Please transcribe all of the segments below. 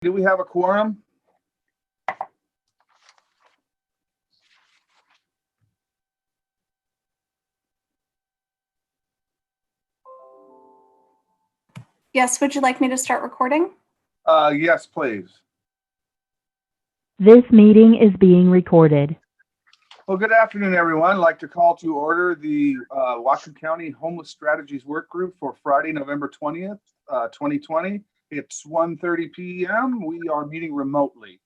Do we have a quorum? Yes, would you like me to start recording? Yes, please. This meeting is being recorded. Well, good afternoon, everyone. I'd like to call to order the Whatcom County Homeless Strategies Workgroup for Friday, November 20th, 2020. It's 1:30 p.m. We are meeting remotely.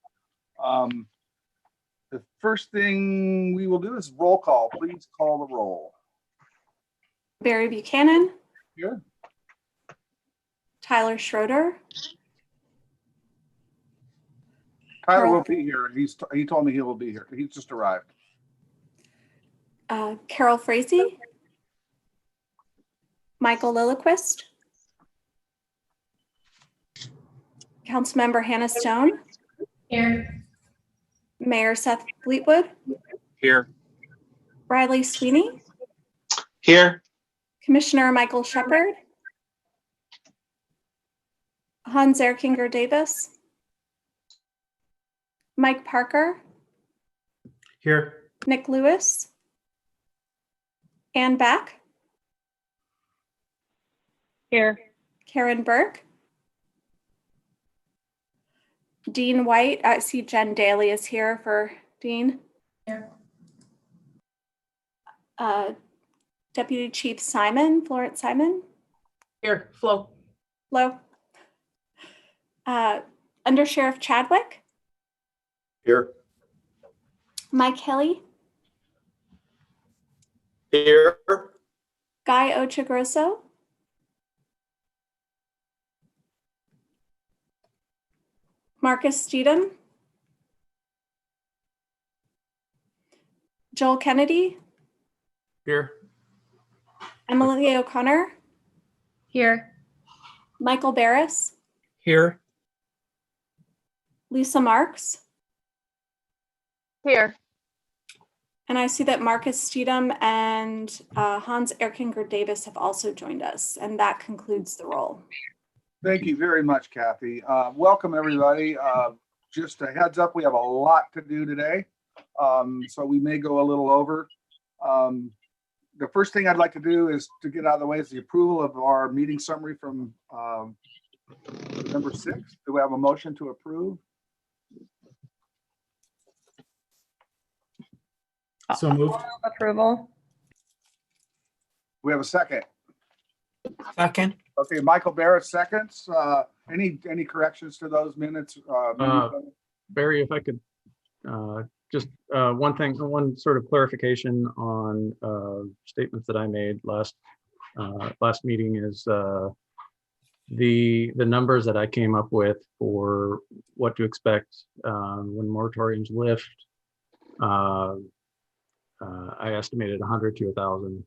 The first thing we will do is roll call. Please call the roll. Barry Buchanan, Here. Tyler Schroeder, Tyler Carol. will be here. He told me he will be here. He's just arrived. Carol Frazee, Michael Lilliquist, Councilmember Hannah Stone. Here. Mayor Seth Fleetwood. Here. Riley Sweeney. Here. Commissioner Michael Shepard. Hans Erkinger Davis. Mike Parker. Here. Nick Lewis. Ann Back. Here. Karen Burke. Dean White. I see Jen Daly is here for Dean. Here. Deputy Chief Simon, Florence Simon. Here. Flo. Hello. Under Sheriff Chadwick. Here. Mike Hilly. Here. Guy Ochagrosso. Marcus Steedham. Joel Kennedy. Here. Emily O'Connor. Here. Michael Barris. Here. Lisa Marks. Here. And I see that Marcus Steedham and Hans Erkinger Davis have also joined us, and that concludes the roll. Thank you very much, Kathy. Welcome, everybody. Just a heads up, we have a lot to do today, so we may go a little over. The first thing I'd like to do is to get out of the way is the approval of our meeting summary from November 6th. Do we have a motion to approve? So moved. Approval. We have a second. Second. Okay, Michael Barrett seconds. Any corrections to those minutes? Barry, if I could just one sort of clarification on statements that I made last meeting is the numbers that I came up with for what to expect when moratoriums lift. I estimated 100 to 1,000,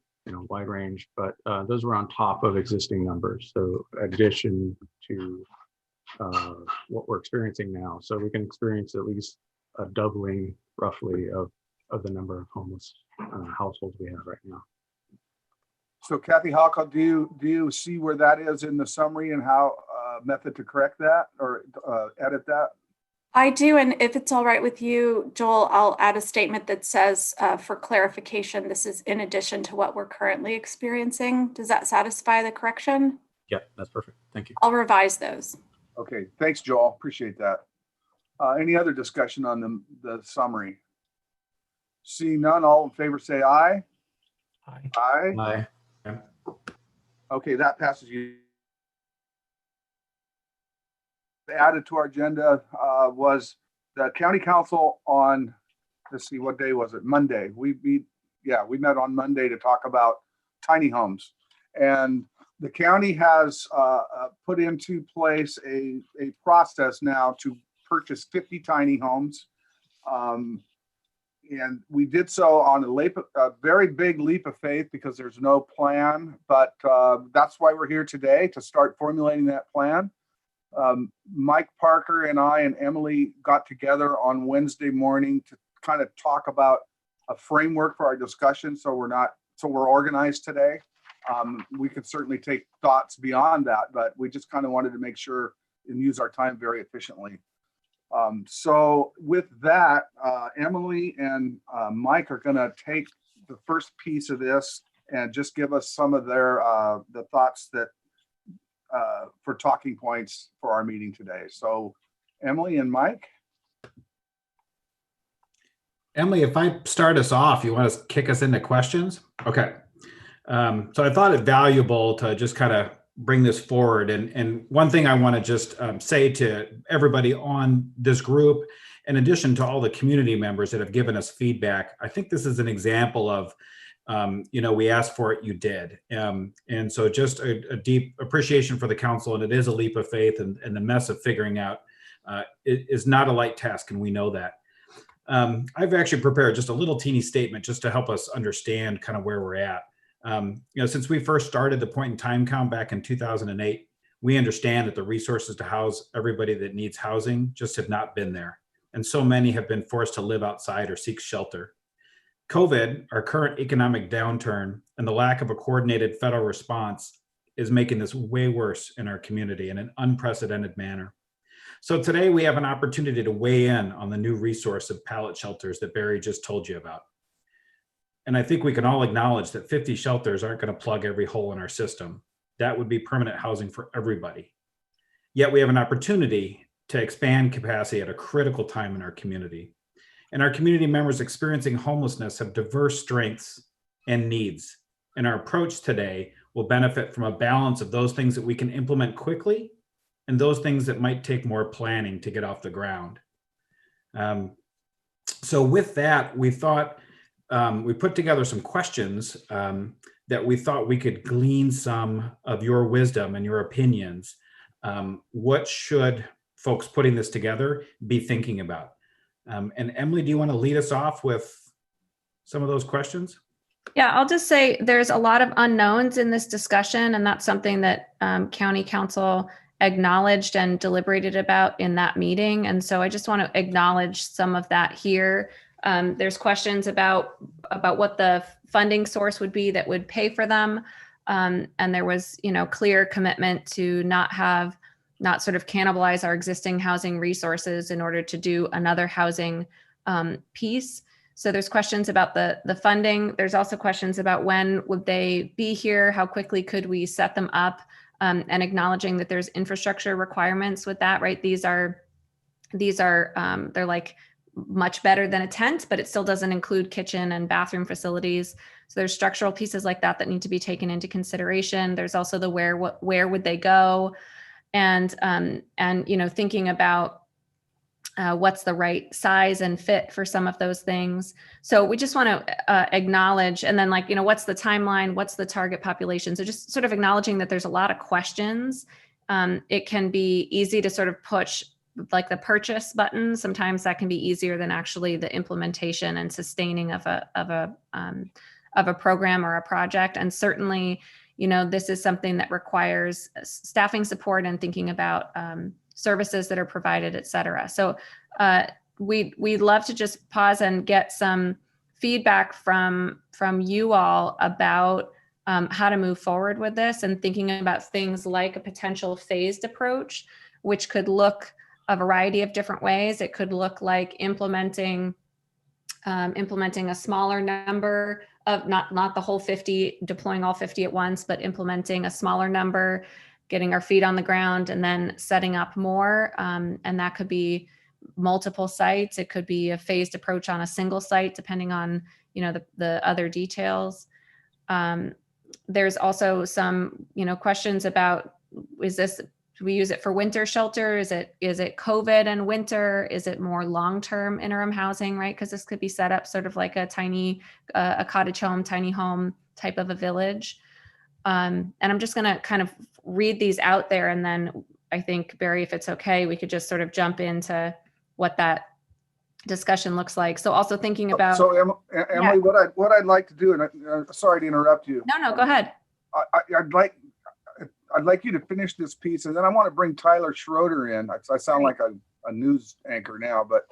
wide range, but those were on top of existing numbers. So addition to what we're experiencing now. So we can experience at least a doubling roughly of the number of homeless households we have right now. So Kathy Halka, do you see where that is in the summary and how method to correct that or edit that? I do, and if it's all right with you, Joel, I'll add a statement that says, for clarification, this is in addition to what we're currently experiencing. Does that satisfy the correction? Yeah, that's perfect. Thank you. I'll revise those. Okay, thanks, Joel. Appreciate that. Any other discussion on the summary? Seeing none, all in favor say aye. Aye. Aye. Aye. Okay, that passes you. Added to our agenda was the county council on, let's see, what day was it? Monday. We met on Monday to talk about tiny homes. And the county has put into place a process now to purchase 50 tiny homes. And we did so on a very big leap of faith because there's no plan, but that's why we're here today, to start formulating that plan. Mike Parker and I and Emily got together on Wednesday morning to kind of talk about a framework for our discussion. So we're organized today. We could certainly take thoughts beyond that, but we just kind of wanted to make sure and use our time very efficiently. So with that, Emily and Mike are going to take the first piece of this and just give us some of their the thoughts that for talking points for our meeting today. So Emily and Mike. Emily, if I start us off, you want to kick us into questions? Okay. So I thought it valuable to just kind of bring this forward. And one thing I want to just say to everybody on this group, in addition to all the community members that have given us feedback, I think this is an example of, we asked for it, you did. And so just a deep appreciation for the council, and it is a leap of faith, and the mess of figuring out it is not a light task, and we know that. I've actually prepared just a little teeny statement just to help us understand kind of where we're at. Since we first started the point in time count back in 2008, we understand that the resources to house everybody that needs housing just have not been there. And so many have been forced to live outside or seek shelter. COVID, our current economic downturn, and the lack of a coordinated federal response is making this way worse in our community in an unprecedented manner. So today we have an opportunity to weigh in on the new resource of pallet shelters that Barry just told you about. And I think we can all acknowledge that 50 shelters aren't going to plug every hole in our system. That would be permanent housing for everybody. Yet we have an opportunity to expand capacity at a critical time in our community. And our community members experiencing homelessness have diverse strengths and needs. And our approach today will benefit from a balance of those things that we can implement quickly and those things that might take more planning to get off the ground. So with that, we thought, we put together some questions that we thought we could glean some of your wisdom and your opinions. What should folks putting this together be thinking about? And Emily, do you want to lead us off with some of those questions? Yeah, I'll just say there's a lot of unknowns in this discussion, and that's something that County Council acknowledged and deliberated about in that meeting. And so I just want to acknowledge some of that here. There's questions about what the funding source would be that would pay for them. And there was, clear commitment to not sort of cannibalize our existing housing resources in order to do another housing piece. So there's questions about the funding. There's also questions about when would they be here? How quickly could we set them up? And acknowledging that there's infrastructure requirements with that, right? These are they're like much better than a tent, but it still doesn't include kitchen and bathroom facilities. So there's structural pieces like that need to be taken into consideration. There's also the where would they go, and thinking about what's the right size and fit for some of those things. So we just want to acknowledge, and then what's the timeline? What's the target population? So just sort of acknowledging that there's a lot of questions. It can be easy to sort of push like the purchase button. Sometimes that can be easier than actually the implementation and sustaining of a program or a project. And certainly, this is something that requires staffing support and thinking about services that are provided, et cetera. So we'd love to just pause and get some feedback from you all about how to move forward with this, and thinking about things like a potential phased approach, which could look a variety of different ways. It could look like implementing a smaller number of not the whole 50, deploying all 50 at once, but implementing a smaller number, getting our feet on the ground, and then setting up more. And that could be multiple sites. It could be a phased approach on a single site, depending on the other details. There's also some questions about, do we use it for winter shelter? Is it COVID and winter? Is it more long-term interim housing, right? Because this could be set up sort of like a tiny, a cottage home, tiny home type of a village. And I'm just going to kind of read these out there. And then I think, Barry, if it's okay, we could just sort of jump into what that discussion looks like. So also thinking about. So Emily, yeah. what I'd like to do, and sorry to interrupt you. No, go ahead. I'd like you to finish this piece, and then I want to bring Tyler Schroeder in. I sound like a news anchor now, but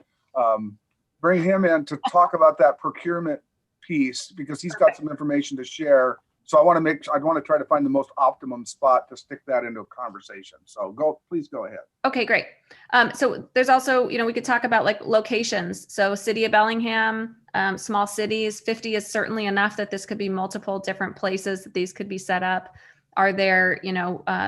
bring him in to talk about that procurement piece, because he's got some information to share So I want to try to find the most optimum spot to stick that into a conversation. So please go ahead. Okay, great. So there's also, we could talk about like locations. So city of Bellingham, small cities, 50 is certainly enough that this could be multiple different places that these could be set up. Are there,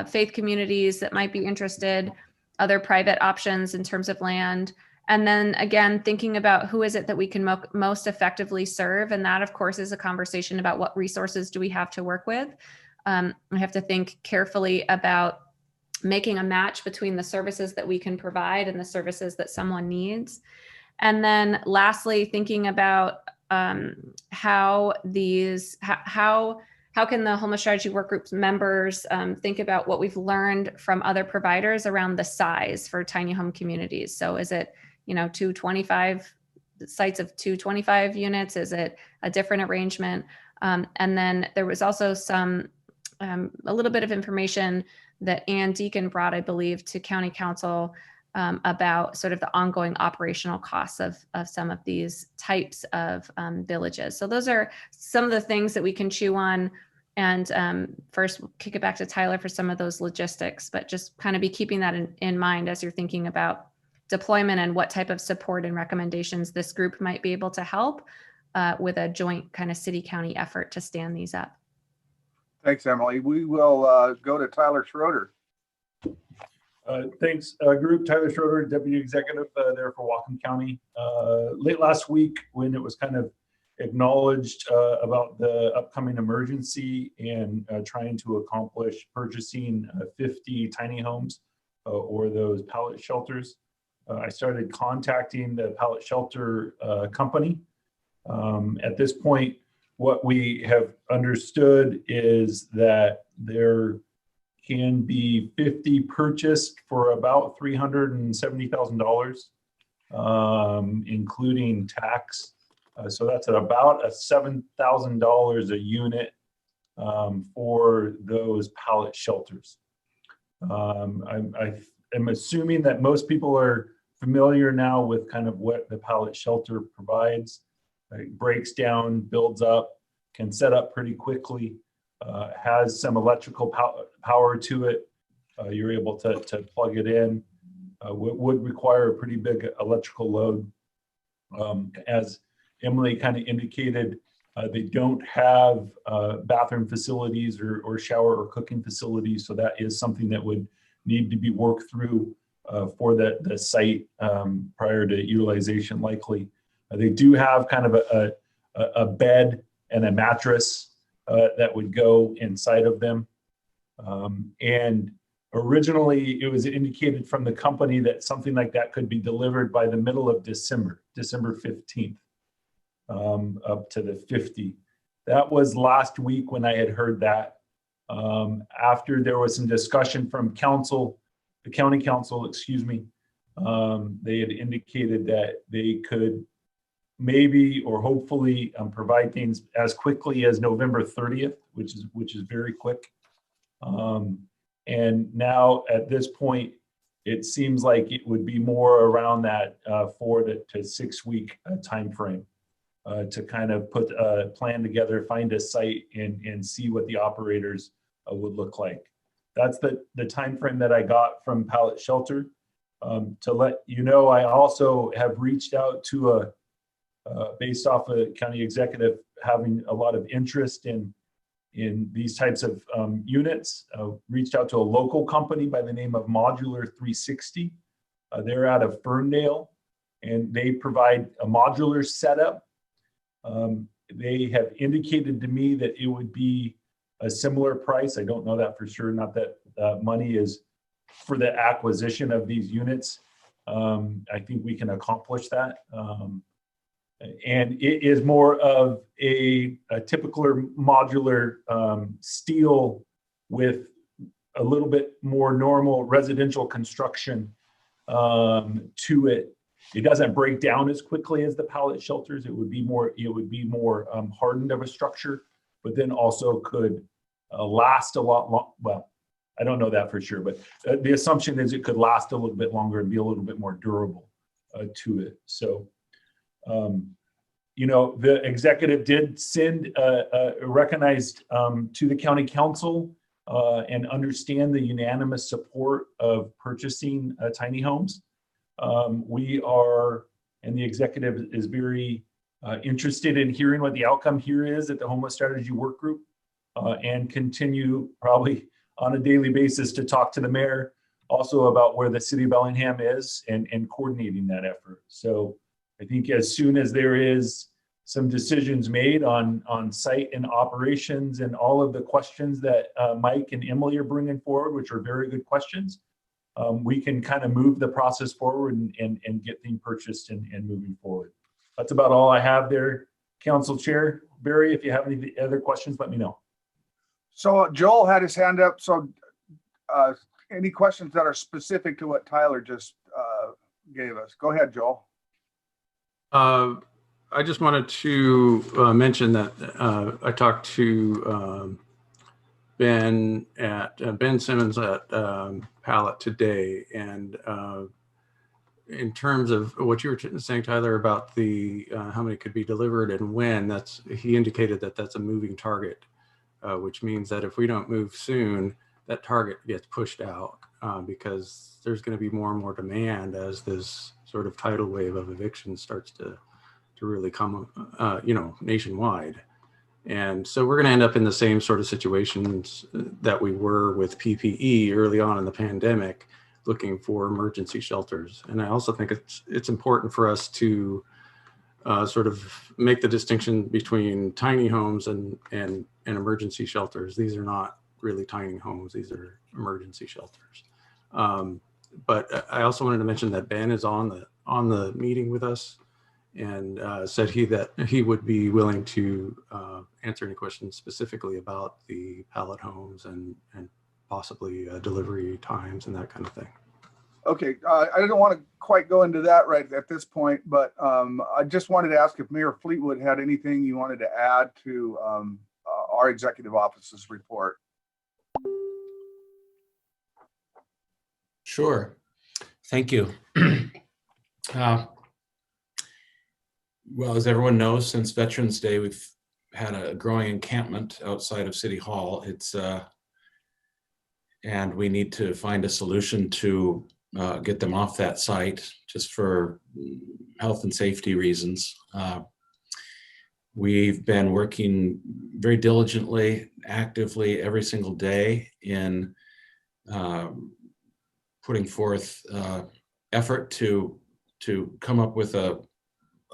faith communities that might be interested, other private options in terms of land? And then again, thinking about who is it that we can most effectively serve. And that of course is a conversation about what resources do we have to work with. I have to think carefully about making a match between the services that we can provide and the services that someone needs. And then lastly, thinking about how can the Homeless Strategy Workgroup members think about what we've learned from other providers around the size for tiny home communities? So is it, 225 sites of 225 units? Is it a different arrangement? And then there was also a little bit of information that Ann Deacon brought, I believe, to County Council about sort of the ongoing operational costs of some of these types of villages. So those are some of the things that we can chew on. And first, we'll kick it back to Tyler for some of those logistics, but just kind of be keeping that in mind as you're thinking about deployment and what type of support and recommendations this group might be able to help with a joint kind of city-county effort to stand these up. Thanks, Emily. We will go to Tyler Schroeder. Thanks, group. Tyler Schroeder, Deputy Executive there for Whatcom County. Late last week, when it was kind of acknowledged about the upcoming emergency and trying to accomplish purchasing 50 tiny homes or those pallet shelters, I started contacting the pallet shelter company. At this point, what we have understood is that there can be 50 purchased for about $370,000, including tax. So that's at about $7,000 a unit for those pallet shelters. I'm assuming that most people are familiar now with kind of what the pallet shelter provides. It breaks down, builds up, can set up pretty quickly, has some electrical power to it. You're able to plug it in. Would require a pretty big electrical load. As Emily kind of indicated, they don't have bathroom facilities or shower or cooking facilities. So that is something that would need to be worked through for the site prior to utilization likely. They do have kind of a bed and a mattress that would go inside of them. And originally it was indicated from the company that something like that could be delivered by the middle of December 15th, up to the 50. That was last week when I had heard that. After there was some discussion from the county council, they had indicated that they could maybe or hopefully provide things as quickly as November 30th, which is very quick. And now at this point, it seems like it would be more around that 4 to 6 week time frame to kind of put a plan together, find a site, and see what the operators would look like. That's the time frame that I got from Pallet Shelter. To let you know, I also have reached out to based off a county executive having a lot of interest in these types of units, reached out to a local company by the name of Modular 360. They're out of Ferndale, and they provide a modular setup. They have indicated to me that it would be a similar price. I don't know that for sure, not that money is for the acquisition of these units. I think we can accomplish that. And it is more of a typical modular steel with a little bit more normal residential construction to it. It doesn't break down as quickly as the pallet shelters. It would be more hardened of a structure, but then also could last a lot long. Well, I don't know that for sure, but the assumption is it could last a little bit longer and be a little bit more durable to it. So the executive did send a recognized to the county council and understand the unanimous support of purchasing tiny homes. We are, and the executive is very interested in hearing what the outcome here is at the Homeless Strategy Workgroup, and continue probably on a daily basis to talk to the mayor also about where the city of Bellingham is and coordinating that effort. So I think as soon as there is some decisions made on site and operations and all of the questions that Mike and Emily are bringing forward, which are very good questions, we can kind of move the process forward and get things purchased and moving forward. That's about all I have there, Council Chair. Barry, if you have any other questions, let me know. So Joel had his hand up. So any questions that are specific to what Tyler just gave us? Go ahead, Joel. I just wanted to mention that I talked to Ben Simmons at Pallet today, and in terms of what you were saying, Tyler, about the how many could be delivered and when, he indicated that that's a moving target, which means that if we don't move soon, that target gets pushed out because there's going to be more and more demand as this sort of tidal wave of eviction starts to really come, nationwide. And so we're going to end up in the same sort of situations that we were with PPE early on in the pandemic, looking for emergency shelters. And I also think it's important for us to sort of make the distinction between tiny homes and emergency shelters. These are not really tiny homes; these are emergency shelters. But I also wanted to mention that Ben is on the meeting with us, and said that he would be willing to answer any questions specifically about the pallet homes and possibly delivery times and that kind of thing. Okay, I don't want to quite go into that right at this point, but I just wanted to ask if Mayor Fleetwood had anything you wanted to add to our executive office's report. Sure. Thank you. Well, as everyone knows, since Veterans Day, we've had a growing encampment outside of City Hall. And we need to find a solution to get them off that site just for health and safety reasons. We've been working very diligently, actively every single day in putting forth effort to come up with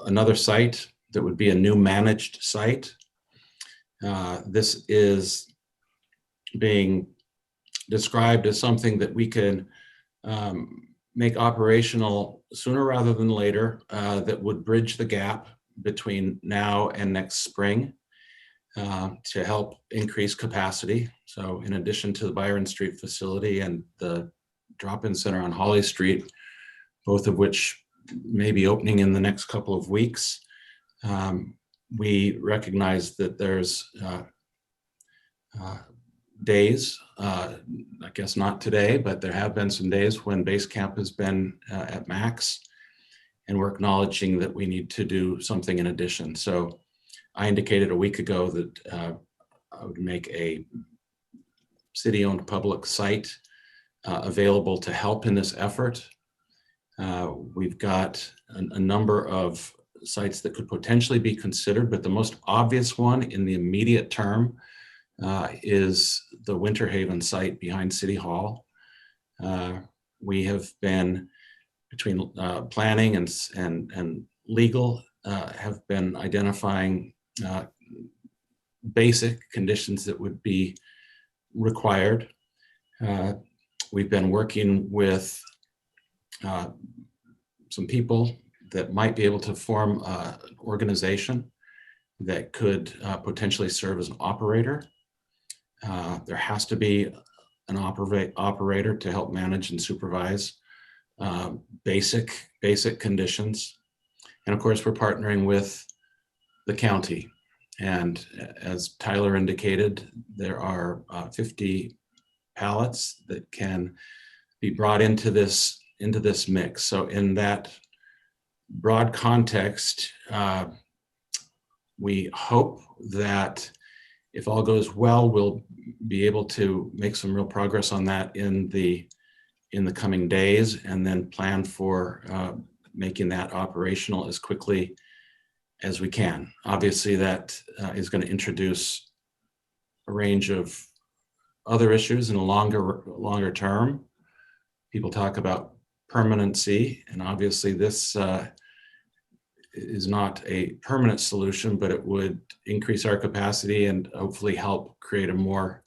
another site that would be a new managed site. This is being described as something that we can make operational sooner rather than later, that would bridge the gap between now and next spring to help increase capacity. So in addition to the Byron Street facility and the drop-in center on Holly Street, both of which may be opening in the next couple of weeks, we recognize that there's days, I guess not today, but there have been some days when base camp has been at max, and we're acknowledging that we need to do something in addition. So I indicated a week ago that I would make a city-owned public site available to help in this effort. We've got a number of sites that could potentially be considered, but the most obvious one in the immediate term is the Winter Haven site behind City Hall. We have been, between planning and legal, have been identifying basic conditions that would be required. We've been working with some people that might be able to form an organization that could potentially serve as an operator. There has to be an operator to help manage and supervise basic conditions. And of course, we're partnering with the county. And as Tyler indicated, there are 50 pallets that can be brought into this mix. So in that broad context, We hope that if all goes well, we'll be able to make some real progress on that in the coming days, and then plan for making that operational as quickly as we can. Obviously, that is going to introduce a range of other issues in a longer term. People talk about permanency, and obviously this is not a permanent solution, but it would increase our capacity and hopefully help create a more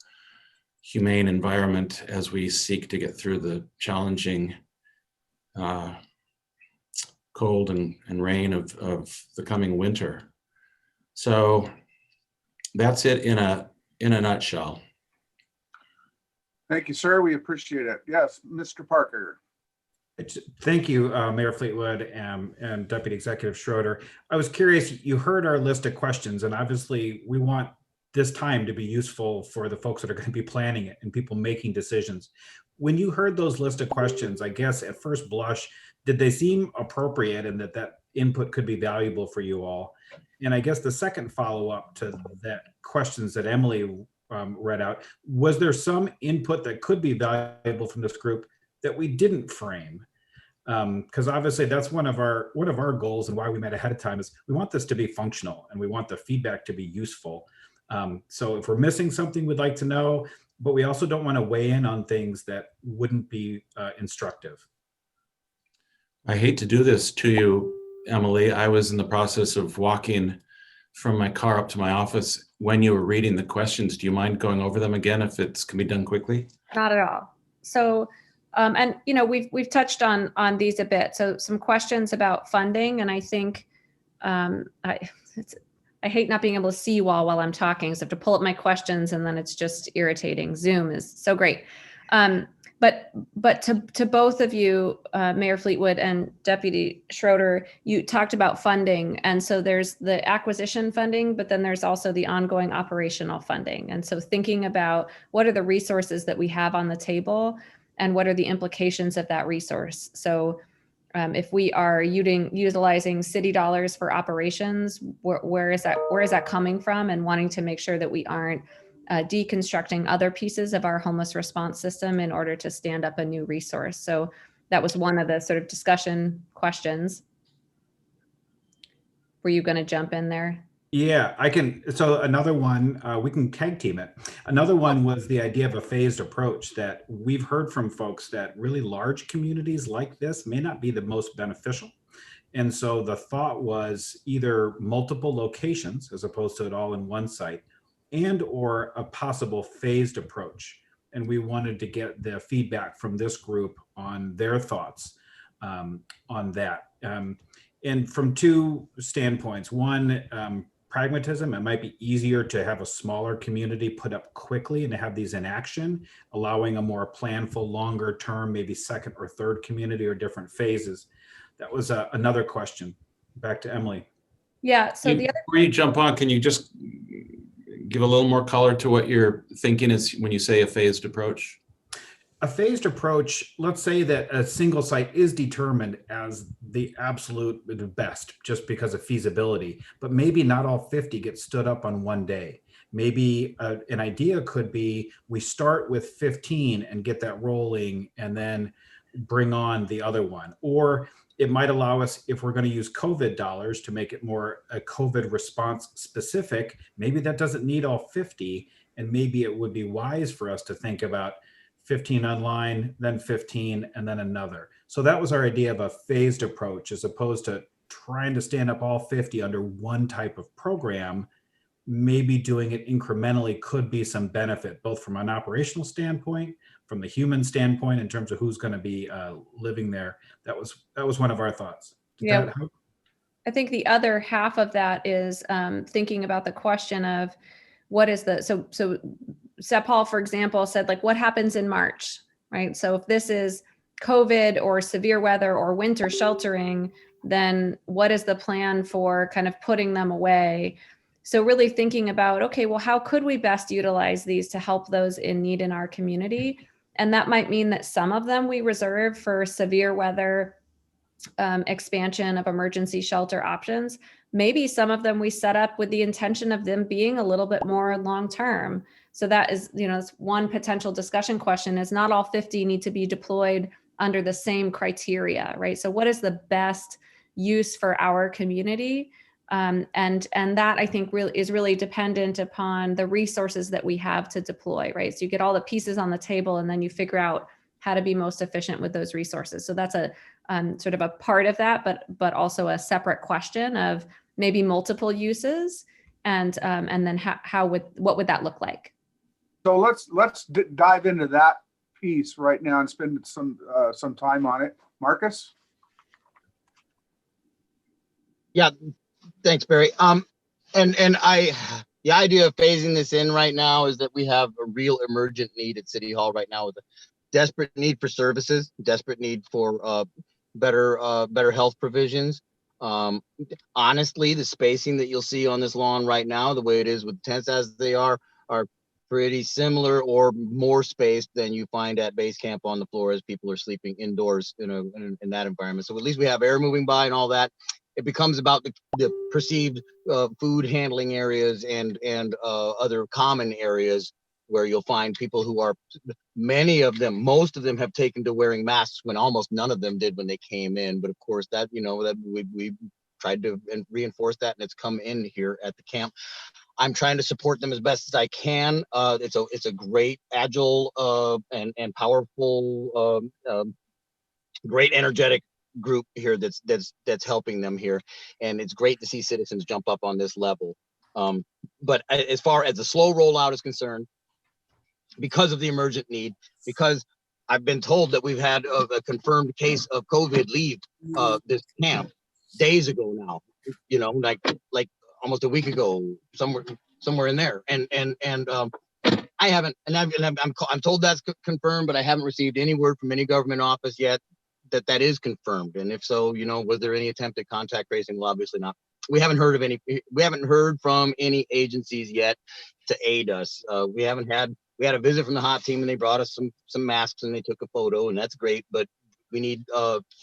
humane environment as we seek to get through the challenging cold and rain of the coming winter. So that's it in a nutshell. Thank you, sir. We appreciate it. Yes, Mr. Parker. Thank you, Mayor Fleetwood and Deputy Executive Schroeder. I was curious, you heard our list of questions, and obviously we want this time to be useful for the folks that are going to be planning it and people making decisions. When you heard those list of questions, I guess at first blush, did they seem appropriate and that input could be valuable for you all? And I guess the second follow-up to that questions that Emily read out, was there some input that could be valuable from this group that we didn't frame? Because obviously that's one of our goals, and why we met ahead of time is we want this to be functional and we want the feedback to be useful. So if we're missing something, we'd like to know, but we also don't want to weigh in on things that wouldn't be instructive. I hate to do this to you, Emily. I was in the process of walking from my car up to my office when you were reading the questions. Do you mind going over them again if it can be done quickly? Not at all. So, and you know, we've touched on these a bit. So some questions about funding, and I think I hate not being able to see you all while I'm talking, so I have to pull up my questions, and then it's just irritating. Zoom is so great. But to both of you, Mayor Fleetwood and Deputy Schroeder, you talked about funding. And so there's the acquisition funding, but then there's also the ongoing operational funding. And so thinking about what are the resources that we have on the table and what are the implications of that resource. So if we are utilizing city dollars for operations, where is that coming from, and wanting to make sure that we aren't deconstructing other pieces of our homeless response system in order to stand up a new resource. So that was one of the sort of discussion questions. Were you going to jump in there? Yeah, I can. So another one, we can tag team it. Another one was the idea of a phased approach, that we've heard from folks that really large communities like this may not be the most beneficial. And so the thought was either multiple locations as opposed to it all in one site, and or a possible phased approach. And we wanted to get the feedback from this group on their thoughts on that. And from two standpoints: one, pragmatism. It might be easier to have a smaller community put up quickly and to have these in action, allowing a more planful, longer term, maybe second or third community or different phases. That was another question. Back to Emily. Yeah, so before you jump on, can you just give a little more color to what you're thinking is when you say a phased approach? A phased approach, let's say that a single site is determined as the absolute best just because of feasibility, but maybe not all 50 get stood up on one day. Maybe an idea could be we start with 15 and get that rolling and then bring on the other one. Or it might allow us, if we're going to use COVID dollars to make it more a COVID response specific, maybe that doesn't need all 50. And maybe it would be wise for us to think about 15 online, then 15, and then another. So that was our idea of a phased approach, as opposed to trying to stand up all 50 under one type of program. Maybe doing it incrementally could be some benefit, both from an operational standpoint, from the human standpoint, in terms of who's going to be living there. That was one of our thoughts. Did that help? I think the other half of that is thinking about the question of what is the, so Seth Paul, for example, said, like, what happens in March, right? So if this is COVID or severe weather or winter sheltering, then what is the plan for kind of putting them away? So really thinking about, okay, well, how could we best utilize these to help those in need in our community? And that might mean that some of them we reserve for severe weather expansion of emergency shelter options. Maybe some of them we set up with the intention of them being a little bit more long-term. So that is, it's one potential discussion question, is not all 50 need to be deployed under the same criteria, right? So what is the best use for our community? And that, I think, is really dependent upon the resources that we have to deploy, right? So you get all the pieces on the table and then you figure out how to be most efficient with those resources. So that's a sort of a part of that, but also a separate question of maybe multiple uses, and then what would that look like? So let's dive into that piece right now and spend some time on it. Marcus? Yeah, thanks, Barry. The idea of phasing this in right now is that we have a real emergent need at City Hall right now, with a desperate need for services, desperate need for better health provisions. Honestly, the spacing that you'll see on this lawn right now, the way it is with tents as they are pretty similar or more spaced than you find at base camp on the floor as people are sleeping indoors in that environment. So at least we have air moving by and all that. It becomes about the perceived food handling areas and other common areas where you'll find people who are, most of them have taken to wearing masks when almost none of them did when they came in. But of course that, that we tried to reinforce that, and it's come in here at the camp. I'm trying to support them as best as I can. It's a great, agile and powerful, great energetic group here that's helping them here, and it's great to see citizens jump up on this level. But as far as the slow rollout is concerned, because of the emergent need, because I've been told that we've had a confirmed case of COVID leave this camp days ago now, like almost a week ago, somewhere in there, and I haven't, and I'm told that's confirmed, but I haven't received any word from any government office yet that is confirmed. And if so, was there any attempt at contact tracing? Well, obviously not. We haven't heard from any agencies yet to aid us. We had a visit from the hot team, and they brought us some masks and they took a photo, and that's great. But we need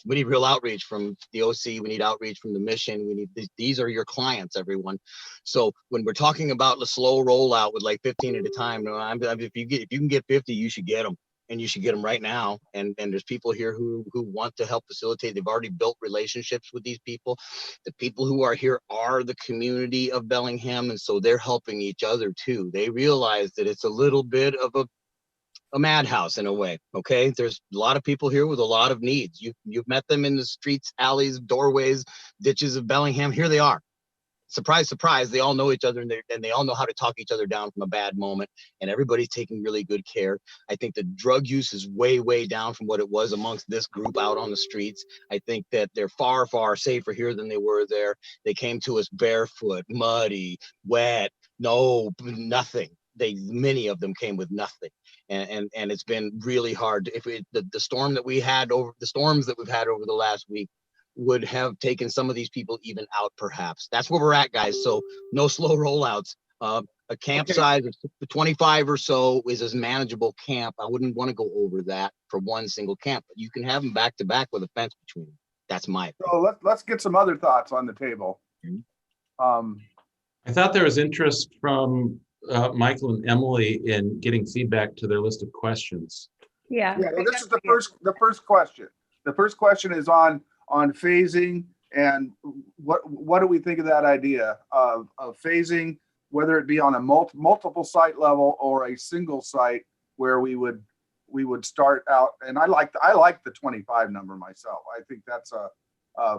real outreach from the OC. We need outreach from the mission. These are your clients, everyone. So when we're talking about the slow rollout with like 15 at a time, if you can get 50, you should get them. And you should get them right now. And there's people here who want to help facilitate. They've already built relationships with these people. The people who are here are the community of Bellingham. And so they're helping each other too. They realize that it's a little bit of a madhouse in a way. Okay. There's a lot of people here with a lot of needs. You've met them in the streets, alleys, doorways, ditches of Bellingham. Here they are. Surprise, surprise, they all know each other, and they all know how to talk each other down from a bad moment, and everybody's taking really good care. I think the drug use is way, way down from what it was amongst this group out on the streets. I think that they're far, far safer here than they were there. They came to us barefoot, muddy, wet, nothing. Many of them came with nothing. And it's been really hard. The storms that we've had over the last week would have taken some of these people even out, perhaps. That's where we're at, guys. So no slow rollouts. A camp size of 25 or so is a manageable camp. I wouldn't want to go over that for one single camp, but you can have them back to back with a fence between them. That's my opinion. So let's get some other thoughts on the table. I thought there was interest from Michael and Emily in getting feedback to their list of questions. Yeah. Well, this is the first question. The first question is on phasing, and what do we think of that idea of phasing, whether it be on a multiple site level or a single site where we would start out. And I like the 25 number myself. I think that's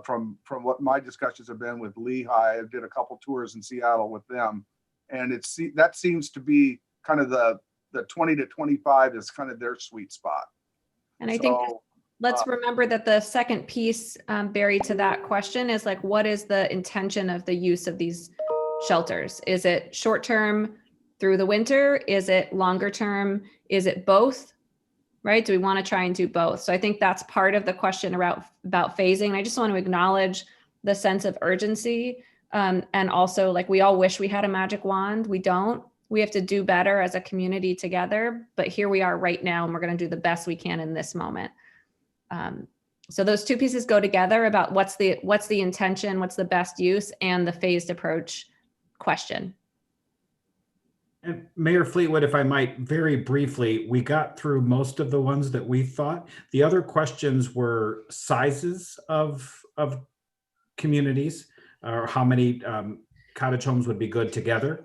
from what my discussions have been with Lehigh. I did a couple tours in Seattle with them, and that seems to be kind of the 20 to 25 is kind of their sweet spot. And I think let's remember that the second piece, Barry, to that question is like, what is the intention of the use of these shelters? Is it short-term through the winter? Is it longer term? Is it both? Right? Do we want to try and do both? So I think that's part of the question about phasing. And I just want to acknowledge the sense of urgency. And also, like, we all wish we had a magic wand. We don't. We have to do better as a community together. But here we are right now, and we're going to do the best we can in this moment. So those two pieces go together about what's the intention, what's the best use, and the phased approach question. And Mayor Fleetwood, if I might, very briefly, we got through most of the ones that we thought. The other questions were sizes of communities, or how many cottage homes would be good together.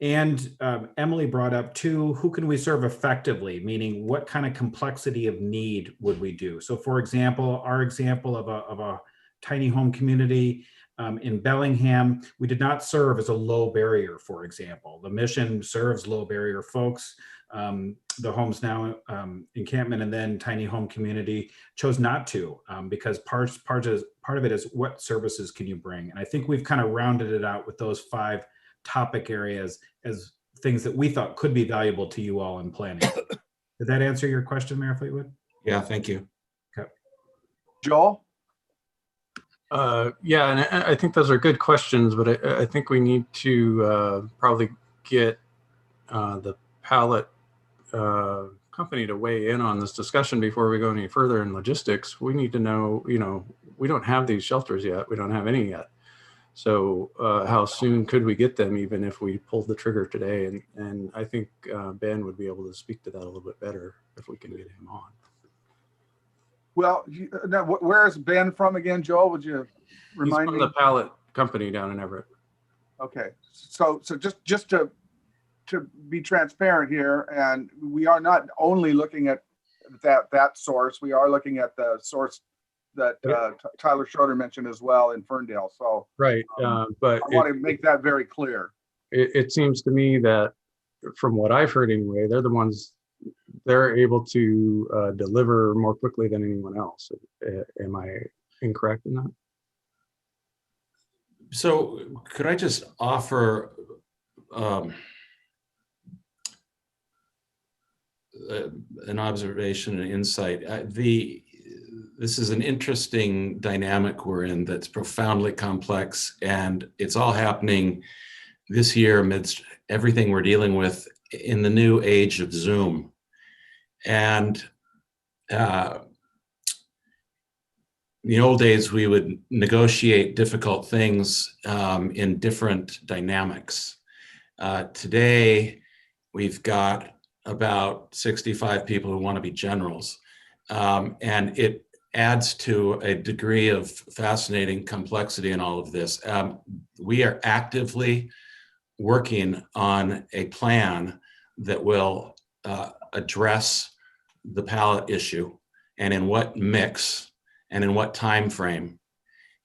Emily brought up too, who can we serve effectively? Meaning what kind of complexity of need would we do? So for example, our example of a tiny home community in Bellingham, we did not serve as a low barrier, for example. The mission serves low barrier folks. The Homes Now encampment and then tiny home community chose not to because part of it is what services can you bring? And I think we've kind of rounded it out with those 5 topic areas as things that we thought could be valuable to you all in planning. Did that answer your question, Mayor Fleetwood? Yeah, thank you. Okay. Joel? Yeah, and I think those are good questions, but I think we need to probably get the Pallet company to weigh in on this discussion before we go any further in logistics. We need to know, we don't have these shelters yet. We don't have any yet. So how soon could we get them, even if we pulled the trigger today? And I think Ben would be able to speak to that a little bit better if we can get him on. Well, now, where is Ben from again, Joel? Would you remind me? He's from the Pallet company down in Everett. Okay, so just to be transparent here, and we are not only looking at that source, we are looking at the source that Tyler Schroeder mentioned as well in Ferndale. So right, but I want to make that very clear. It seems to me that, from what I've heard anyway, they're able to deliver more quickly than anyone else. Am I incorrect in that? So could I just offer an observation and insight? This is an interesting dynamic we're in that's profoundly complex, and it's all happening this year amidst everything we're dealing with in the new age of Zoom. And in the old days, we would negotiate difficult things in different dynamics. Today, we've got about 65 people who want to be generals. And it adds to a degree of fascinating complexity in all of this. We are actively working on a plan that will address the pallet issue, and in what mix and in what time frame.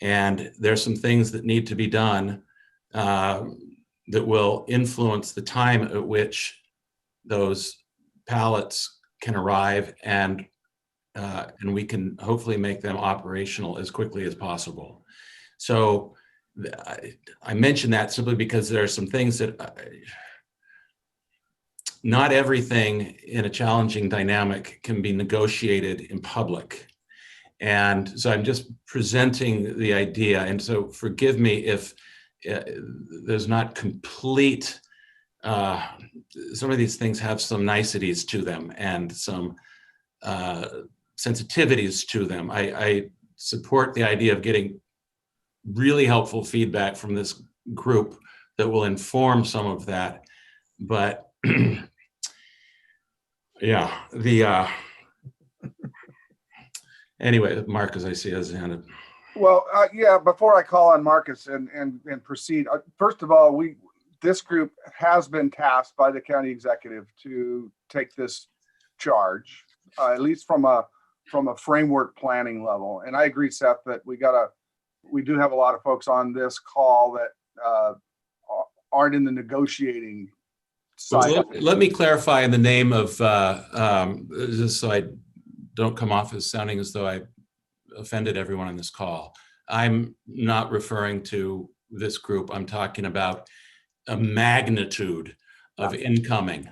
And there's some things that need to be done that will influence the time at which those pallets can arrive, and we can hopefully make them operational as quickly as possible. So I mention that simply because there are some things that not everything in a challenging dynamic can be negotiated in public. And so I'm just presenting the idea. And so forgive me if there's not complete, some of these things have some niceties to them and some sensitivities to them. I support the idea of getting really helpful feedback from this group that will inform some of that. But yeah, anyway, Marcus, I see has handed. Well, yeah, before I call on Marcus and proceed, first of all, this group has been tasked by the county executive to take this charge, at least from a framework planning level. And I agree, Seth, that we do have a lot of folks on this call that aren't in the negotiating side. So let me clarify in the name of, just so I don't come off as sounding as though I offended everyone on this call. I'm not referring to this group. I'm talking about a magnitude of incoming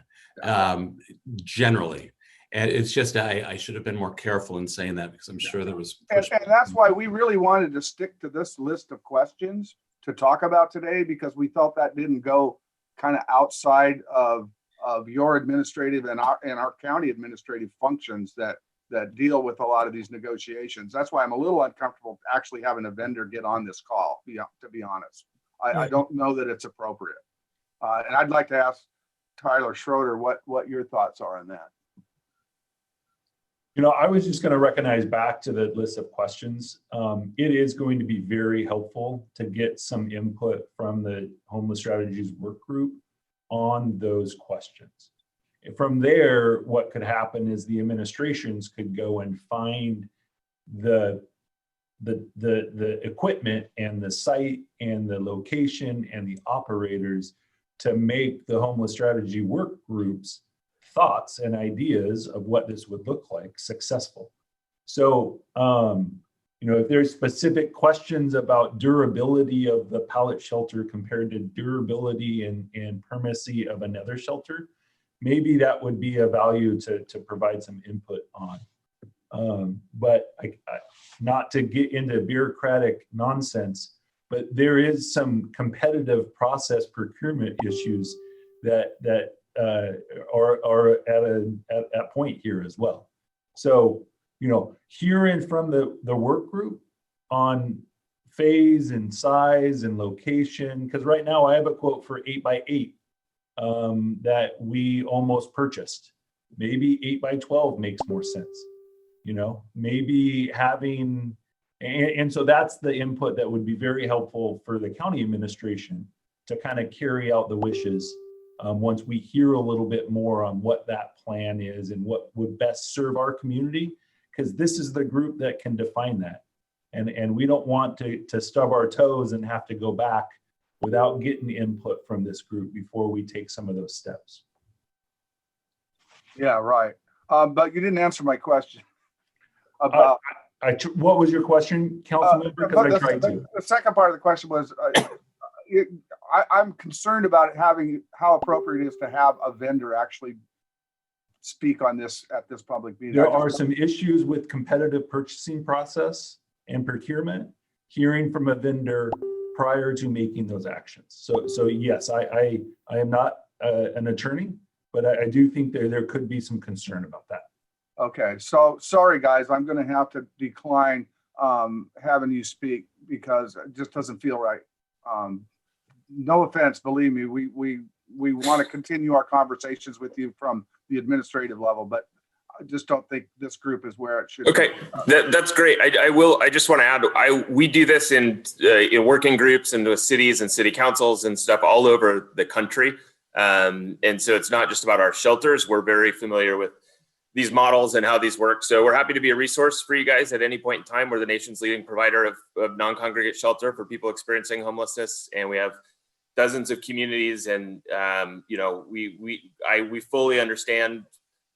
generally. And it's just, I should have been more careful in saying that, because I'm sure there was. And that's why we really wanted to stick to this list of questions to talk about today, because we felt that didn't go kind of outside of your administrative and our county administrative functions, that that deal with a lot of these negotiations. That's why I'm a little uncomfortable actually having a vendor get on this call, to be honest. I don't know that it's appropriate. And I'd like to ask Tyler Schroeder what your thoughts are on that. You know, I was just going to recognize back to the list of questions. It is going to be very helpful to get some input from the Homeless Strategies work group on those questions. And from there, what could happen is the administrations could go and find the equipment and the site and the location and the operators to make the homeless strategy work groups thoughts and ideas of what this would look like successful. So, you know, if there's specific questions about durability of the pallet shelter compared to durability and permanency of another shelter, maybe that would be a value to provide some input on. But not to get into bureaucratic nonsense, but there is some competitive process procurement issues that are at a point here as well. So, you know, hearing from the work group on phase and size and location, because right now I have a quote for 8x8 that we almost purchased. Maybe 8x12 makes more sense. You know, maybe having, and so that's the input that would be very helpful for the county administration to kind of carry out the wishes once we hear a little bit more on what that plan is and what would best serve our community, because this is the group that can define that. And we don't want to stub our toes and have to go back without getting input from this group before we take some of those steps. Yeah, right. But you didn't answer my question about. What was your question, Councilmember? Because I tried to. The second part of the question was, I'm concerned about how appropriate it is to have a vendor actually speak on this at this public meeting. There are some issues with competitive purchasing process and procurement, hearing from a vendor prior to making those actions. So yes, I am not an attorney, but I do think there could be some concern about that. Okay, so sorry guys, I'm going to have to decline having you speak because it just doesn't feel right. No offense, believe me, we want to continue our conversations with you from the administrative level, but I just don't think this group is where it should be. That's great. I just want to add, we do this in working groups and with cities and city councils and stuff all over the country. And so it's not just about our shelters. We're very familiar with these models and how these work. So we're happy to be a resource for you guys at any point in time. We're the nation's leading provider of non-congregate shelter for people experiencing homelessness. And we have dozens of communities, and you know, we fully understand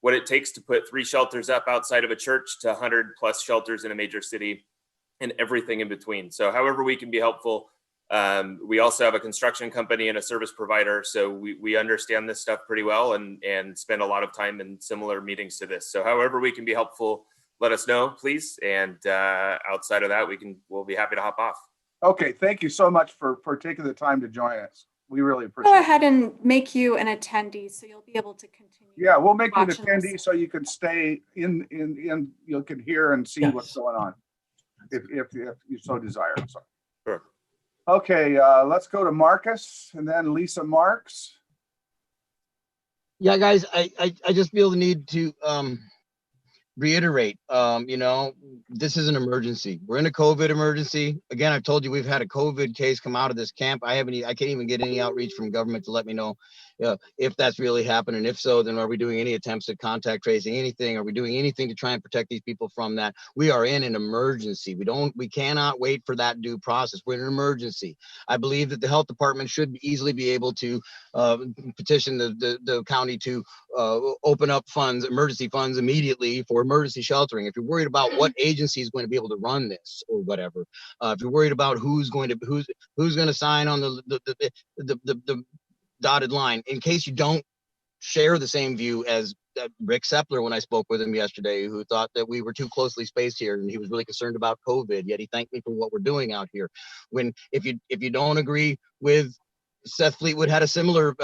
what it takes to put 3 shelters up outside of a church to 100 plus shelters in a major city and everything in between. So however we can be helpful. We also have a construction company and a service provider. So we understand this stuff pretty well and spend a lot of time in similar meetings to this. So however we can be helpful, let us know, please. And outside of that, we'll be happy to hop off. Okay, thank you so much for taking the time to join us. We really appreciate it. Go ahead and make you an attendee so you'll be able to continue. Yeah, we'll make you an attendee so you can stay in you can hear and see what's going on if you so desire. So. Sure. Okay, let's go to Marcus and then Lisa Marks. Yeah, guys, I just feel the need to reiterate, you know, this is an emergency. We're in a COVID emergency. Again, I've told you we've had a COVID case come out of this camp. I can't even get any outreach from government to let me know if that's really happening. If so, then are we doing any attempts at contact tracing anything? Are we doing anything to try and protect these people from that? We are in an emergency. We cannot wait for that due process. We're in an emergency. I believe that the health department should easily be able to petition the county to open up funds, emergency funds immediately for emergency sheltering. If you're worried about what agency is going to be able to run this or whatever, if you're worried about who's going to sign on the dotted line, in case you don't share the same view as Rick Sepler when I spoke with him yesterday, who thought that we were too closely spaced here and he was really concerned about COVID, yet he thanked me for what we're doing out here. If you don't agree with Seth Fleetwood had a similar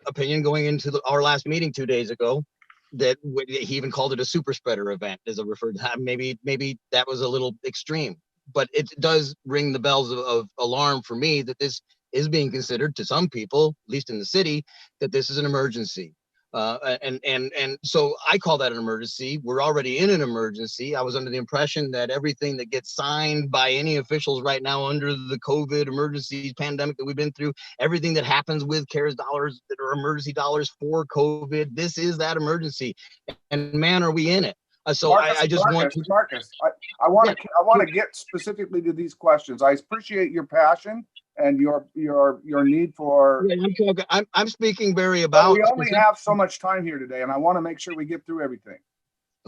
opinion going into our last meeting 2 days ago. he even called it a super spreader event, as a referred to. Maybe that was a little extreme, but it does ring the bells of alarm for me that this is being considered, to some people, at least in the city, that this is an emergency. And so I call that an emergency. We're already in an emergency. I was under the impression that everything that gets signed by any officials right now under the COVID emergency pandemic that we've been through, everything that happens with CARES dollars that are emergency dollars for COVID, this is that emergency. And man, are we in it. So Marcus, I just want to, Marcus, I want to get specifically to these questions. I appreciate your passion and your need for. I'm speaking, Barry, But about. we only have so much time here today, and I want to make sure we get through everything.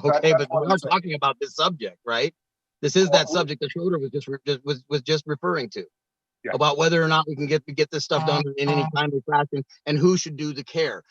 Okay, but we are talking about this subject, right? This is that subject that Schroeder was just referring to, about whether or not we can get this stuff done in any timely fashion, and who should do the care.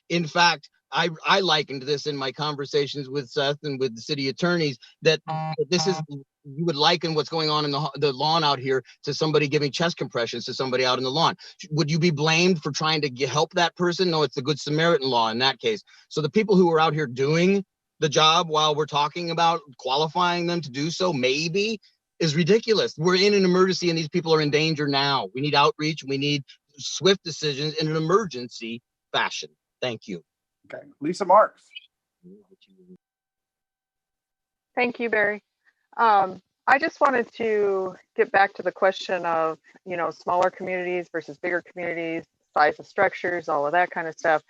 In fact, I likened this in my conversations with Seth and with the city attorneys that this is, you would liken what's going on in the lawn out here to somebody giving chest compressions to somebody out in the lawn. Would you be blamed for trying to help that person? No, it's the Good Samaritan law in that case. So the people who are out here doing the job while we're talking about qualifying them to do so, maybe, is ridiculous. We're in an emergency and these people are in danger now. We need outreach. We need swift decisions in an emergency fashion. Thank you. Okay, Lisa Marks. Thank you, Barry. I just wanted to get back to the question of, smaller communities versus bigger communities, size of structures, all of that kind of stuff.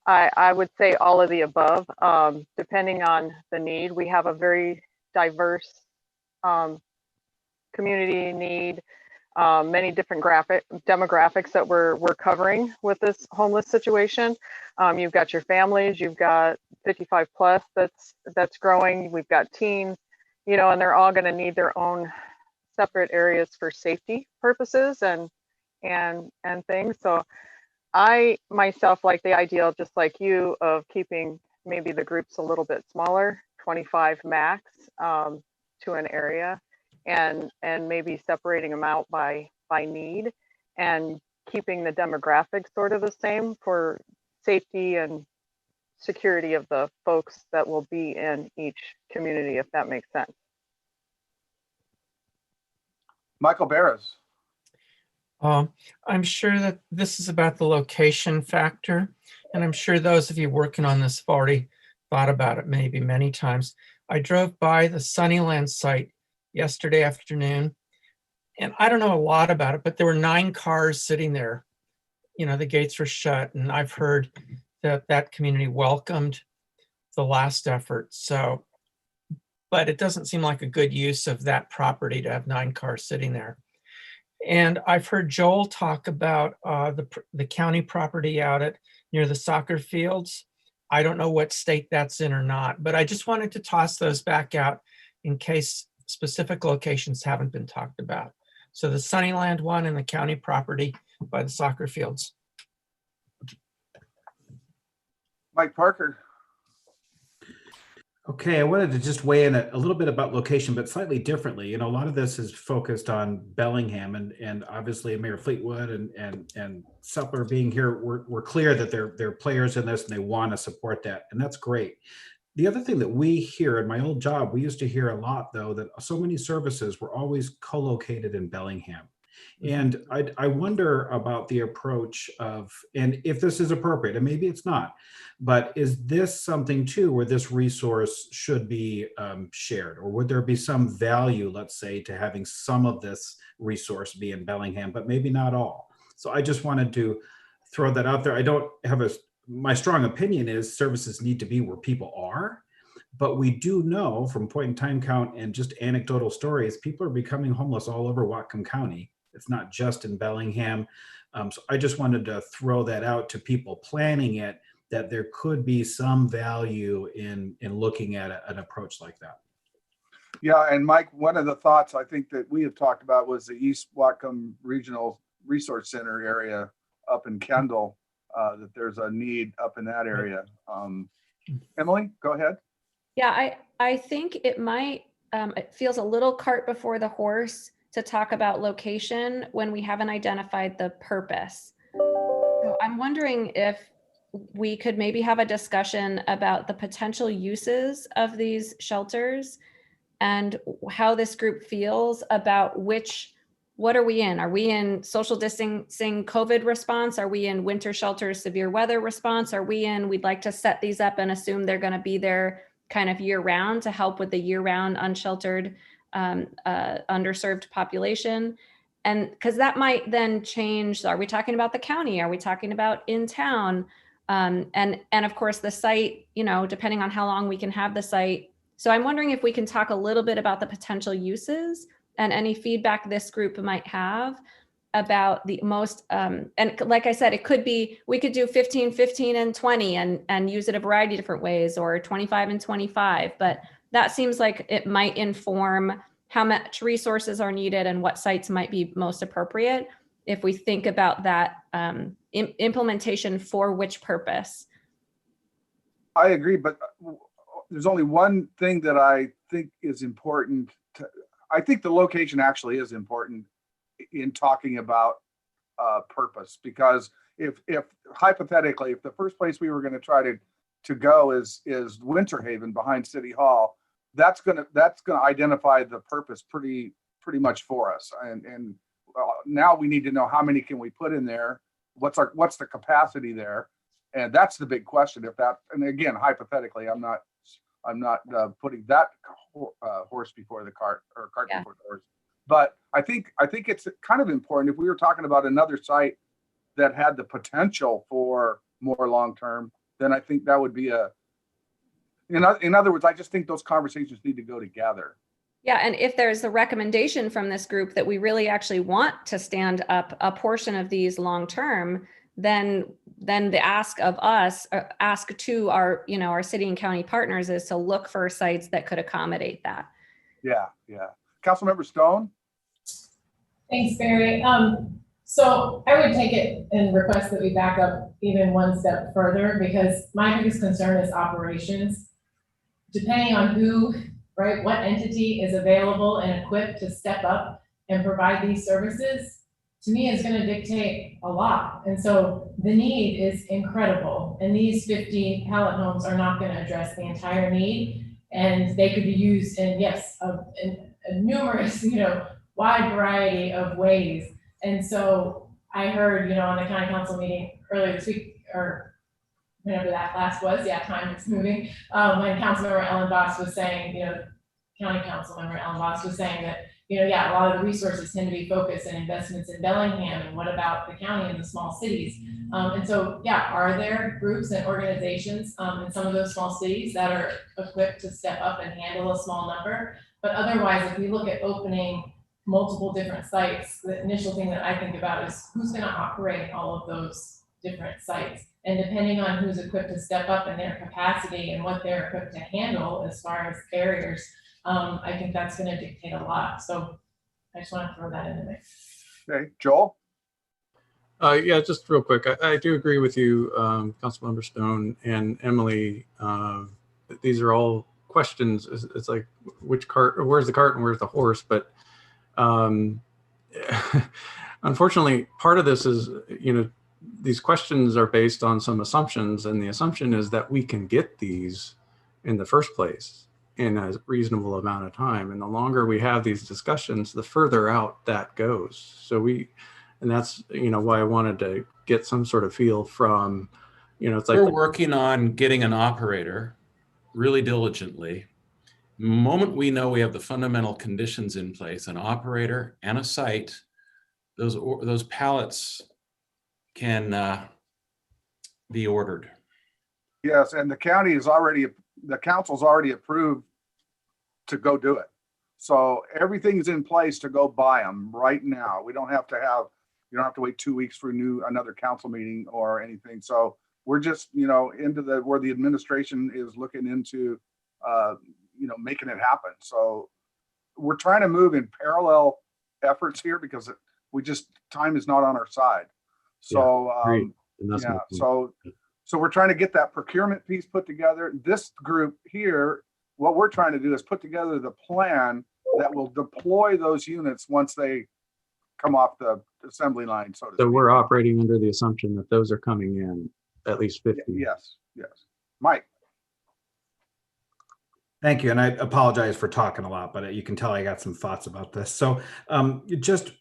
I would say all of the above, depending on the need. We have a very diverse community need, many different demographics that we're covering with this homeless situation. You've got your families, you've got 55 plus that's growing. We've got teens, and they're all going to need their own separate areas for safety purposes and things. So I myself like the idea, just like you, of keeping maybe the groups a little bit smaller, 25 max, to an area, and maybe separating them out by need, and keeping the demographics sort of the same for safety and security of the folks that will be in each community, if that makes sense. Michael Barras. I'm sure that this is about the location factor, and I'm sure those of you working on this have already thought about it maybe many times. I drove by the Sunnyland site yesterday afternoon, and I don't know a lot about it, but there were 9 cars sitting there. The gates were shut, and I've heard that community welcomed the last effort. So, but it doesn't seem like a good use of that property to have 9 cars sitting there. And I've heard Joel talk about the county property out near the soccer fields. I don't know what state that's in or not, but I just wanted to toss those back out in case specific locations haven't been talked about. So the Sunnyland one and the county property by the soccer fields. Mike Parker. Okay, I wanted to just weigh in a little bit about location, but slightly differently. A lot of this is focused on Bellingham, and obviously Mayor Fleetwood and Suppler being here, we're clear that they're players in this and they want to support that, and that's great. The other thing that we hear in my old job, we used to hear a lot, though, that so many services were always co-located in Bellingham. And I wonder about the approach of, and if this is appropriate, and maybe it's not, but is this something too where this resource should be shared, or would there be some value, let's say, to having some of this resource be in Bellingham, but maybe not all? So I just wanted to throw that out there. I don't have my strong opinion is services need to be where people are, but we do know from point in time count and just anecdotal stories, people are becoming homeless all over Whatcom County. It's not just in Bellingham. So I just wanted to throw that out to people planning it, that there could be some value in looking at an approach like that. Yeah, and Mike, one of the thoughts I think that we have talked about was the East Whatcom Regional Resource Center area up in Kendall, that there's a need up in that area. Emily, go ahead. Yeah, I think it might, it feels a little cart before the horse to talk about location when we haven't identified the purpose. So I'm wondering if we could maybe have a discussion about the potential uses of these shelters and how this group feels about what are we in? Are we in social distancing COVID response? Are we in winter shelters, severe weather response? Are we in, we'd like to set these up and assume they're going to be there kind of year round to help with the year round unsheltered, underserved population? And because that might then change, are we talking about the county? Are we talking about in town? And of course the site, depending on how long we can have the site. So I'm wondering if we can talk a little bit about the potential uses and any feedback this group might have about the most, and like I said, it could be, we could do 15, 15 and 20 and use it a variety of different ways, or 25 and 25, but that seems like it might inform how much resources are needed and what sites might be most appropriate if we think about that implementation for which purpose. I agree, but there's only one thing that I think is important. I think the location actually is important in talking about purpose, because if hypothetically, if the first place we were going to try to go is Winter Haven behind City Hall, that's gonna identify the purpose pretty much for us. And now we need to know how many can we put in there, what's the capacity there, and that's the big question. And again, hypothetically, I'm not putting that horse before the cart, or cart before the horse. But I think it's kind of important, if we were talking about another site that had the potential for more long-term, then I think that would be in other words, I just think those conversations need to go together. Yeah, and if there's a recommendation from this group that we really actually want to stand up a portion of these long-term, then the ask of us, or ask to our, our city and county partners, is to look for sites that could accommodate that. Yeah. Councilmember Stone? Thanks, Barry. So I would take it and request that we back up even one step further, because my biggest concern is operations. Depending on who, right, what entity is available and equipped to step up and provide these services, to me is going to dictate a lot. And so the need is incredible. And these 50 pallet homes are not going to address the entire need. And they could be used in, in numerous, wide variety of ways. And so I heard, on the county council meeting earlier this week, or whenever that last was, time is moving, when Councilmember Ellen Boss was saying, County Councilmember Ellen Boss was saying that, a lot of the resources tend to be focused in investments in Bellingham, and what about the county and the small cities? And so, are there groups and organizations in some of those small cities that are equipped to step up and handle a small number? But otherwise, if we look at opening multiple different sites, the initial thing that I think about is who's going to operate all of those different sites. And depending on who's equipped to step up in their capacity and what they're equipped to handle as far as barriers, I think that's going to dictate a lot. So I just want to throw that in the mix. Okay, Joel? Yeah, just real quick. I do agree with you, Councilmember Stone and Emily. These are all questions. It's like, which cart, or where's the cart and where's the horse? But unfortunately, part of this is, these questions are based on some assumptions, and the assumption is that we can get these in the first place in a reasonable amount of time. And the longer we have these discussions, the further out that goes. So and that's, why I wanted to get some sort of feel from, it's like we're working on getting an operator really diligently. The moment we know we have the fundamental conditions in place, an operator and a site, those pallets can be ordered. Yes, and the council's already approved to go do it. So everything's in place to go buy them right now. You don't have to wait 2 weeks for another council meeting or anything. So we're just, into where the administration is looking into, making it happen. So we're trying to move in parallel efforts here, because time is not on our side. So, so we're trying to get that procurement piece put together. This group here, what we're trying to do is put together the plan that will deploy those units once they come off the assembly line. So we're operating under the assumption that those are coming in at least 50. Yes, yes. Mike? Thank you. And I apologize for talking a lot, but you can tell I got some thoughts about this. So just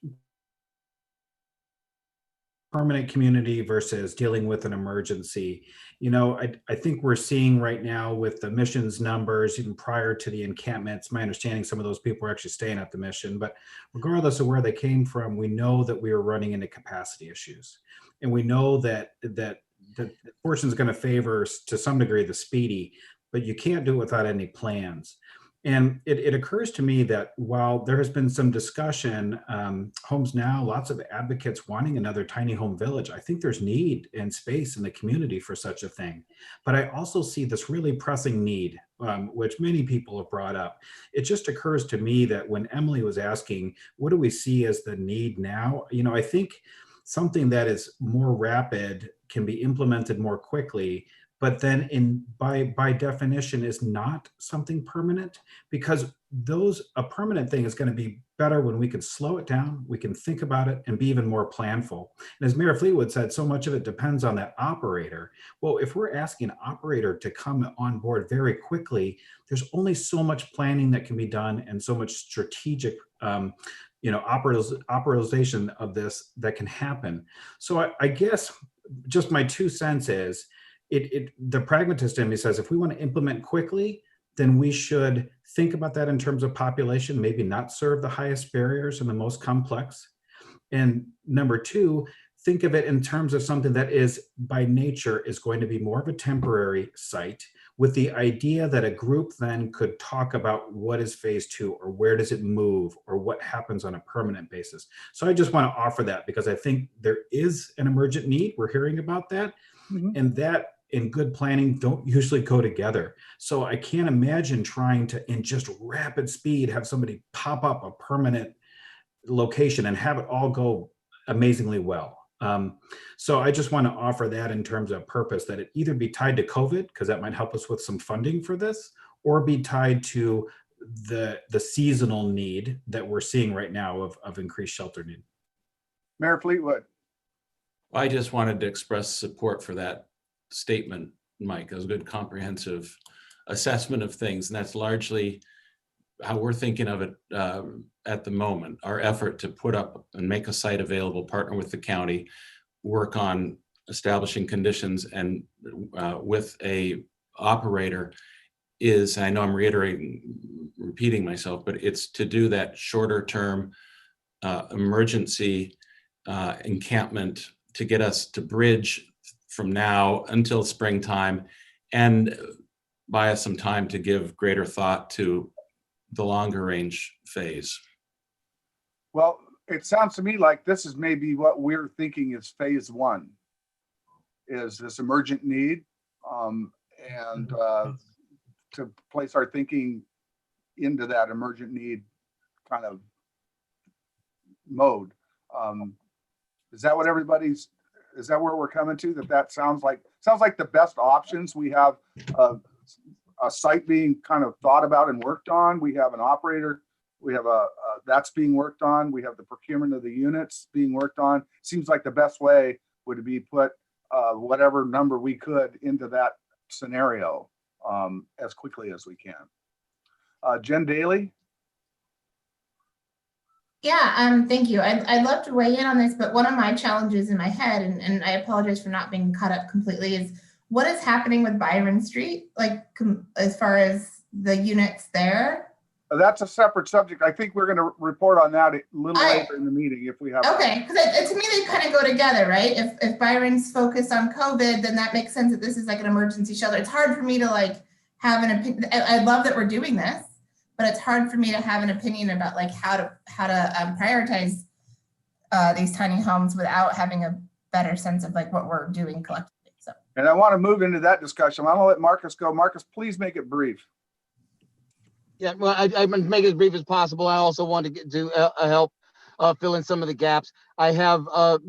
permanent community versus dealing with an emergency. You know, I think we're seeing right now with the missions numbers, even prior to the encampments, my understanding some of those people are actually staying at the mission, but regardless of where they came from, we know that we are running into capacity issues. And we know that the portion is going to favor to some degree the speedy, but you can't do it without any plans. And it occurs to me that while there has been some discussion, Homes Now, lots of advocates wanting another tiny home village, I think there's need and space in the community for such a thing. But I also see this really pressing need, which many people have brought up. It just occurs to me that when Emily was asking, what do we see as the need now? You know, I think something that is more rapid can be implemented more quickly, but then by definition is not something permanent, because a permanent thing is going to be better when we can slow it down, we can think about it and be even more planful. And as Mayor Fleetwood said, so much of it depends on that operator. Well, if we're asking an operator to come on board very quickly, there's only so much planning that can be done and so much strategic operationalization of this that can happen. So I guess just my 2 cents is, the pragmatist in me says, if we want to implement quickly, then we should think about that in terms of population, maybe not serve the highest barriers and the most complex. And number 2, think of it in terms of something that is by nature is going to be more of a temporary site, with the idea that a group then could talk about what is phase 2 or where does it move or what happens on a permanent basis. So I just want to offer that because I think there is an emergent need. We're hearing about that. Mm-hmm. And that and good planning don't usually go together. So I can't imagine trying to, in just rapid speed, have somebody pop up a permanent location and have it all go amazingly well. So I just want to offer that in terms of purpose, that it either be tied to COVID, because that might help us with some funding for this, or be tied to the seasonal need that we're seeing right now of increased shelter need. Mayor Fleetwood. I just wanted to express support for that statement, Mike. It was a good comprehensive assessment of things, and that's largely how we're thinking of it at the moment. Our effort to put up and make a site available, partner with the county, work on establishing conditions, and with a operator is, I know I'm repeating myself, but it's to do that shorter term emergency encampment to get us to bridge from now until springtime and buy us some time to give greater thought to the longer range phase. Well, it sounds to me like this is maybe what we're thinking is phase 1, is this emergent need, and to place our thinking into that emergent need kind of mode. Is that what everybody's, is that where we're coming to? That sounds like the best options. We have a site being kind of thought about and worked on. We have an operator. We have that's being worked on. We have the procurement of the units being worked on. Seems like the best way would be put whatever number we could into that scenario as quickly as we can. Jen Daly. Yeah, thank you. I'd love to weigh in on this, but one of my challenges in my head, and I apologize for not being caught up completely, is what is happening with Byron Street, like as far as the units there? That's a separate subject. I think we're going to report on that a little later in the meeting if we have. Okay, because to me they kind of go together, right? If Byron's focused on COVID, then that makes sense that this is like an emergency shelter. It's hard for me to like have an opinion. I love that we're doing this, but it's hard for me to have an opinion about like how to prioritize these tiny homes without having a better sense of like what we're doing collectively. So. And I want to move into that discussion. I'm going to let Marcus go. Marcus, please make it brief. Yeah, well, I'm going to make it as brief as possible. I also want to get to help fill in some of the gaps. I have a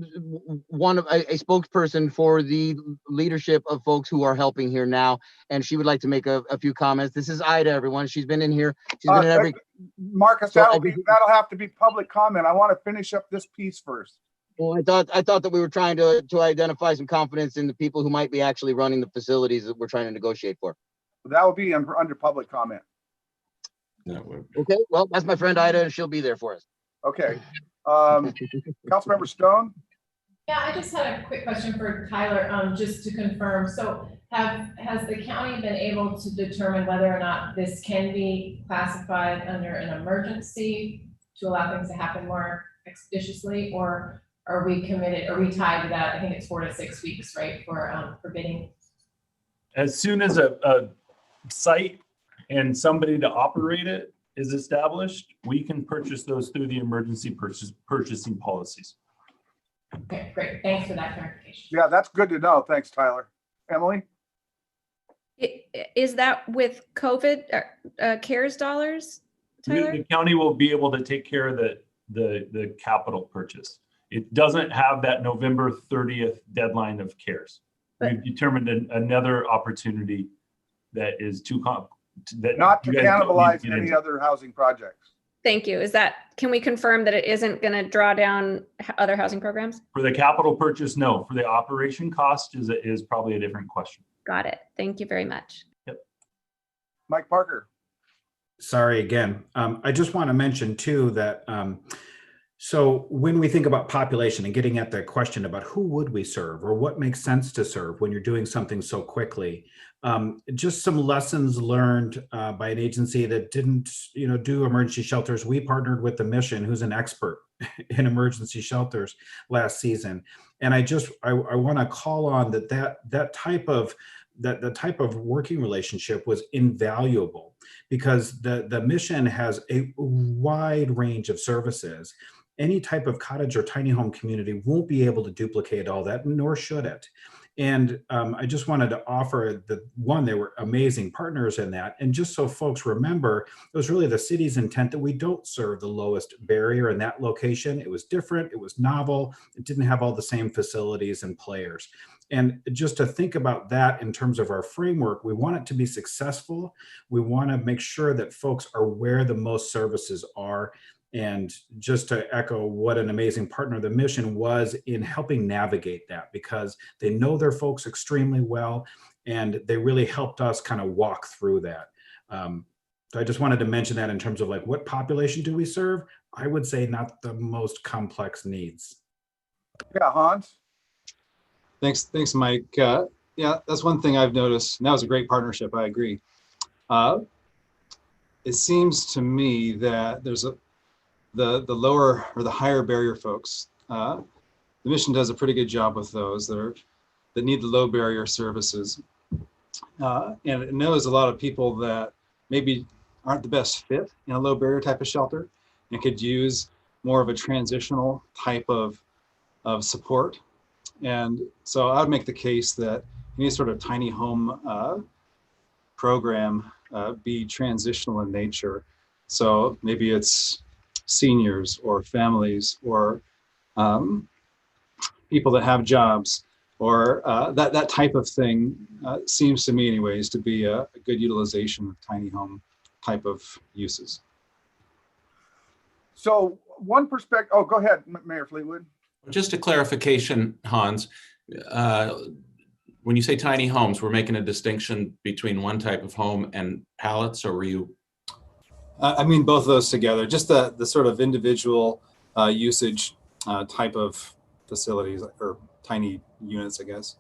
spokesperson for the leadership of folks who are helping here now, and she would like to make a few comments. This is Ida, everyone. She's been in here. She's been in every. Marcus, So that'll have to be public comment. I want to finish up this piece first. Well, I thought that we were trying to identify some confidence in the people who might be actually running the facilities that we're trying to negotiate for. That would be under public comment. Okay, well, that's my friend Ida, and she'll be there for us. Okay. Councilmember Stone? Yeah, I just had a quick question for Tyler, just to confirm. So has the county been able to determine whether or not this can be classified under an emergency to allow things to happen more expeditiously, or are we committed, are we tied to that? I think it's 4 to 6 weeks, right, for bidding? As soon as a site and somebody to operate it is established, we can purchase those through the emergency purchasing policies. Okay, great. Thanks for that clarification. Yeah, that's good to know. Thanks, Tyler. Emily? Is that with COVID CARES dollars, Tyler? The county will be able to take care of the capital purchase. It doesn't have that November 30th deadline of CARES. We've determined another opportunity that is Not to cannibalize any other housing projects. Thank you. Can we confirm that it isn't going to draw down other housing programs? For the capital purchase, no. For the operation cost is probably a different question. Got it. Thank you very much. Yep. Mike Parker. Sorry again. I just want to mention too that so when we think about population and getting at the question about who would we serve or what makes sense to serve when you're doing something so quickly, just some lessons learned by an agency that didn't, do emergency shelters. We partnered with the Mission, who's an expert in emergency shelters last season, and I want to call on that type of working relationship was invaluable because the Mission has a wide range of services. Any type of cottage or tiny home community won't be able to duplicate all that, nor should it. And I just wanted to offer they were amazing partners in that. And just so folks remember, it was really the city's intent that we don't serve the lowest barrier in that location. It was different, it was novel, it didn't have all the same facilities and players. And just to think about that in terms of our framework, we want it to be successful. We want to make sure that folks are where the most services are. And just to echo what an amazing partner the Mission was in helping navigate that, because they know their folks extremely well, and they really helped us kind of walk through that. So I just wanted to mention that in terms of like, what population do we serve? I would say not the most complex needs. Yeah, Hans? Thanks, Mike. Yeah, that's one thing I've noticed. And that was a great partnership, I agree. It seems to me that there's the lower or the higher barrier folks. The Mission does a pretty good job with those that need the low barrier services. And it knows a lot of people that maybe aren't the best fit in a low barrier type of shelter and could use more of a transitional type of support. And so I would make the case that any sort of tiny home program be transitional in nature. So maybe it's seniors or families or people that have jobs or that type of thing seems to me anyways to be a good utilization of tiny home type of uses. So one perspective, go ahead, Mayor Fleetwood. Just a clarification, Hans. When you say tiny homes, we're making a distinction between one type of home and pallets, or were you? I mean, both of those together, just the sort of individual usage type of facilities or tiny units, I guess.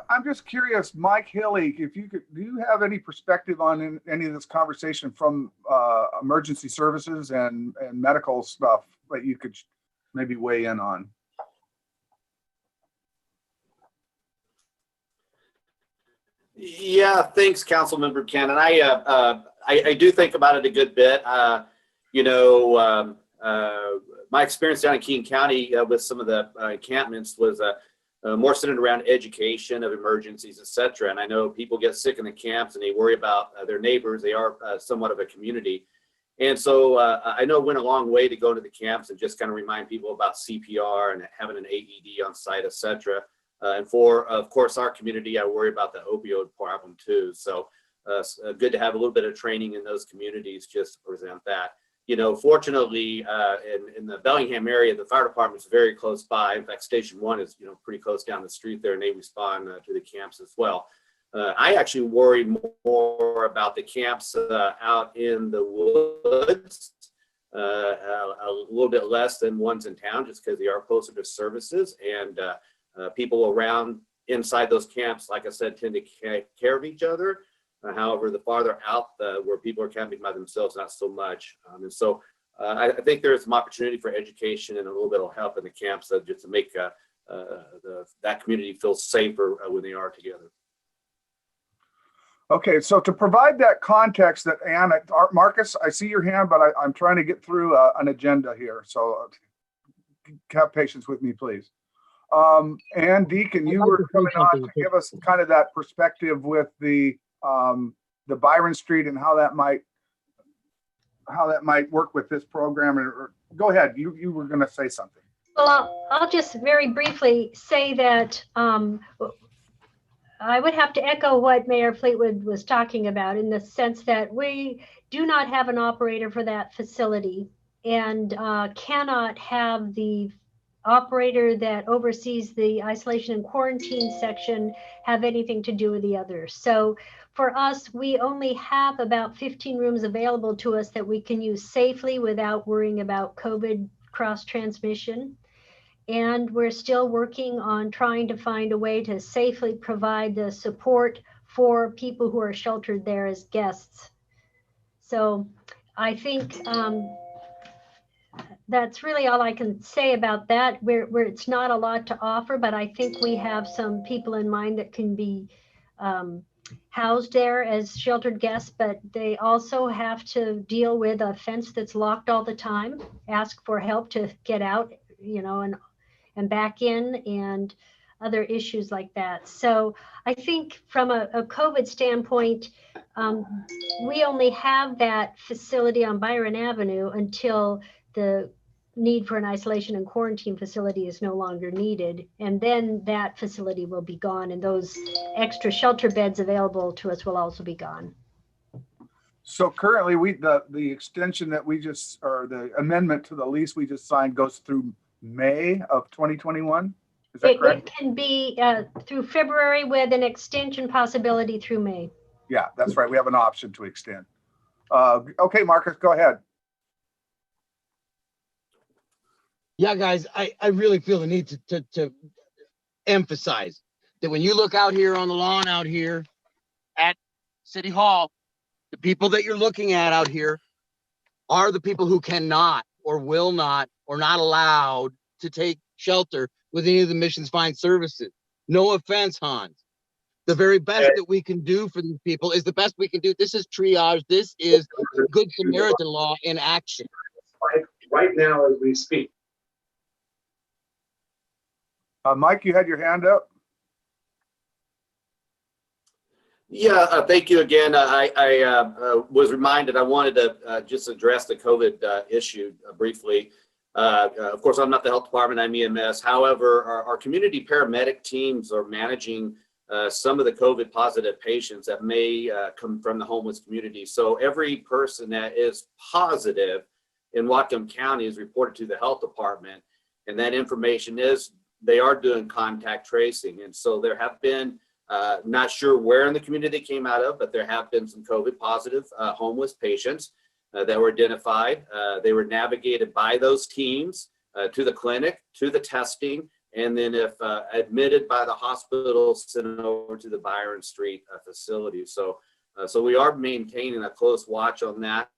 I'm just curious, Mike Hilly, do you have any perspective on any of this conversation from emergency services and medical stuff that you could maybe weigh in on? Yeah, thanks, Councilmember Cannon. I do think about it a good bit. My experience down in King County with some of the encampments was more centered around education of emergencies, et cetera. And I know people get sick in the camps and they worry about their neighbors. They are somewhat of a community. And so I know it went a long way to go to the camps and just kind of remind people about CPR and having an AED on site, et cetera. And for, of course, our community, I worry about the opioid problem too. So good to have a little bit of training in those communities just to present that. you know, fortunately, in the Bellingham area, the fire department is very close by. In fact, Station 1 is, you know, pretty close down the street there, and they respond to the camps as well. I actually worry more about the camps out in the woods, a little bit less than ones in town, just because they are closer to services, and people around inside those camps, like I said, tend to take care of each other. However, the farther out where people are camping by themselves, not so much. And so I think there's some opportunity for education and a little bit of help in the camps just to make that community feel safer when they are together. Okay, so to provide that context that Ann, Marcus, I see your hand, but I'm trying to get through an agenda here. So have patience with me, please. Ann, Deacon, you were coming on to give us kind of that perspective with the Byron Street and how that might work with this program. Or go ahead, you were going to say something. Well, I'll just very briefly say that I would have to echo what Mayor Fleetwood was talking about, in the sense that we do not have an operator for that facility, and cannot have the operator that oversees the isolation and quarantine section have anything to do with the others. So for us, we only have about 15 rooms available to us that we can use safely without worrying about COVID cross transmission. And we're still working on trying to find a way to safely provide the support for people who are sheltered there as guests. So I think that's really all I can say about that, where it's not a lot to offer, but I think we have some people in mind that can be housed there as sheltered guests, but they also have to deal with a fence that's locked all the time, ask for help to get out, you know, and back in, and other issues like that. So I think from a COVID standpoint, we only have that facility on Byron Avenue until the need for an isolation and quarantine facility is no longer needed. And then that facility will be gone, and those extra shelter beds available to us will also be gone. So currently the extension that we just, or the amendment to the lease we just signed goes through May of 2021. Is that correct? It can be through February with an extension possibility through May. Yeah, that's right. We have an option to extend. Okay, Marcus, go ahead. Yeah, guys, I really feel the need to emphasize that when you look out here on the lawn out here at City Hall, the people that you're looking at out here are the people who cannot or will not or not allowed to take shelter with any of the Missions Find services. No offense, Hans. The very best that we can do for these people is the best we can do. This is triage. This is Good Samaritan law in action. Right now as we speak. Mike, you had your hand up. Yeah, thank you again. I was reminded I wanted to just address the COVID issue briefly. Of course, I'm not the health department, I'm EMS. However, our community paramedic teams are managing some of the COVID positive patients that may come from the homeless community. So every person that is positive in Whatcom County is reported to the health department, and that information is, they are doing contact tracing. And so there have been, not sure where in the community they came out of, but there have been some COVID positive homeless patients that were identified. They were navigated by those teams to the clinic, to the testing, and then if admitted by the hospital, sent over to the Byron Street facility. So we are maintaining a close watch on that.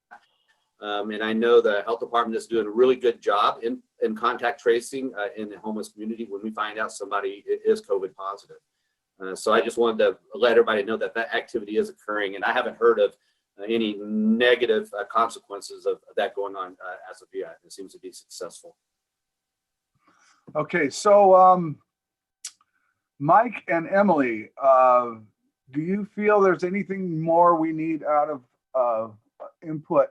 And I know the health department is doing a really good job in contact tracing in the homeless community when we find out somebody is COVID positive. So I just wanted to let everybody know that that activity is occurring, and I haven't heard of any negative consequences of that going on as of yet. It seems to be successful. Okay, so Mike and Emily, do you feel there's anything more we need out of input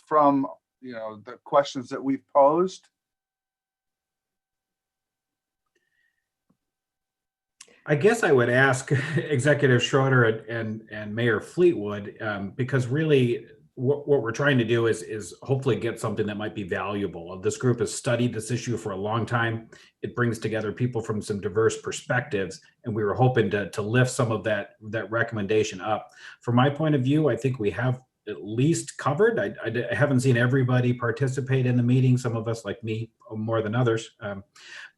from, you know, the questions that we've posed? I guess I would ask Executive Schroeder and Mayor Fleetwood, because really what we're trying to do is hopefully get something that might be valuable. This group has studied this issue for a long time. It brings together people from some diverse perspectives, and we were hoping to lift some of that recommendation up. From my point of view, I think we have at least covered. I haven't seen everybody participate in the meeting. Some of us, like me, more than others.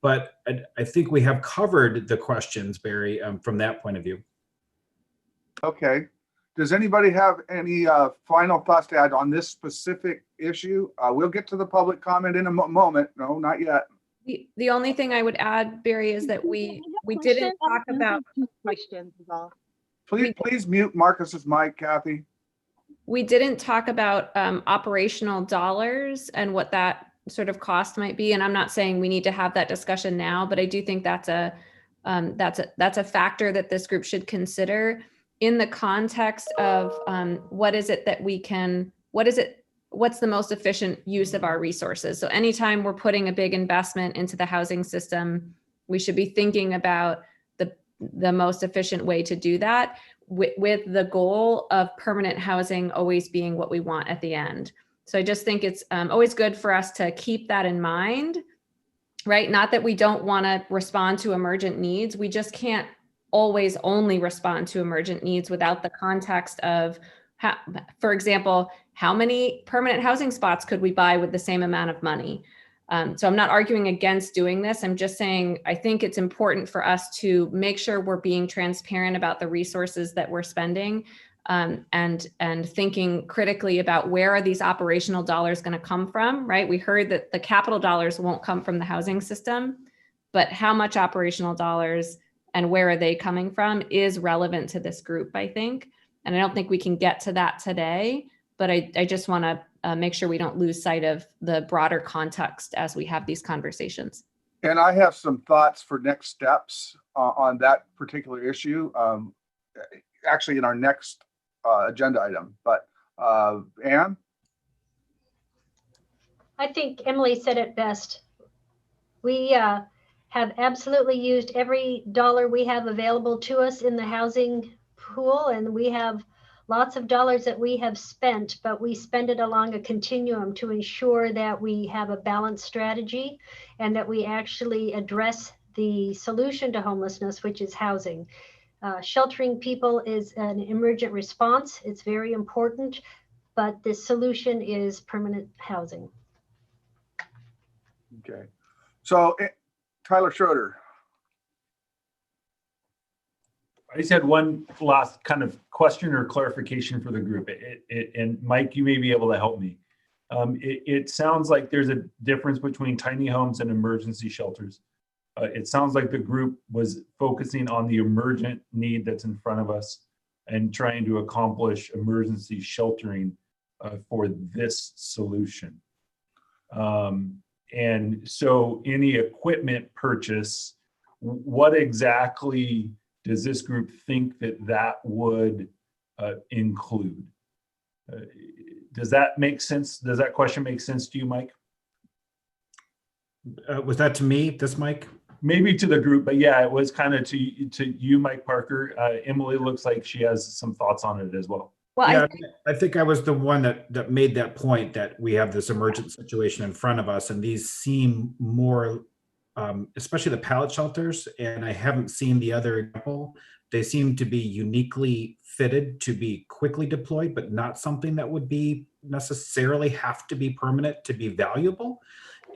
But I think we have covered the questions, Barry, from that point of view. Okay. Does anybody have any final thoughts to add on this specific issue? We'll get to the public comment in a moment. No, not yet. The only thing I would add, Barry, is that we didn't talk about questions is all. Please mute Marcus's mic, Kathy. We didn't talk about operational dollars and what that sort of cost might be. And I'm not saying we need to have that discussion now, but I do think that's a factor that this group should consider in the context of what's the most efficient use of our resources. So anytime we're putting a big investment into the housing system, we should be thinking about the most efficient way to do that, with the goal of permanent housing always being what we want at the end. So I just think it's always good for us to keep that in mind, right? Not that we don't want to respond to emergent needs. We just can't always only respond to emergent needs without the context of, for example, how many permanent housing spots could we buy with the same amount of money? So I'm not arguing against doing this. I'm just saying, I think it's important for us to make sure we're being transparent about the resources that we're spending, and thinking critically about where are these operational dollars going to come from, right? We heard that the capital dollars won't come from the housing system, but how much operational dollars and where are they coming from is relevant to this group, I think. And I don't think we can get to that today, but I just want to make sure we don't lose sight of the broader context as we have these conversations. And I have some thoughts for next steps on that particular issue, actually in our next agenda item. But Anne? I think Emily said it best. We have absolutely used every dollar we have available to us in the housing pool, and we have lots of dollars that we have spent, but we spend it along a continuum to ensure that we have a balanced strategy and that we actually address the solution to homelessness, which is housing. Sheltering people is an emergent response. It's very important, but the solution is permanent housing. Okay. So Tyler Schroeder. I just had one last kind of question or clarification for the group. And Mike, you may be able to help me. It sounds like there's a difference between tiny homes and emergency shelters. It sounds like the group was focusing on the emergent need that's in front of us and trying to accomplish emergency sheltering for this solution. And so any equipment purchase, what exactly does this group think that would include? Does that make sense? Does that question make sense to you, Mike? Was that to me, this Mike? Maybe to the group, but yeah, it was kind of to you, Mike Parker. Emily looks like she has some thoughts on it as well. Well, yeah, I think I was the one that made that point that we have this emergent situation in front of us, and these seem more, especially the pallet shelters, and I haven't seen the other example. They seem to be uniquely fitted to be quickly deployed, but not something that would be necessarily have to be permanent to be valuable.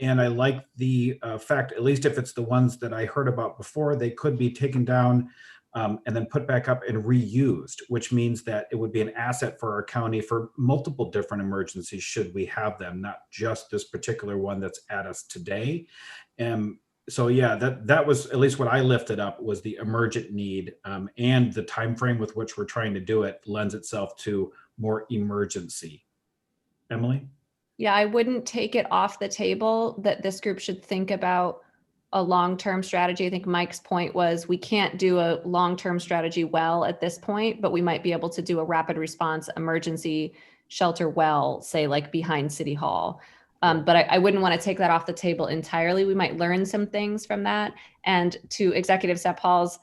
And I like the fact, at least if it's the ones that I heard about before, they could be taken down and then put back up and reused, which means that it would be an asset for our county for multiple different emergencies should we have them, not just this particular one that's at us today. So yeah, that was at least what I lifted up was the emergent need, and the time frame with which we're trying to do it lends itself to more emergency. Emily? Yeah, I wouldn't take it off the table that this group should think about a long-term strategy. I think Mike's point was we can't do a long-term strategy well at this point, but we might be able to do a rapid response emergency shelter well, say like behind City Hall. But I wouldn't want to take that off the table entirely. We might learn some things from that. And to Executive Sepp Hall's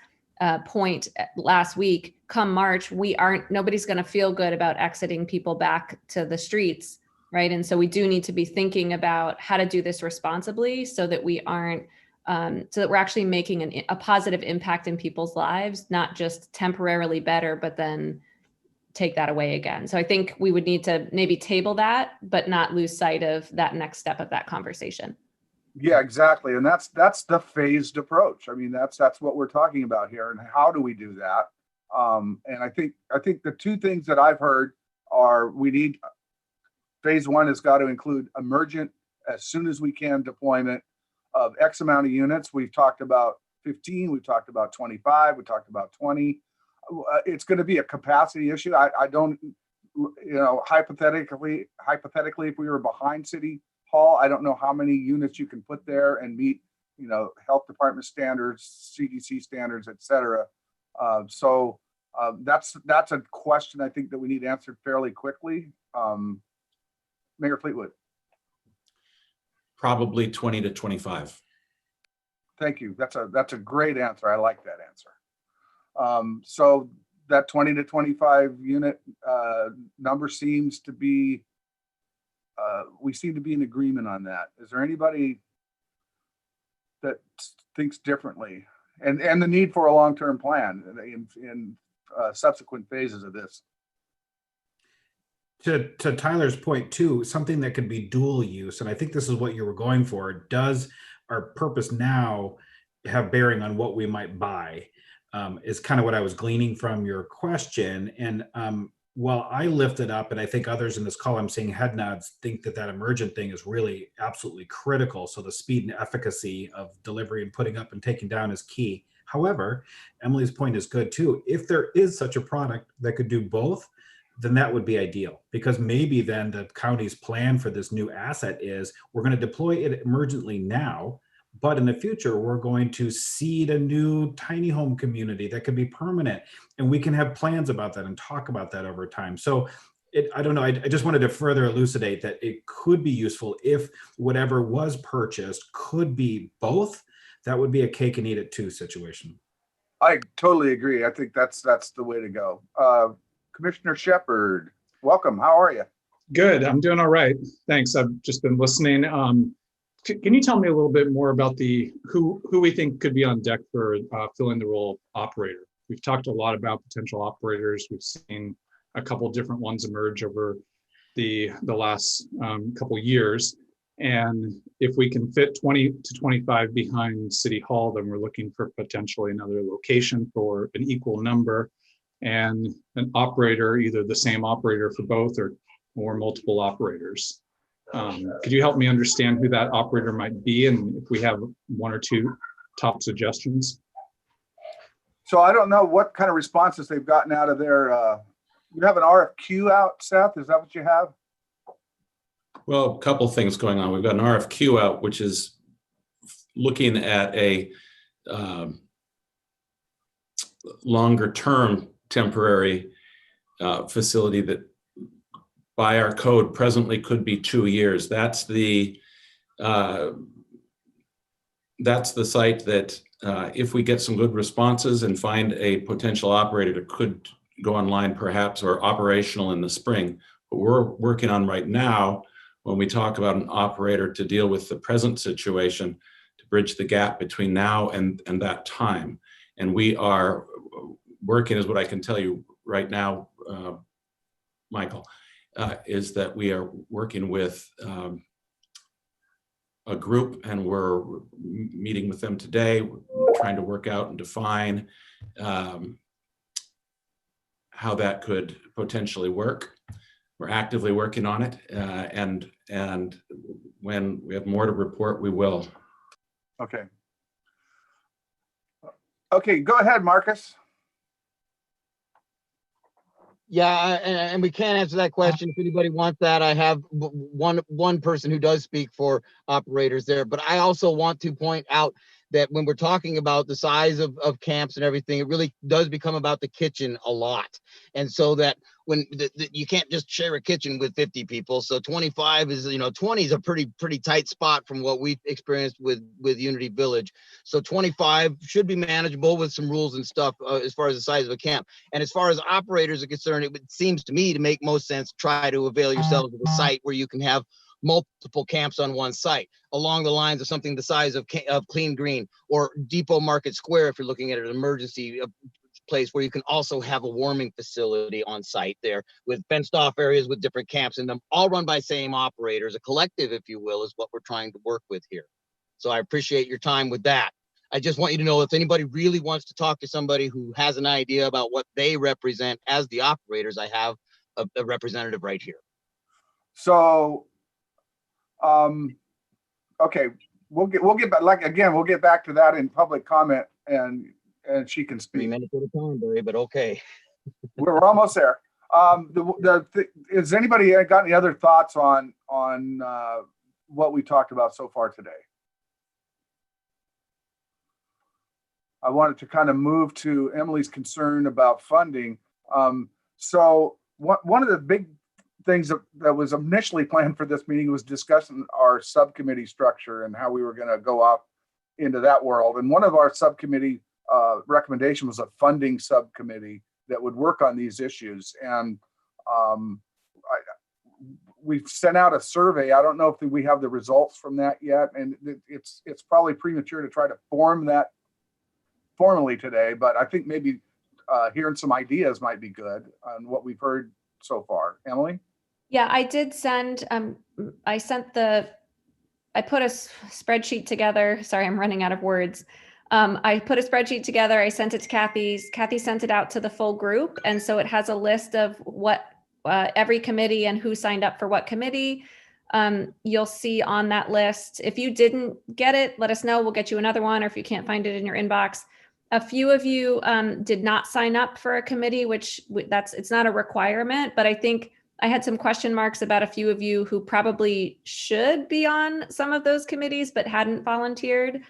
point last week, come March, nobody's going to feel good about exiting people back to the streets, right? And so we do need to be thinking about how to do this responsibly so that we aren't, so that we're actually making a positive impact in people's lives, not just temporarily better, but then take that away again. So I think we would need to maybe table that, but not lose sight of that next step of that conversation. Yeah, exactly. And that's the phased approach. I mean, that's what we're talking about here. And how do we do that? And I think the two things that I've heard are phase one has got to include emergent as soon as we can deployment of X amount of units. We've talked about 15, we've talked about 25, we talked about 20. It's going to be a capacity issue. I don't, hypothetically, if we were behind City Hall, I don't know how many units you can put there and meet, health department standards, CDC standards, et cetera. So that's a question I think that we need answered fairly quickly. Mayor Fleetwood. Probably 20 to 25. Thank you. That's a great answer. I like that answer. So that 20 to 25 unit number seems to be, we seem to be in agreement on that. Is there anybody that thinks differently? And the need for a long-term plan in subsequent phases of this? To Tyler's point too, something that could be dual use, and I think this is what you were going for. Does our purpose now have bearing on what we might buy? Is kind of what I was gleaning from your question. And while I lifted up, and I think others in this call, I'm seeing head nods, think that emergent thing is really absolutely critical. So the speed and efficacy of delivery and putting up and taking down is key. However, Emily's point is good too. If there is such a product that could do both, then that would be ideal, because maybe then the county's plan for this new asset is we're going to deploy it emergently now, but in the future, we're going to seed a new tiny home community that could be permanent. And we can have plans about that and talk about that over time. So I don't know, I just wanted to further elucidate that it could be useful if whatever was purchased could be both. That would be a cake and eat it too situation. I totally agree. I think that's the way to go. Commissioner Shepard, welcome. How are you? Good. I'm doing all right. Thanks. I've just been listening. Can you tell me a little bit more about who we think could be on deck for filling the role of operator? We've talked a lot about potential operators. We've seen a couple of different ones emerge over the last couple years. And if we can fit 20 to 25 behind City Hall, then we're looking for potentially another location for an equal number, and an operator, either the same operator for both or multiple operators. Could you help me understand who that operator might be, and if we have one or two top suggestions? So I don't know what kind of responses they've gotten out of their, you have an RFQ out, Seth? Is that what you have? Well, a couple things going on. We've got an RFQ out, which is looking at a longer term temporary facility that by our code presently could be 2 years. That's the site that if we get some good responses and find a potential operator that could go online perhaps, or operational in the spring. But we're working on right now, when we talk about an operator to deal with the present situation, to bridge the gap between now and that time. And we are working, is what I can tell you right now, Michael, is that we are working with a group, and we're meeting with them today, trying to work out and define how that could potentially work. We're actively working on it, and when we have more to report, we will. Okay. Okay, go ahead, Marcus. Yeah, and we can answer that question if anybody wants that. I have one person who does speak for operators there, but I also want to point out that when we're talking about the size of camps and everything, it really does become about the kitchen a lot. And so that when you can't just share a kitchen with 50 people. So 25 is, 20 is a pretty tight spot from what we've experienced with Unity Village. So 25 should be manageable with some rules and stuff as far as the size of a camp. And as far as operators are concerned, it seems to me to make most sense to try to avail yourselves of a site where you can have multiple camps on one site, along the lines of something the size of Clean Green or Depot Market Square, if you're looking at an emergency place where you can also have a warming facility on site there with fenced off areas with different camps in them, all run by same operators. A collective, if you will, is what we're trying to work with here. So I appreciate your time with that. I just want you to know if anybody really wants to talk to somebody who has an idea about what they represent as the operators, I have a representative right here. So, okay, we'll get back, we'll get back to that in public comment, and she can speak. 3 minutes at a time, Barry, but okay. We're almost there. Has anybody got any other thoughts on what we talked about so far today? I wanted to kind of move to Emily's concern about funding. So one of the big things that was initially planned for this meeting was discussing our subcommittee structure and how we were going to go off into that world. And one of our subcommittee recommendation was a funding subcommittee that would work on these issues. And we've sent out a survey. I don't know if we have the results from that yet. And it's probably premature to try to form that formally today, but I think maybe hearing some ideas might be good on what we've heard so far. Emily? Yeah, I did send, I put a spreadsheet together. Sorry, I'm running out of words. I put a spreadsheet together. I sent it to Kathy sent it out to the full group. And so it has a list of what every committee and who signed up for what committee. You'll see on that list. If you didn't get it, let us know. We'll get you another one, or if you can't find it in your inbox. A few of you did not sign up for a committee, which it's not a requirement, but I think I had some question marks about a few of you who probably should be on some of those committees, but hadn't volunteered.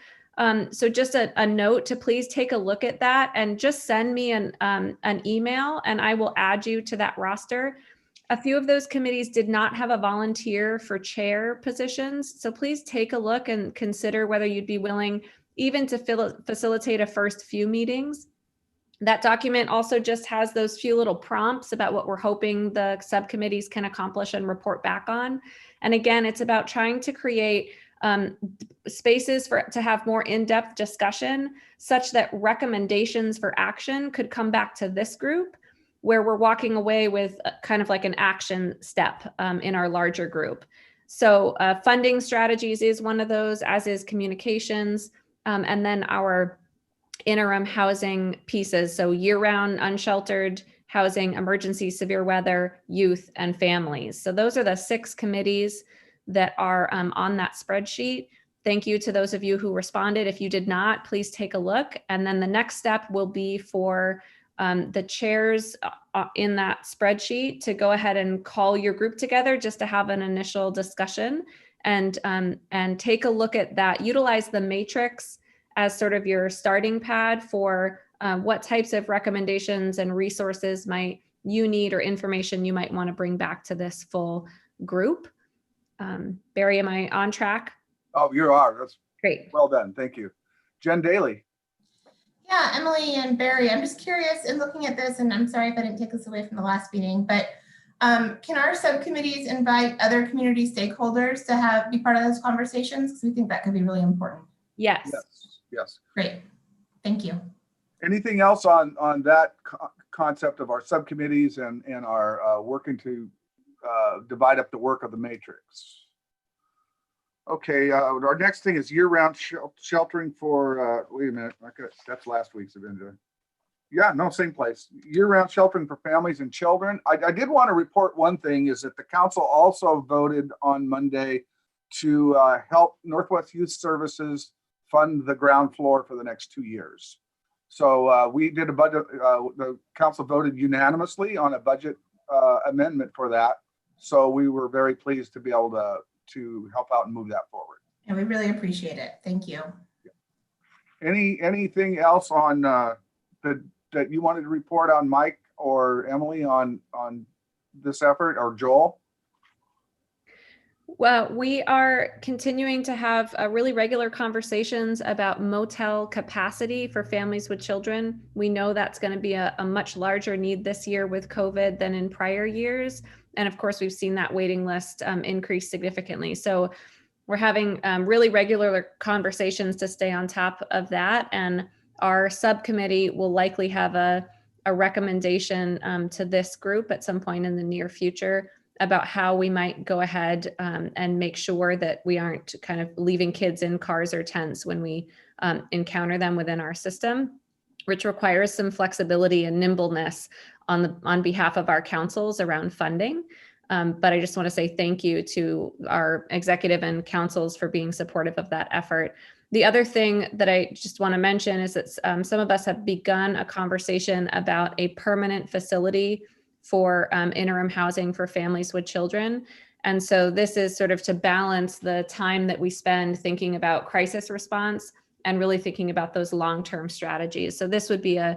So just a note to please take a look at that and just send me an email and I will add you to that roster. A few of those committees did not have a volunteer for chair positions. So please take a look and consider whether you'd be willing even to facilitate a first few meetings. That document also just has those few little prompts about what we're hoping the subcommittees can accomplish and report back on. And again, it's about trying to create spaces to have more in-depth discussion such that recommendations for action could come back to this group where we're walking away with kind of like an action step in our larger group. So funding strategies is one of those, as is communications. And then our interim housing pieces. So year-round unsheltered housing, emergency severe weather, youth, and families. So those are the 6 committees that are on that spreadsheet. Thank you to those of you who responded. If you did not, please take a look. And then the next step will be for the chairs in that spreadsheet to go ahead and call your group together just to have an initial discussion and take a look at that. Utilize the matrix as sort of your starting pad for what types of recommendations and resources might you need or information you might want to bring back to this full group. Barry, am I on track? Oh, you are. That's great. Well done. Thank you. Jen Daly. Yeah, Emily and Barry, I'm just curious in looking at this, and I'm sorry if I didn't take this away from the last meeting, but can our subcommittees invite other community stakeholders to be part of those conversations? Because we think that could be really important. Yes. Yes. Great. Thank you. Anything else on that concept of our subcommittees and our working to divide up the work of the matrix? Okay, our next thing is year-round sheltering for, wait a minute, that's last week's agenda. Yeah, no, same place. Year-round sheltering for families and children. I did want to report one thing is that the council also voted on Monday to help Northwest Youth Services fund the ground floor for the next 2 years. So we did a budget, the council voted unanimously on a budget amendment for that. So we were very pleased to be able to help out and move that forward. And we really appreciate it. Thank you. Anything else on that you wanted to report on, Mike or Emily, on this effort, or Joel? Well, we are continuing to have really regular conversations about motel capacity for families with children. We know that's going to be a much larger need this year with COVID than in prior years. And of course, we've seen that waiting list increase significantly. So we're having really regular conversations to stay on top of that. And our subcommittee will likely have a recommendation to this group at some point in the near future about how we might go ahead and make sure that we aren't kind of leaving kids in cars or tents when we encounter them within our system, which requires some flexibility and nimbleness on behalf of our councils around funding. But I just want to say thank you to our executive and councils for being supportive of that effort. The other thing that I just want to mention is that some of us have begun a conversation about a permanent facility for interim housing for families with children. And so this is sort of to balance the time that we spend thinking about crisis response and really thinking about those long-term strategies. So this would be I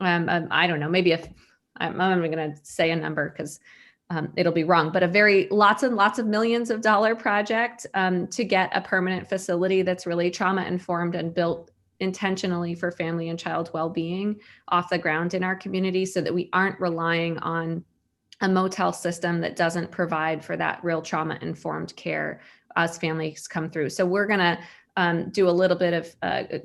don't know, maybe I'm not even going to say a number because it'll be wrong, but lots and lots of millions of dollar project to get a permanent facility that's really trauma informed and built intentionally for family and child well-being off the ground in our community, so that we aren't relying on a motel system that doesn't provide for that real trauma-informed care as families come through. So we're going to do a little bit of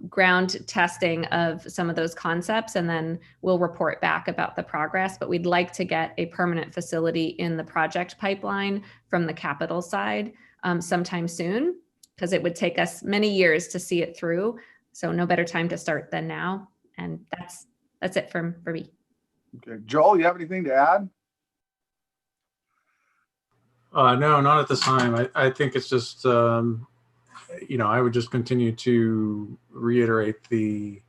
ground testing of some of those concepts, and then we'll report back about the progress. But we'd like to get a permanent facility in the project pipeline from the capital side sometime soon, because it would take us many years to see it through. So no better time to start than now. And that's it for me. Okay, Joel, you have anything to add? No, not at this time. I think it's just, I would just continue to reiterate the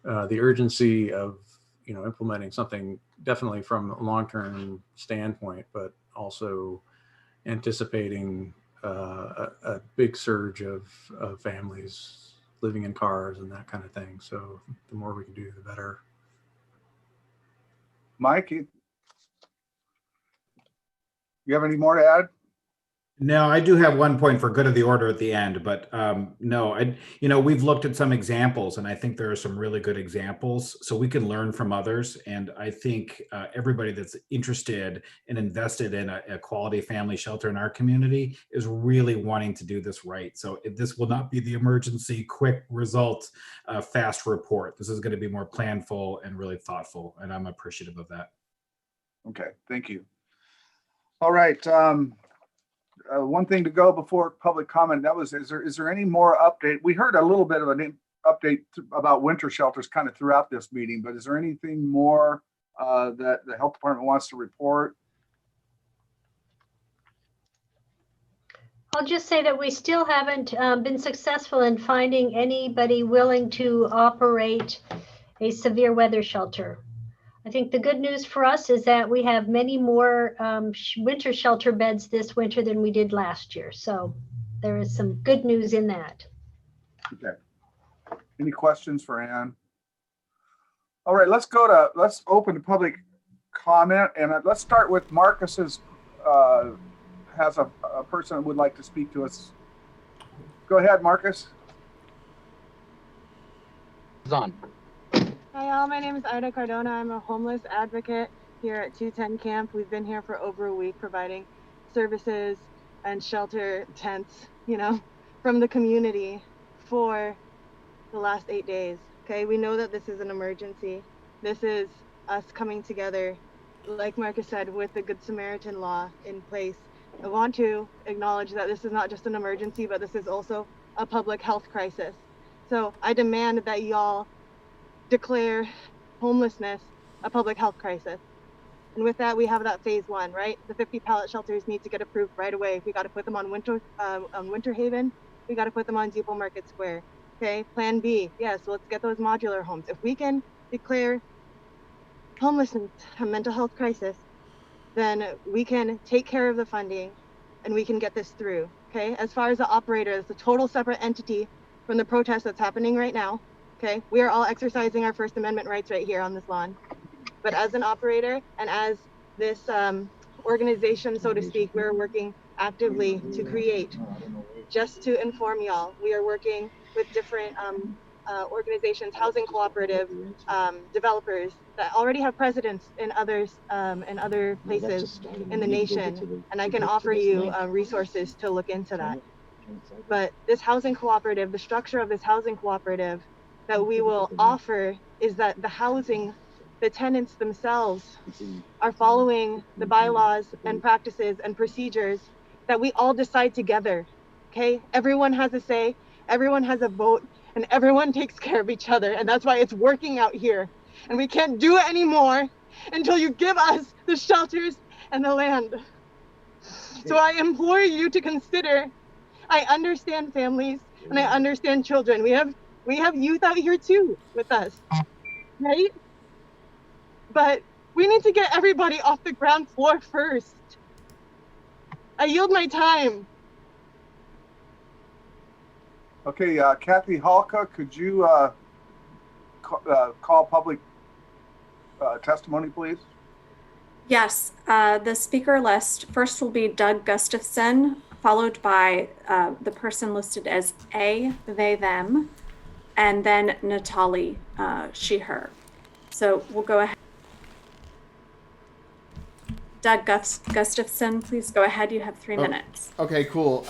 urgency of, implementing something definitely from a long-term standpoint, but also anticipating a big surge of families living in cars and that kind of thing. So the more we can do, the better. Mike, you have any more to add? No, I do have one point for good of the order at the end, but no, we've looked at some examples, and I think there are some really good examples, so we can learn from others. And I think everybody that's interested and invested in a quality family shelter in our community is really wanting to do this right. So this will not be the emergency, quick result, fast report. This is going to be more planful and really thoughtful, and I'm appreciative of that. Okay, thank you. All right. One thing to go before public comment, is there any more update? We heard a little bit of an update about winter shelters kind of throughout this meeting, but is there anything more that the health department wants to report? I'll just say that we still haven't been successful in finding anybody willing to operate a severe weather shelter. I think the good news for us is that we have many more winter shelter beds this winter than we did last year. So there is some good news in that. Okay. Any questions for Ann? All right, let's open to public comment, and let's start with Marcus's, has a person that would like to speak to us. Go ahead, Marcus. It's on. Hi all, my name is Ida Cardona. I'm a homeless advocate here at 210 Camp. We've been here for over a week providing services and shelter tents, from the community for the last 8 days. Okay, we know that this is an emergency. This is us coming together, like Marcus said, with the Good Samaritan law in place. I want to acknowledge that this is not just an emergency, but this is also a public health crisis. So I demand that y'all declare homelessness a public health crisis. And with that, we have that phase one, right? The 50 pallet shelters need to get approved right away. We got to put them on Winter Haven. We got to put them on Depot Market Square. Okay, plan B. Yes, let's get those modular homes. If we can declare homelessness a mental health crisis, then we can take care of the funding and we can get this through. Okay, as far as the operator, it's a total separate entity from the protest that's happening right now. Okay, we are all exercising our First Amendment rights right here on this lawn. But as an operator and as this organization, so to speak, we're working actively to create. Just to inform y'all, we are working with different organizations, housing cooperative, developers that already have precedents in other places in the nation, and I can offer you resources to look into that. But this housing cooperative, the structure of this housing cooperative that we will offer is that the tenants themselves are following the bylaws and practices and procedures that we all decide together. Okay, everyone has a say, everyone has a vote, and everyone takes care of each other, and that's why it's working out here. And we can't do it anymore until you give us the shelters and the land. So I implore you to consider. I understand families and I understand children. We have youth out here too with us, right? But we need to get everybody off the ground floor first. I yield my time. Okay, Kathy Halka, could you call public testimony, please? Yes, the speaker list first will be Doug Gustafson, followed by the person listed as A, they, them, and then Natalie, she, her. So we'll go ahead. Doug Gustafson, please go ahead. You have 3 minutes. Okay, cool.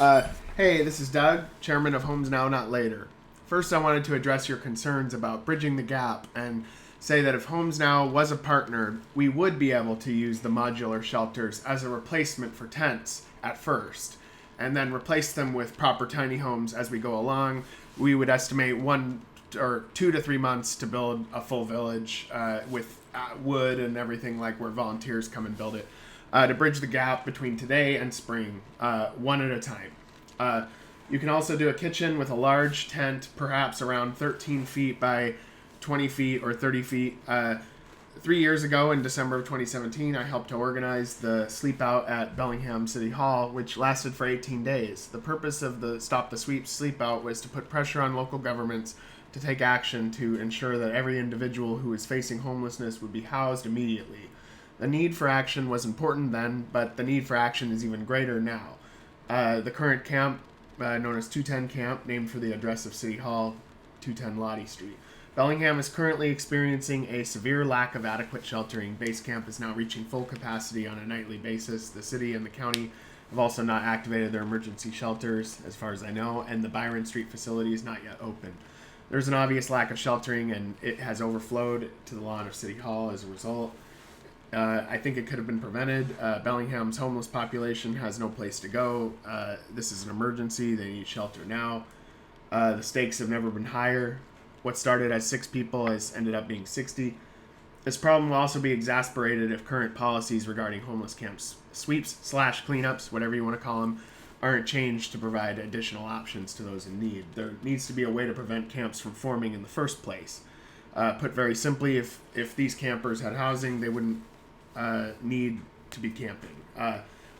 Hey, this is Doug, chairman of HomesNOW Not Later. First, I wanted to address your concerns about bridging the gap and say that if HomesNOW was a partner, we would be able to use the modular shelters as a replacement for tents at first, and then replace them with proper tiny homes as we go along. We would estimate 1 or 2 to 3 months to build a full village with wood and everything, like where volunteers come and build it, to bridge the gap between today and spring, one at a time. You can also do a kitchen with a large tent, perhaps around 13 feet by 20 feet or 30 feet. 3 years ago, in December of 2017, I helped to organize the sleepout at Bellingham City Hall, which lasted for 18 days. The purpose of the Stop the Sweeps sleepout was to put pressure on local governments to take action to ensure that every individual who is facing homelessness would be housed immediately. The need for action was important then, but the need for action is even greater now. The current camp, known as 210 Camp, named for the address of City Hall, 210 Lottie Street. Bellingham is currently experiencing a severe lack of adequate sheltering. Base camp is now reaching full capacity on a nightly basis. The city and the county have also not activated their emergency shelters, as far as I know, and the Byron Street facility is not yet open. There's an obvious lack of sheltering, and it has overflowed to the lawn of City Hall as a result. I think it could have been prevented. Bellingham's homeless population has no place to go. This is an emergency. They need shelter now. The stakes have never been higher. What started as 6 people has ended up being 60. This problem will also be exacerbated if current policies regarding homeless camps, sweeps / cleanups, whatever you want to call them, aren't changed to provide additional options to those in need. There needs to be a way to prevent camps from forming in the first place. Put very simply, if these campers had housing, they wouldn't need to be camping.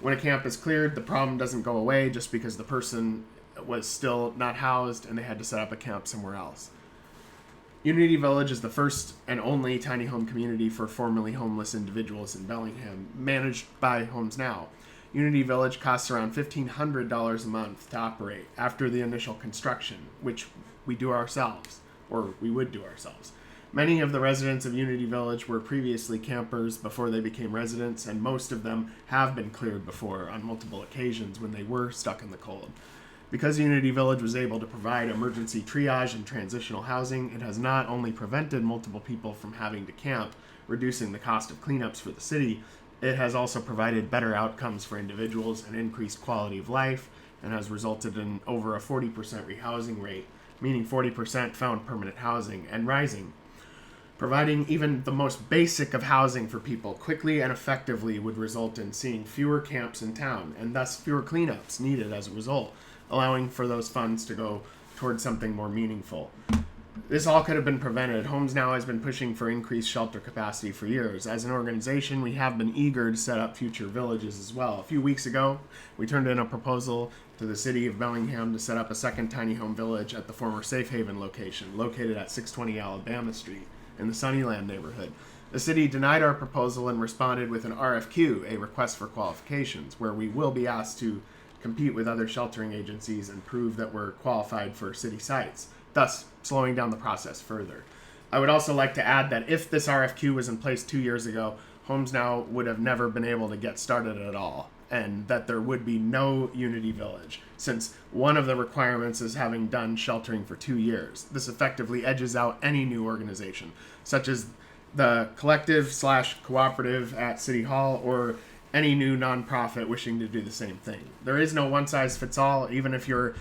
When a camp is cleared, the problem doesn't go away just because the person was still not housed and they had to set up a camp somewhere else. Unity Village is the first and only tiny home community for formerly homeless individuals in Bellingham, managed by HomesNOW. Unity Village costs around $1,500 a month to operate after the initial construction, which we do ourselves, or we would do ourselves. Many of the residents of Unity Village were previously campers before they became residents, and most of them have been cleared before on multiple occasions when they were stuck in the cold. Because Unity Village was able to provide emergency triage and transitional housing, it has not only prevented multiple people from having to camp, reducing the cost of cleanups for the city, it has also provided better outcomes for individuals and increased quality of life, and has resulted in over a 40% rehousing rate, meaning 40% found permanent housing, and rising. Providing even the most basic of housing for people quickly and effectively would result in seeing fewer camps in town, and thus fewer cleanups needed as a result, allowing for those funds to go towards something more meaningful. This all could have been prevented. Homes Now has been pushing for increased shelter capacity for years. As an organization, we have been eager to set up future villages as well. A few weeks ago, we turned in a proposal to the city of Bellingham to set up a second tiny home village at the former Safe Haven location, located at 620 Alabama Street in the Sunnyland neighborhood. The city denied our proposal and responded with an RFQ, a request for qualifications, where we will be asked to compete with other sheltering agencies and prove that we're qualified for city sites, thus slowing down the process further. I would also like to add that if this RFQ was in place 2 years ago, Homes Now would have never been able to get started at all, and that there would be no Unity Village, since one of the requirements is having done sheltering for 2 years. This effectively edges out any new organization, such as the collective/cooperative at City Hall or any new nonprofit wishing to do the same thing. There is no one-size-fits-all. Even if you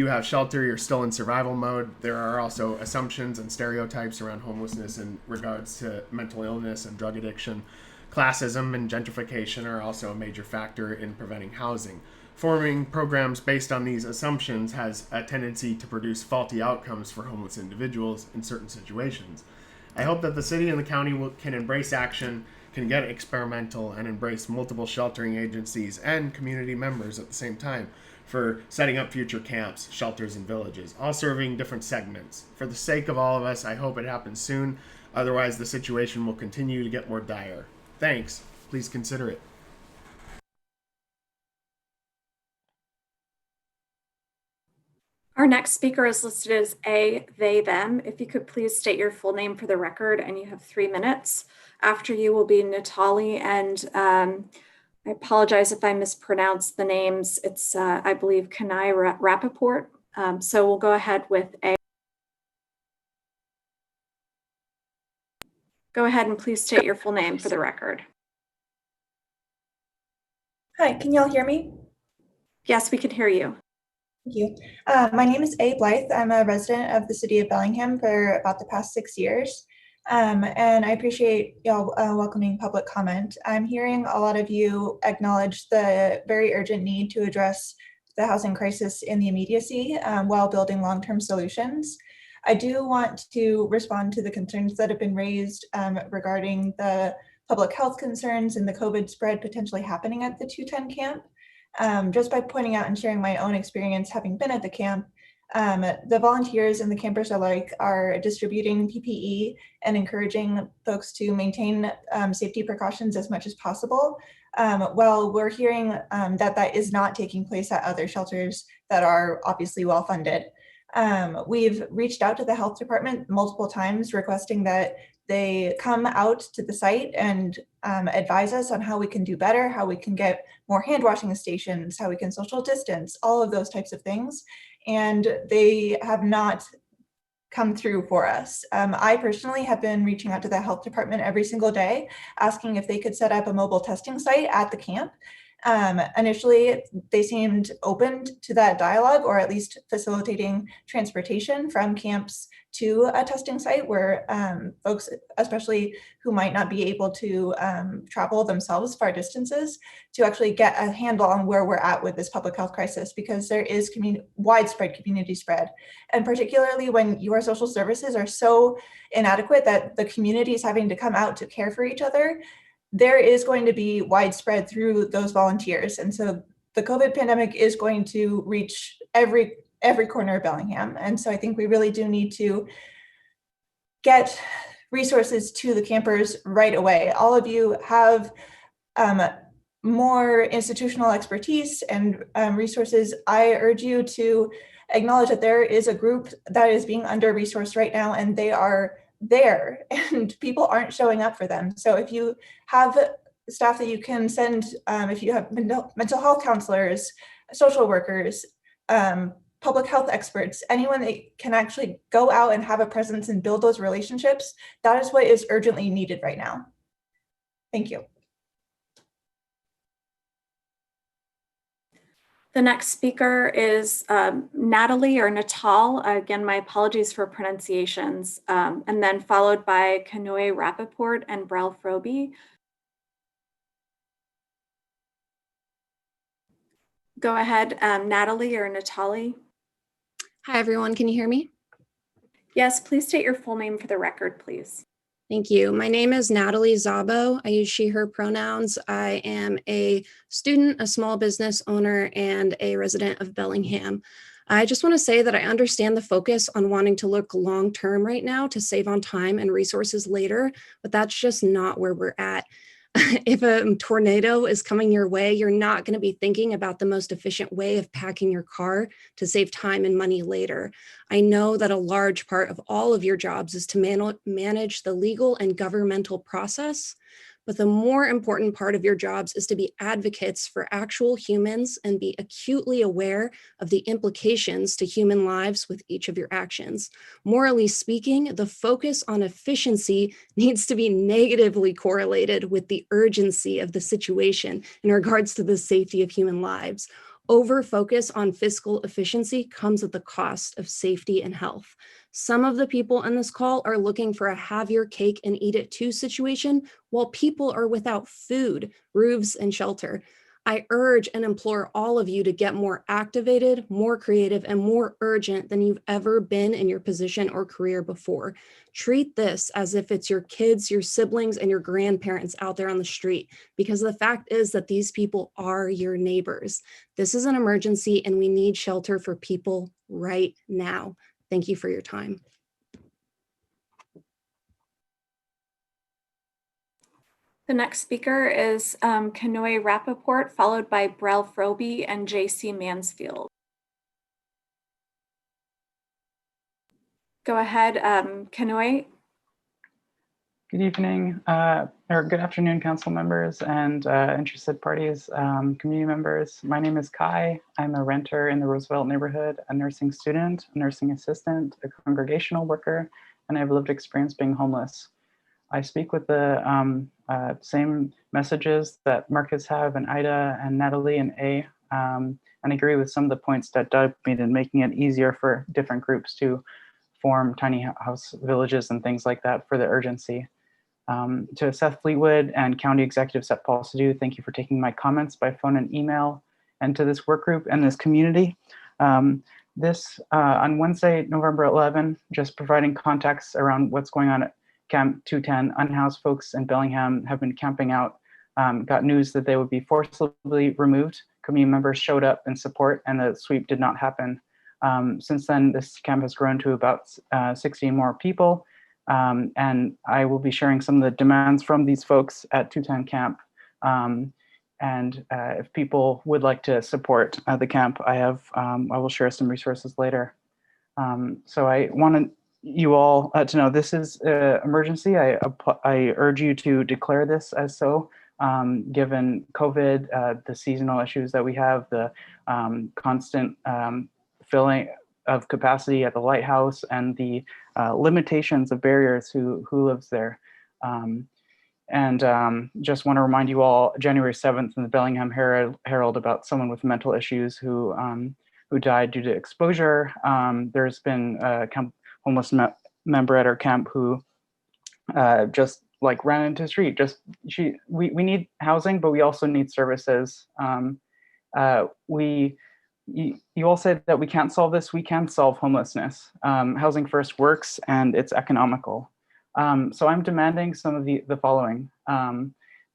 have shelter, you're still in survival mode. There are also assumptions and stereotypes around homelessness in regards to mental illness and drug addiction. Classism and gentrification are also a major factor in preventing housing. Forming programs based on these assumptions has a tendency to produce faulty outcomes for homeless individuals in certain situations. I hope that the city and the county can embrace action, can get experimental, and embrace multiple sheltering agencies and community members at the same time for setting up future camps, shelters, and villages, all serving different segments. For the sake of all of us, I hope it happens soon. Otherwise, the situation will continue to get more dire. Thanks. Please consider it. Our next speaker is listed as A, they, them. If you could please state your full name for the record, and you have 3 minutes. After you will be Natali, and I apologize if I mispronounce the names. It's, I believe, Kanai Rappaport. So we'll go ahead with A. Go ahead and please state your full name for the record. Hi, can y'all hear me? Yes, we can hear you. Thank you. My name is A. Blythe. I'm a resident of the city of Bellingham for about the past 6 years. And I appreciate y'all welcoming public comment. I'm hearing a lot of you acknowledge the very urgent need to address the housing crisis in the immediacy while building long-term solutions. I do want to respond to the concerns that have been raised regarding the public health concerns and the COVID spread potentially happening at the 210 camp. Just by pointing out and sharing my own experience having been at the camp, the volunteers and the campers alike are distributing PPE and encouraging folks to maintain safety precautions as much as possible. Well, we're hearing that that is not taking place at other shelters that are obviously well funded. We've reached out to the health department multiple times requesting that they come out to the site and advise us on how we can do better, how we can get more hand washing stations, how we can social distance, all of those types of things. And they have not come through for us. I personally have been reaching out to the health department every single day, asking if they could set up a mobile testing site at the camp. Initially, they seemed open to that dialogue, or at least facilitating transportation from camps to a testing site where folks, especially who might not be able to travel themselves far distances, to actually get a handle on where we're at with this public health crisis, because there is widespread community spread. And particularly when your social services are so inadequate that the community is having to come out to care for each other, there is going to be widespread through those volunteers. And so the COVID pandemic is going to reach every corner of Bellingham. And so I think we really do need to get resources to the campers right away. All of you have more institutional expertise and resources. I urge you to acknowledge that there is a group that is being under-resourced right now, and they are there and people aren't showing up for them. So if you have staff that you can send, if you have mental health counselors, social workers, public health experts, anyone that can actually go out and have a presence and build those relationships, that is what is urgently needed right now. Thank you. The next speaker is Natalie or Natal. Again, my apologies for pronunciations. And then followed by Kanoi Rappaport and Brel Froby. Go ahead, Natalie or Natali. Hi, everyone. Can you hear me? Yes, please state your full name for the record, please. Thank you. My name is Natalie Zabo. I use she, her pronouns. I am a student, a small business owner, and a resident of Bellingham. I just want to say that I understand the focus on wanting to look long-term right now to save on time and resources later, but that's just not where we're at. If a tornado is coming your way, you're not going to be thinking about the most efficient way of packing your car to save time and money later. I know that a large part of all of your jobs is to manage the legal and governmental process, but the more important part of your jobs is to be advocates for actual humans and be acutely aware of the implications to human lives with each of your actions. Morally speaking, the focus on efficiency needs to be negatively correlated with the urgency of the situation in regards to the safety of human lives. Over focus on fiscal efficiency comes at the cost of safety and health. Some of the people on this call are looking for a have your cake and eat it too situation, while people are without food, roofs, and shelter. I urge and implore all of you to get more activated, more creative, and more urgent than you've ever been in your position or career before. Treat this as if it's your kids, your siblings, and your grandparents out there on the street, because the fact is that these people are your neighbors. This is an emergency and we need shelter for people right now. Thank you for your time. The next speaker is Kanoe Rappaport, followed by Brel Froby and JC Mansfield. Go ahead, Kanoe. Good evening, or good afternoon, council members and interested parties, community members. My name is Kai. I'm a renter in the Roosevelt neighborhood, a nursing student, a nursing assistant, a congregational worker, and I have lived experience being homeless. I speak with the same messages that Marcus have and Ida and Natalie and A, and agree with some of the points that Doug made in making it easier for different groups to form tiny house villages and things like that for the urgency. To Seth Fleetwood and County Executive Seth Paul Sadhu, thank you for taking my comments by phone and email, and to this work group and this community. This on Wednesday, November 11, just providing context around what's going on at Camp 210, unhoused folks in Bellingham have been camping out, got news that they would be forcibly removed. Community members showed up in support and the sweep did not happen. Since then, this camp has grown to about 16 more people. And I will be sharing some of the demands from these folks at 210 camp. And if people would like to support the camp, I will share some resources later. So I wanted you all to know this is an emergency. I urge you to declare this as so, given COVID, the seasonal issues that we have, the constant filling of capacity at the lighthouse, and the limitations of barriers who lives there. Just want to remind you all, January 7th in the Bellingham Herald about someone with mental issues who died due to exposure. There's been a homeless member at our camp who just like ran into the street. We need housing, but we also need services. You all said that we can't solve this. We can solve homelessness. Housing First works and it's economical. So I'm demanding some of the following.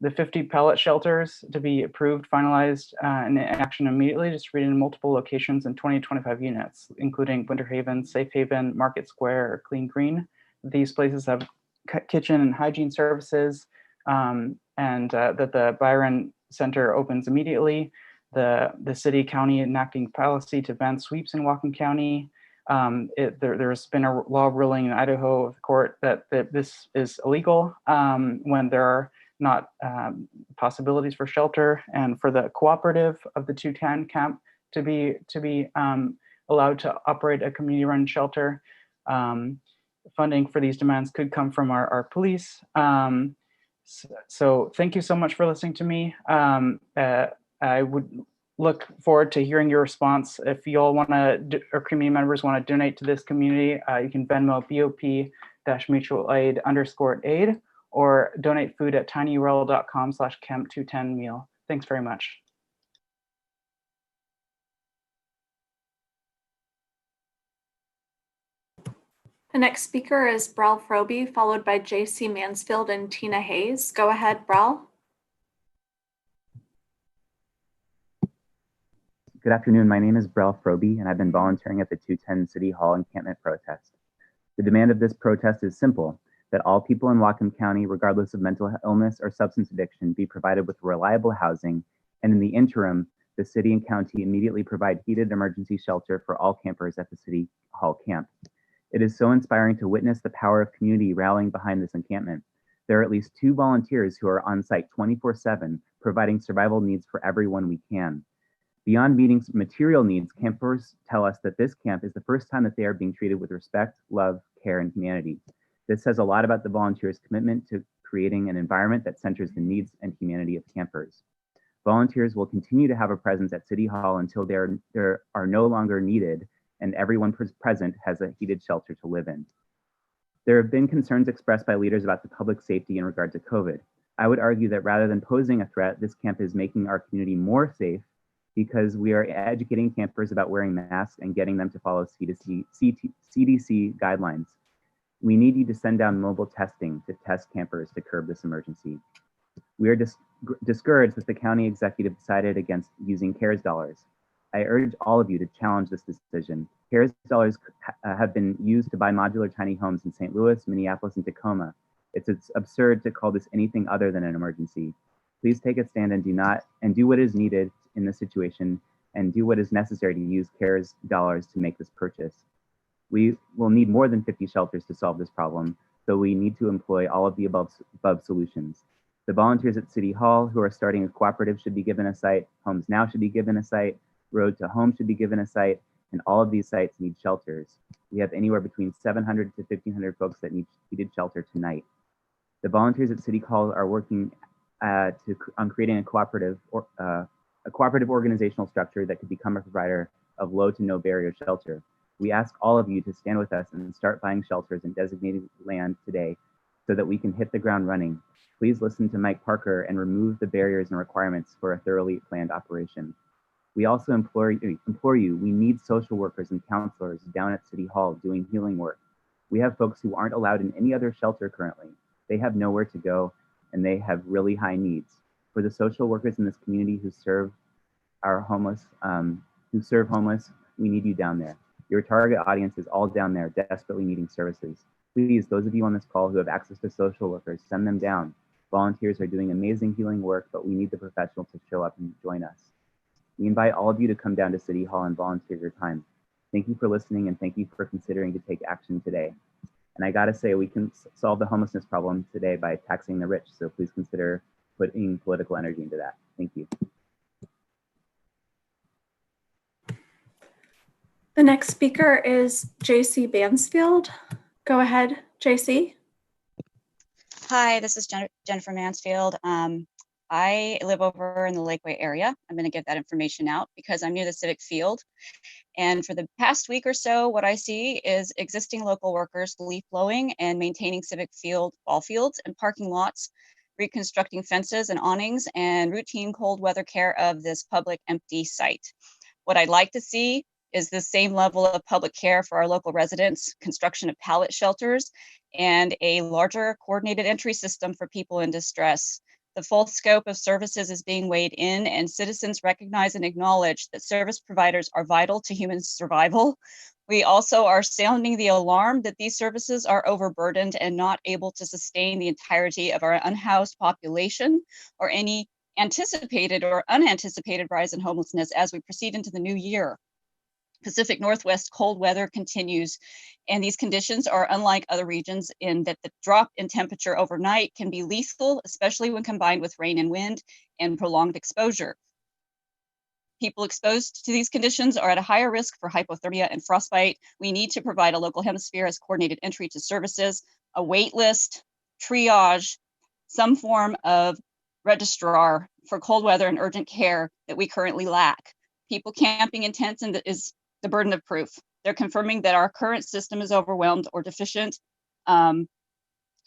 The 50 pallet shelters to be approved, finalized, and in action immediately, distributed in multiple locations in 20 to 25 units, including Winter Haven, Safe Haven, Market Square, or Clean Green. These places have kitchen and hygiene services, and that the Byron Center opens immediately. The city county enacting policy to ban sweeps in Whatcom County. There's been a law ruling in Idaho court that this is illegal when there are not possibilities for shelter, and for the cooperative of the 210 camp to be allowed to operate a community-run shelter. Funding for these demands could come from our police. So thank you so much for listening to me. I would look forward to hearing your response. If you all want to, or community members want to donate to this community, you can Venmo BOP-mutual aid _aid, or donate food at tinyurl.com/camp210meal. Thanks very much. The next speaker is Brel Froby, followed by JC Mansfield and Tina Hayes. Go ahead, Brel. Good afternoon. My name is Brel Froby, and I've been volunteering at the 210 City Hall encampment protest. The demand of this protest is simple, that all people in Whatcom County, regardless of mental illness or substance addiction, be provided with reliable housing, and in the interim, the city and county immediately provide heated emergency shelter for all campers at the City Hall camp. It is so inspiring to witness the power of community rallying behind this encampment. There are at least 2 volunteers who are on site 24/7, providing survival needs for everyone we can. Beyond meeting material needs, campers tell us that this camp is the first time that they are being treated with respect, love, care, and humanity. This says a lot about the volunteers' commitment to creating an environment that centers the needs and humanity of campers. Volunteers will continue to have a presence at City Hall until they are no longer needed and everyone present has a heated shelter to live in. There have been concerns expressed by leaders about the public safety in regard to COVID. I would argue that rather than posing a threat, this camp is making our community more safe because we are educating campers about wearing masks and getting them to follow CDC guidelines. We need you to send down mobile testing to test campers to curb this emergency. We are discouraged that the county executive decided against using CARES dollars. I urge all of you to challenge this decision. CARES dollars have been used to buy modular tiny homes in St. Louis, Minneapolis, and Tacoma. It's absurd to call this anything other than an emergency. Please take a stand and do what is needed in this situation and do what is necessary to use CARES dollars to make this purchase. We will need more than 50 shelters to solve this problem, so we need to employ all of the above solutions. The volunteers at City Hall who are starting a cooperative should be given a site, HomesNOW should be given a site, Road to Home should be given a site, and all of these sites need shelters. We have anywhere between 700 to 1,500 folks that need heated shelter tonight. The volunteers at City Hall are working on creating a cooperative organizational structure that could become a provider of low to no barrier shelter. We ask all of you to stand with us and start buying shelters in designated land today so that we can hit the ground running. Please listen to Mike Parker and remove the barriers and requirements for a thoroughly planned operation. We also implore you, we need social workers and counselors down at City Hall doing healing work. We have folks who aren't allowed in any other shelter currently. They have nowhere to go and they have really high needs. For the social workers in this community who serve our homeless, we need you down there. Your target audience is all down there desperately needing services. Please, those of you on this call who have access to social workers, send them down. Volunteers are doing amazing healing work, but we need the professionals to show up and join us. We invite all of you to come down to City Hall and volunteer your time. Thank you for listening and thank you for considering to take action today. And I gotta say, we can solve the homelessness problem today by taxing the rich, so please consider putting political energy into that. Thank you. The next speaker is JC Mansfield. Go ahead, JC. Hi, this is Jennifer Mansfield. I live over in the Lakeway area. I'm going to give that information out because I'm near the Civic Field. And for the past week or so, what I see is existing local workers leaf blowing and maintaining Civic Field ball fields and parking lots, reconstructing fences and awnings, and routine cold weather care of this public empty site. What I'd like to see is the same level of public care for our local residents, construction of pallet shelters, and a larger coordinated entry system for people in distress. The full scope of services is being weighed in, and citizens recognize and acknowledge that service providers are vital to human survival. We also are sounding the alarm that these services are overburdened and not able to sustain the entirety of our unhoused population or any anticipated or unanticipated rise in homelessness as we proceed into the new year. Pacific Northwest cold weather continues, and these conditions are unlike other regions in that the drop in temperature overnight can be lethal, especially when combined with rain and wind and prolonged exposure. People exposed to these conditions are at a higher risk for hypothermia and frostbite. We need to provide a local hemisphere as coordinated entry to services, a wait list, triage, some form of registrar for cold weather and urgent care that we currently lack. People camping in tents is the burden of proof. They're confirming that our current system is overwhelmed or deficient. Who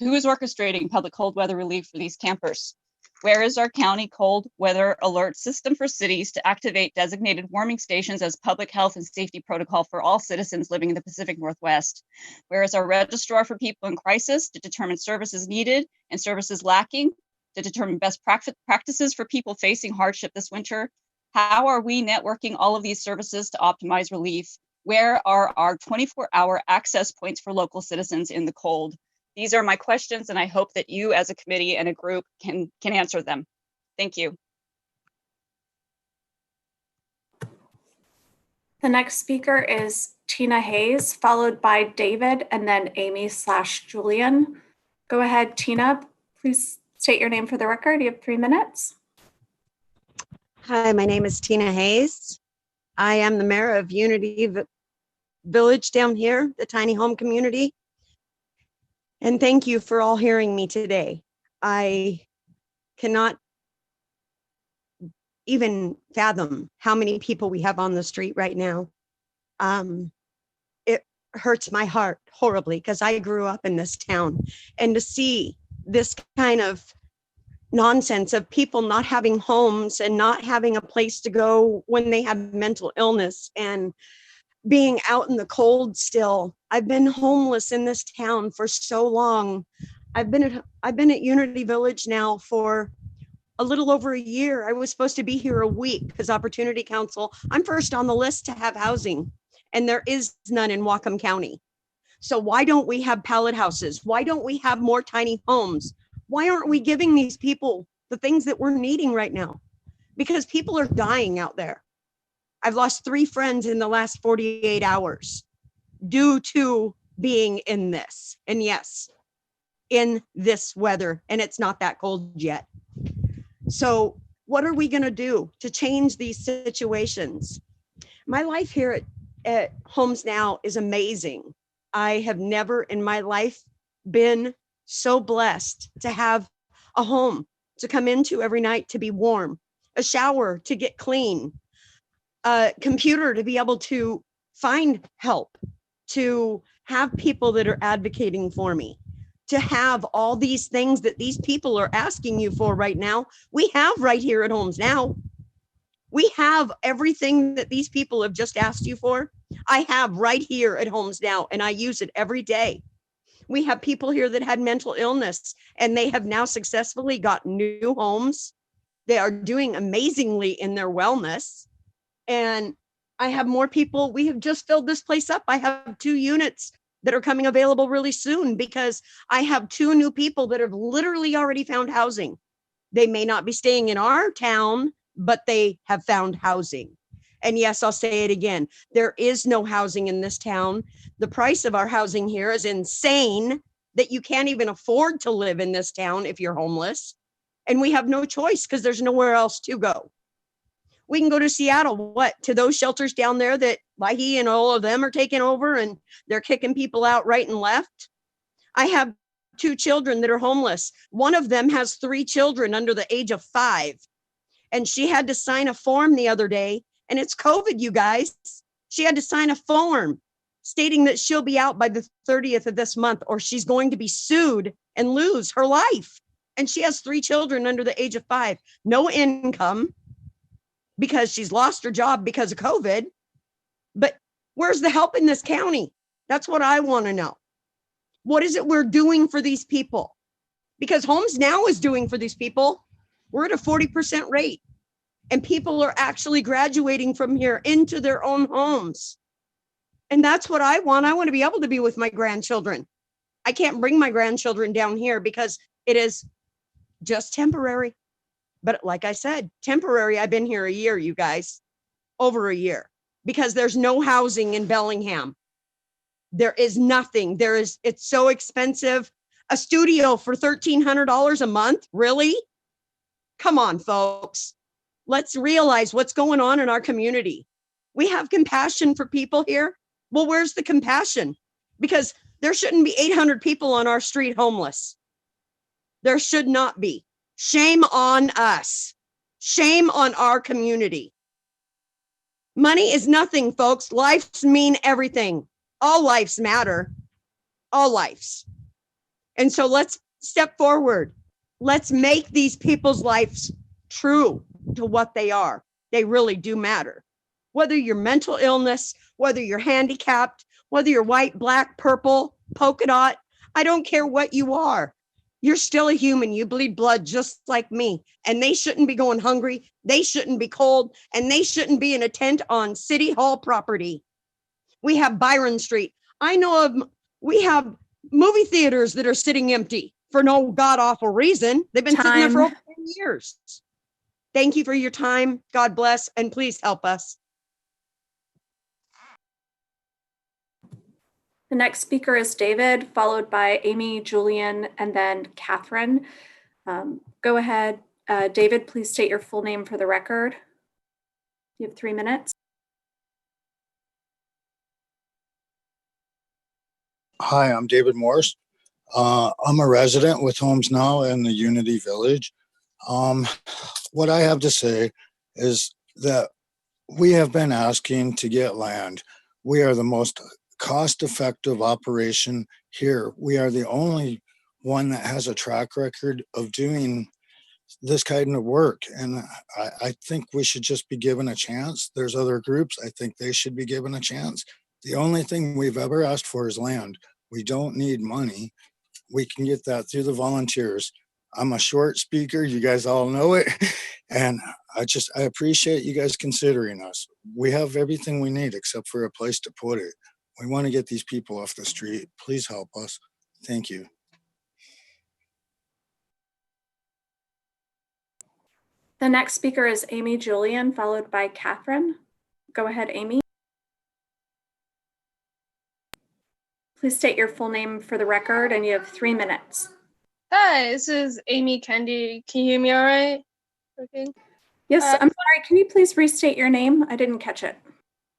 is orchestrating public cold weather relief for these campers? Where is our county cold weather alert system for cities to activate designated warming stations as public health and safety protocol for all citizens living in the Pacific Northwest? Where is our registrar for people in crisis to determine services needed and services lacking, to determine best practices for people facing hardship this winter? How are we networking all of these services to optimize relief? Where are our 24-hour access points for local citizens in the cold? These are my questions, and I hope that you as a committee and a group can answer them. Thank you. The next speaker is Tina Hayes, followed by David, and then Amy/Julian. Go ahead, Tina. Please state your name for the record. You have 3 minutes. Hi, my name is Tina Hayes. I am the mayor of Unity Village down here, the tiny home community. And thank you for all hearing me today. I cannot even fathom how many people we have on the street right now. It hurts my heart horribly because I grew up in this town, and to see this kind of nonsense of people not having homes and not having a place to go when they have mental illness and being out in the cold still. I've been homeless in this town for so long. I've been at Unity Village now for a little over a year. I was supposed to be here a week because Opportunity Council, I'm first on the list to have housing, and there is none in Whatcom County. So why don't we have pallet houses? Why don't we have more tiny homes? Why aren't we giving these people the things that we're needing right now? Because people are dying out there. I've lost 3 friends in the last 48 hours due to being in this. And yes, in this weather, and it's not that cold yet. So what are we going to do to change these situations? My life here at Homes Now is amazing. I have never in my life been so blessed to have a home to come into every night to be warm, a shower to get clean, a computer to be able to find help, to have people that are advocating for me, to have all these things that these people are asking you for right now. We have right here at Homes Now. We have everything that these people have just asked you for. I have right here at Homes Now, and I use it every day. We have people here that had mental illness, and they have now successfully got new homes. They are doing amazingly in their wellness. And I have more people. We have just filled this place up. I have 2 units that are coming available really soon because I have 2 new people that have literally already found housing. They may not be staying in our town, but they have found housing. And yes, I'll say it again. There is no housing in this town. The price of our housing here is insane that you can't even afford to live in this town if you're homeless. And we have no choice because there's nowhere else to go. We can go to Seattle, to those shelters down there that Leahy and all of them are taking over, and they're kicking people out right and left. I have 2 children that are homeless. One of them has 3 children under the age of 5. And she had to sign a form the other day, and it's COVID, you guys. She had to sign a form stating that she'll be out by the 30th of this month, or she's going to be sued and lose her life. And she has 3 children under the age of 5, no income, because she's lost her job because of COVID. But where's the help in this county? That's what I want to know. What is it we're doing for these people? Because Homes Now is doing for these people. We're at a 40% rate, and people are actually graduating from here into their own homes. And that's what I want. I want to be able to be with my grandchildren. I can't bring my grandchildren down here because it is just temporary. But like I said, temporary. I've been here a year, you guys, over a year, because there's no housing in Bellingham. There is nothing. It's so expensive. A studio for $1,300 a month. Really? Come on, folks. Let's realize what's going on in our community. We have compassion for people here. Well, where's the compassion? Because there shouldn't be 800 people on our street homeless. There should not be. Shame on us. Shame on our community. Money is nothing, folks. Lives mean everything. All lives matter. All lives. And so let's step forward. Let's make these people's lives true to what they are. They really do matter. Whether you're mental illness, whether you're handicapped, whether you're white, black, purple, polka dot, I don't care what you are. You're still a human. You bleed blood just like me. And they shouldn't be going hungry. They shouldn't be cold. And they shouldn't be in a tent on City Hall property. We have Byron Street. We have movie theaters that are sitting empty for no god awful reason. They've been sitting there for over 10 years. Thank you for your time. God bless. And please help us. The next speaker is David, followed by Amy, Julian, and then Catherine. Go ahead. David, please state your full name for the record. You have 3 minutes. Hi, I'm David Morse. I'm a resident with HomesNOW in the Unity Village. What I have to say is that we have been asking to get land. We are the most cost-effective operation here. We are the only one that has a track record of doing this kind of work. And I think we should just be given a chance. There's other groups, I think they should be given a chance. The only thing we've ever asked for is land. We don't need money. We can get that through the volunteers. I'm a short speaker, you guys all know it. And I appreciate you guys considering us. We have everything we need except for a place to put it. We want to get these people off the street. Please help us. Thank you. The next speaker is Amy Julian, followed by Catherine. Go ahead, Amy. Please state your full name for the record, and you have 3 minutes. Hi, this is Amy Kendi. Can you hear me all right? Working? Yes, I'm sorry. Can you please restate your name? I didn't catch it.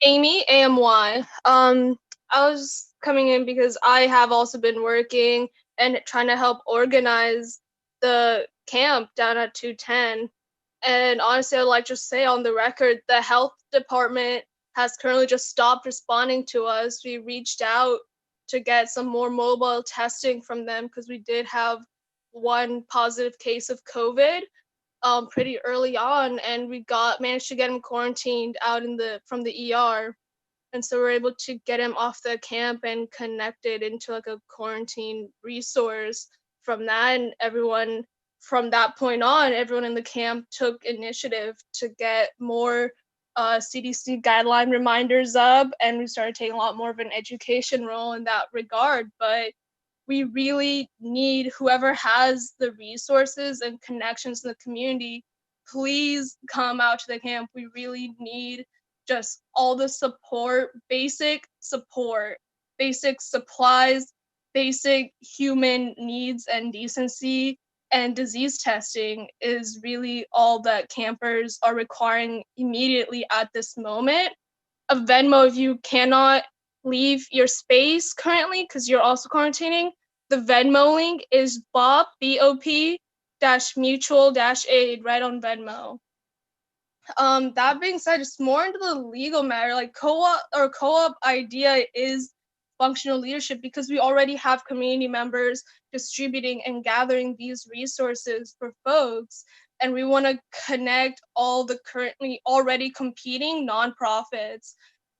Amy, AMY. I was coming in because I have also been working and trying to help organize the camp down at 210. And honestly, I'd like to say on the record, the health department has currently just stopped responding to us. We reached out to get some more mobile testing from them because we did have one positive case of COVID pretty early on, and we managed to get him quarantined out from the ER. And so we're able to get him off the camp and connected into like a quarantine resource from that. And everyone from that point on, everyone in the camp took initiative to get more CDC guideline reminders up, and we started taking a lot more of an education role in that regard. But we really need whoever has the resources and connections in the community, please come out to the camp. We really need just all the support, basic supplies, basic human needs and decency, and disease testing is really all that campers are requiring immediately at this moment. A Venmo, if you cannot leave your space currently because you're also quarantining, the Venmo link is BOP, B-O-P -mutual-aid right on Venmo. That being said, just more into the legal matter, like co-op idea is functional leadership because we already have community members distributing and gathering these resources for folks. And we want to connect all the currently already competing nonprofits,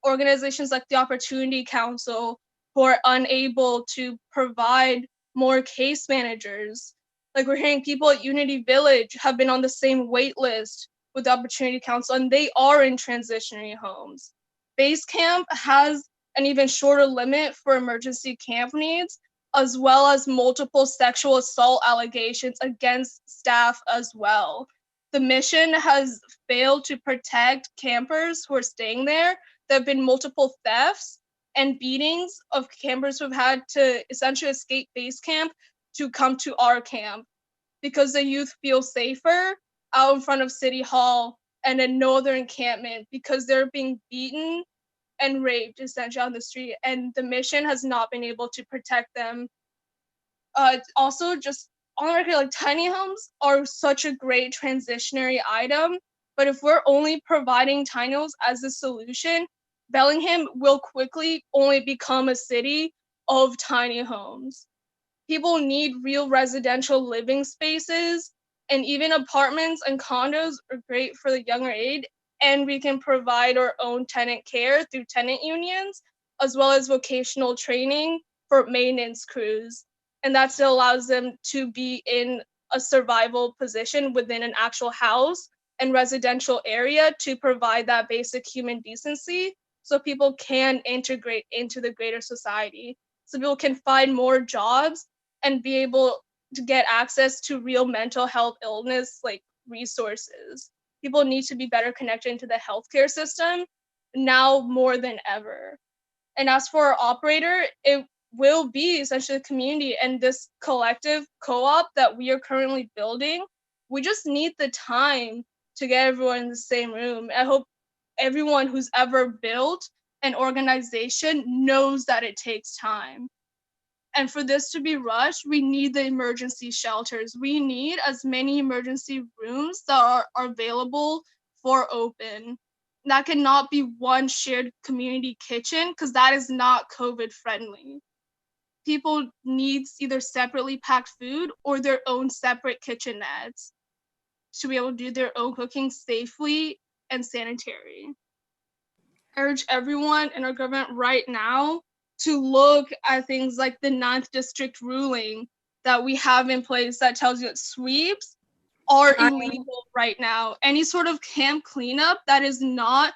organizations like the Opportunity Council, who are unable to provide more case managers. Like we're hearing people at Unity Village have been on the same wait list with the Opportunity Council, and they are in transitionary homes. Base Camp has an even shorter limit for emergency camp needs, as well as multiple sexual assault allegations against staff as well. The mission has failed to protect campers who are staying there. There have been multiple thefts and beatings of campers who have had to essentially escape base camp to come to our camp because the youth feel safer out in front of City Hall and in no other encampment because they're being beaten and raped essentially on the street, and the mission has not been able to protect them. Also, just on the record, like tiny homes are such a great transitionary item, but if we're only providing tiny homes as a solution, Bellingham will quickly only become a city of tiny homes. People need real residential living spaces, and even apartments and condos are great for the younger age. And we can provide our own tenant care through tenant unions, as well as vocational training for maintenance crews. And that still allows them to be in a survival position within an actual house and residential area to provide that basic human decency so people can integrate into the greater society. So people can find more jobs and be able to get access to real mental health illness like resources. People need to be better connected into the healthcare system now more than ever. And as for our operator, it will be essentially a community and this collective co-op that we are currently building. We just need the time to get everyone in the same room. I hope everyone who's ever built an organization knows that it takes time. And for this to be rushed, we need the emergency shelters. We need as many emergency rooms that are available for open. That cannot be one shared community kitchen because that is not COVID friendly. People need either separately packed food or their own separate kitchenettes to be able to do their own cooking safely and sanitary. I urge everyone in our government right now to look at things like the 9th district ruling that we have in place that tells you that sweeps are illegal right now. Any sort of camp cleanup that is not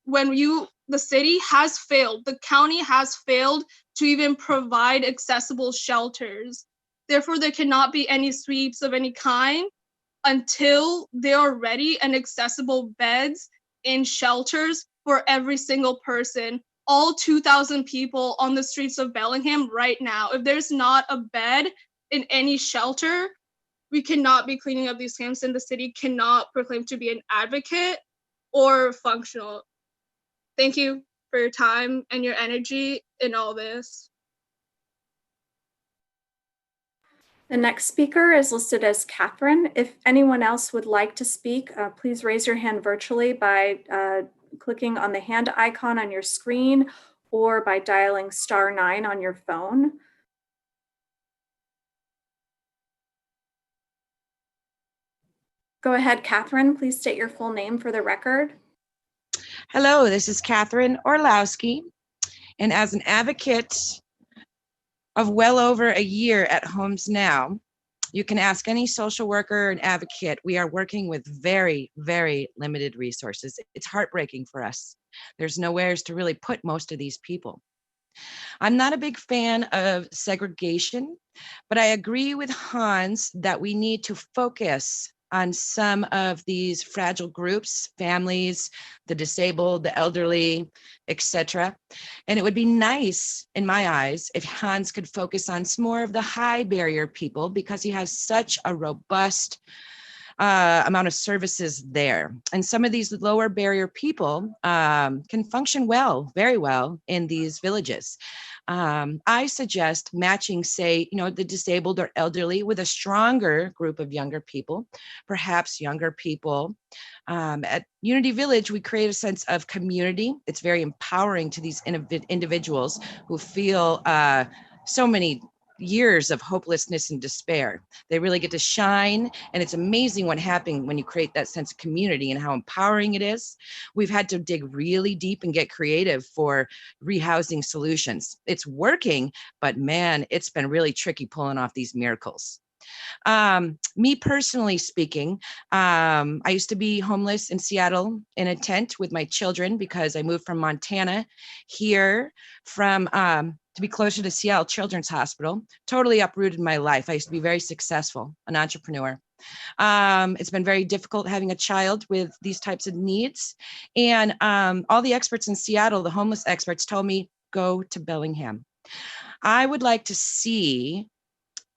the city has failed, the county has failed to even provide accessible shelters. Therefore, there cannot be any sweeps of any kind until there are ready and accessible beds in shelters for every single person. All 2,000 people on the streets of Bellingham right now. If there's not a bed in any shelter, we cannot be cleaning up these camps, and the city cannot proclaim to be an advocate or functional. Thank you for your time and your energy in all this. The next speaker is listed as Catherine. If anyone else would like to speak, please raise your hand virtually by clicking on the hand icon on your screen or by dialing *9 on your phone. Go ahead, Catherine. Please state your full name for the record. Hello, this is Catherine Orlowski, and as an advocate of well over a year at HomesNOW, you can ask any social worker and advocate. We are working with very, very limited resources. It's heartbreaking for us. There's nowhere to really put most of these people. I'm not a big fan of segregation, but I agree with Hans that we need to focus on some of these fragile groups, families, the disabled, the elderly, etc. And it would be nice, in my eyes, if Hans could focus on some more of the high barrier people because he has such a robust amount of services there. And some of these lower barrier people can function well, very well in these villages. I suggest matching, say, the disabled or elderly with a stronger group of younger people, perhaps younger people. At Unity Village, we create a sense of community. It's very empowering to these individuals who feel so many years of hopelessness and despair. They really get to shine, and it's amazing what happens when you create that sense of community and how empowering it is. We've had to dig really deep and get creative for rehousing solutions. It's working, but man, it's been really tricky pulling off these miracles. Me personally speaking, I used to be homeless in Seattle in a tent with my children because I moved from Montana here to be closer to Seattle Children's Hospital. Totally uprooted my life. I used to be very successful, an entrepreneur. It's been very difficult having a child with these types of needs. And all the experts in Seattle, the homeless experts, told me, go to Bellingham. I would like to see,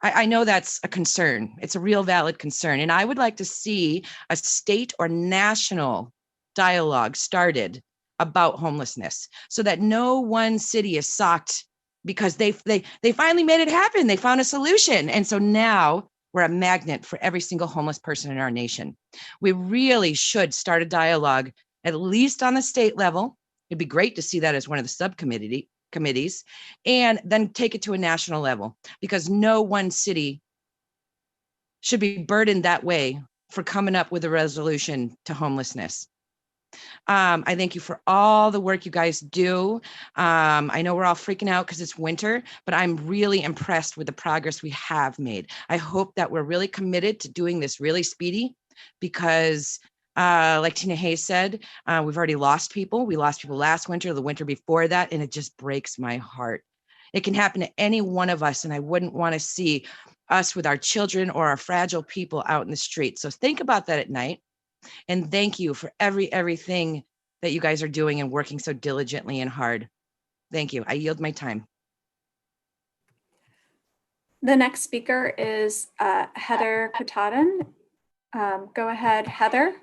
I know that's a concern. It's a real valid concern. And I would like to see a state or national dialogue started about homelessness so that no one city is socked because they finally made it happen. They found a solution. And so now we're a magnet for every single homeless person in our nation. We really should start a dialogue, at least on the state level. It'd be great to see that as one of the subcommittee committees, and then take it to a national level, because no one city should be burdened that way for coming up with a resolution to homelessness. I thank you for all the work you guys do. I know we're all freaking out because it's winter, but I'm really impressed with the progress we have made. I hope that we're really committed to doing this really speedy, because like Tina Hayes said, we've already lost people. We lost people last winter, the winter before that, and it just breaks my heart. It can happen to any one of us, and I wouldn't want to see us with our children or our fragile people out in the street. So think about that at night. And thank you for everything that you guys are doing and working so diligently and hard. Thank you. I yield my time. The next speaker is Heather Katahdin. Go ahead, Heather.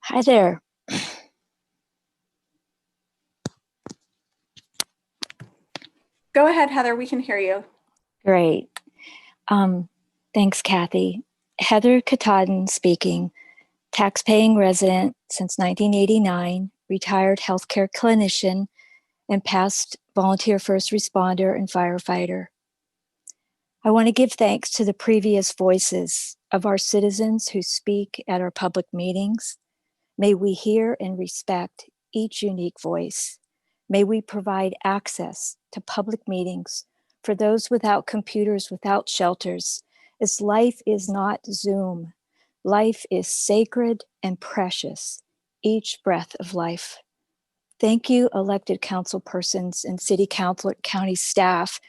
Hi there. Go ahead, Heather. We can hear you. Great. Thanks, Kathy. Heather Katahdin speaking, tax-paying resident since 1989, retired healthcare clinician, and past volunteer first responder and firefighter. I want to give thanks to the previous voices of our citizens who speak at our public meetings. May we hear and respect each unique voice. May we provide access to public meetings for those without computers, without shelters, as life is not Zoom. Life is sacred and precious, each breath of life. Thank you, elected council persons and city council, county staff,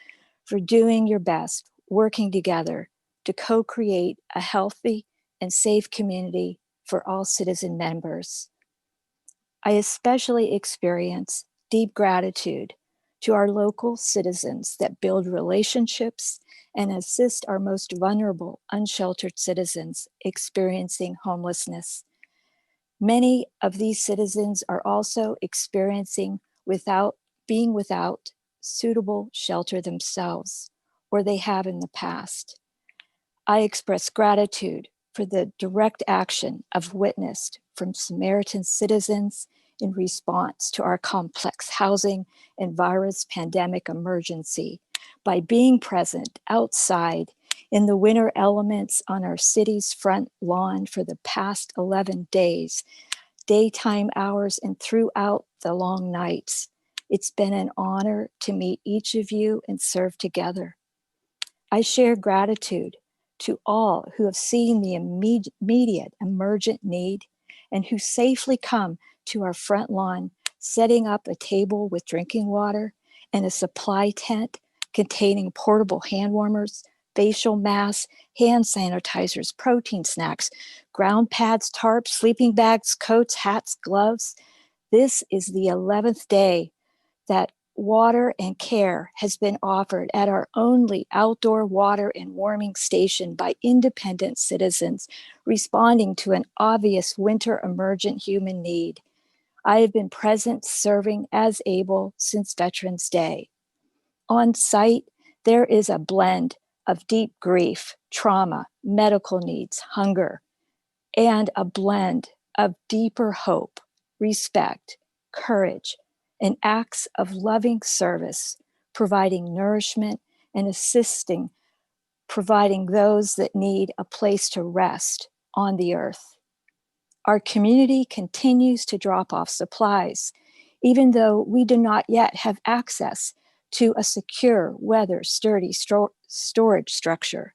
for doing your best, working together to co-create a healthy and safe community for all citizen members. I especially experience deep gratitude to our local citizens that build relationships and assist our most vulnerable, unsheltered citizens experiencing homelessness. Many of these citizens are also experiencing being without suitable shelter themselves, or they have in the past. I express gratitude for the direct action I've witnessed from Samaritan citizens in response to our complex housing and virus pandemic emergency by being present outside in the winter elements on our city's front lawn for the past 11 days, daytime hours and throughout the long nights. It's been an honor to meet each of you and serve together. I share gratitude to all who have seen the immediate emergent need and who safely come to our front lawn, setting up a table with drinking water and a supply tent containing portable hand warmers, facial masks, hand sanitizers, protein snacks, ground pads, tarps, sleeping bags, coats, hats, gloves. This is the 11th day that water and care has been offered at our only outdoor water and warming station by independent citizens responding to an obvious winter emergent human need. I have been present serving as able since Veterans Day. On site, there is a blend of deep grief, trauma, medical needs, hunger, and a blend of deeper hope, respect, courage, and acts of loving service, providing nourishment and assisting, providing those that need a place to rest on the earth. Our community continues to drop off supplies, even though we do not yet have access to a secure, sturdy storage structure.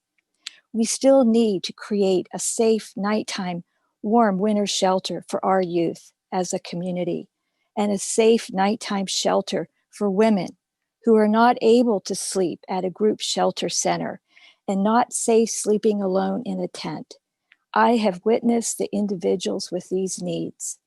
We still need to create a safe nighttime, warm winter shelter for our youth as a community, and a safe nighttime shelter for women who are not able to sleep at a group shelter center and not safe sleeping alone in a tent. I have witnessed the individuals with these needs.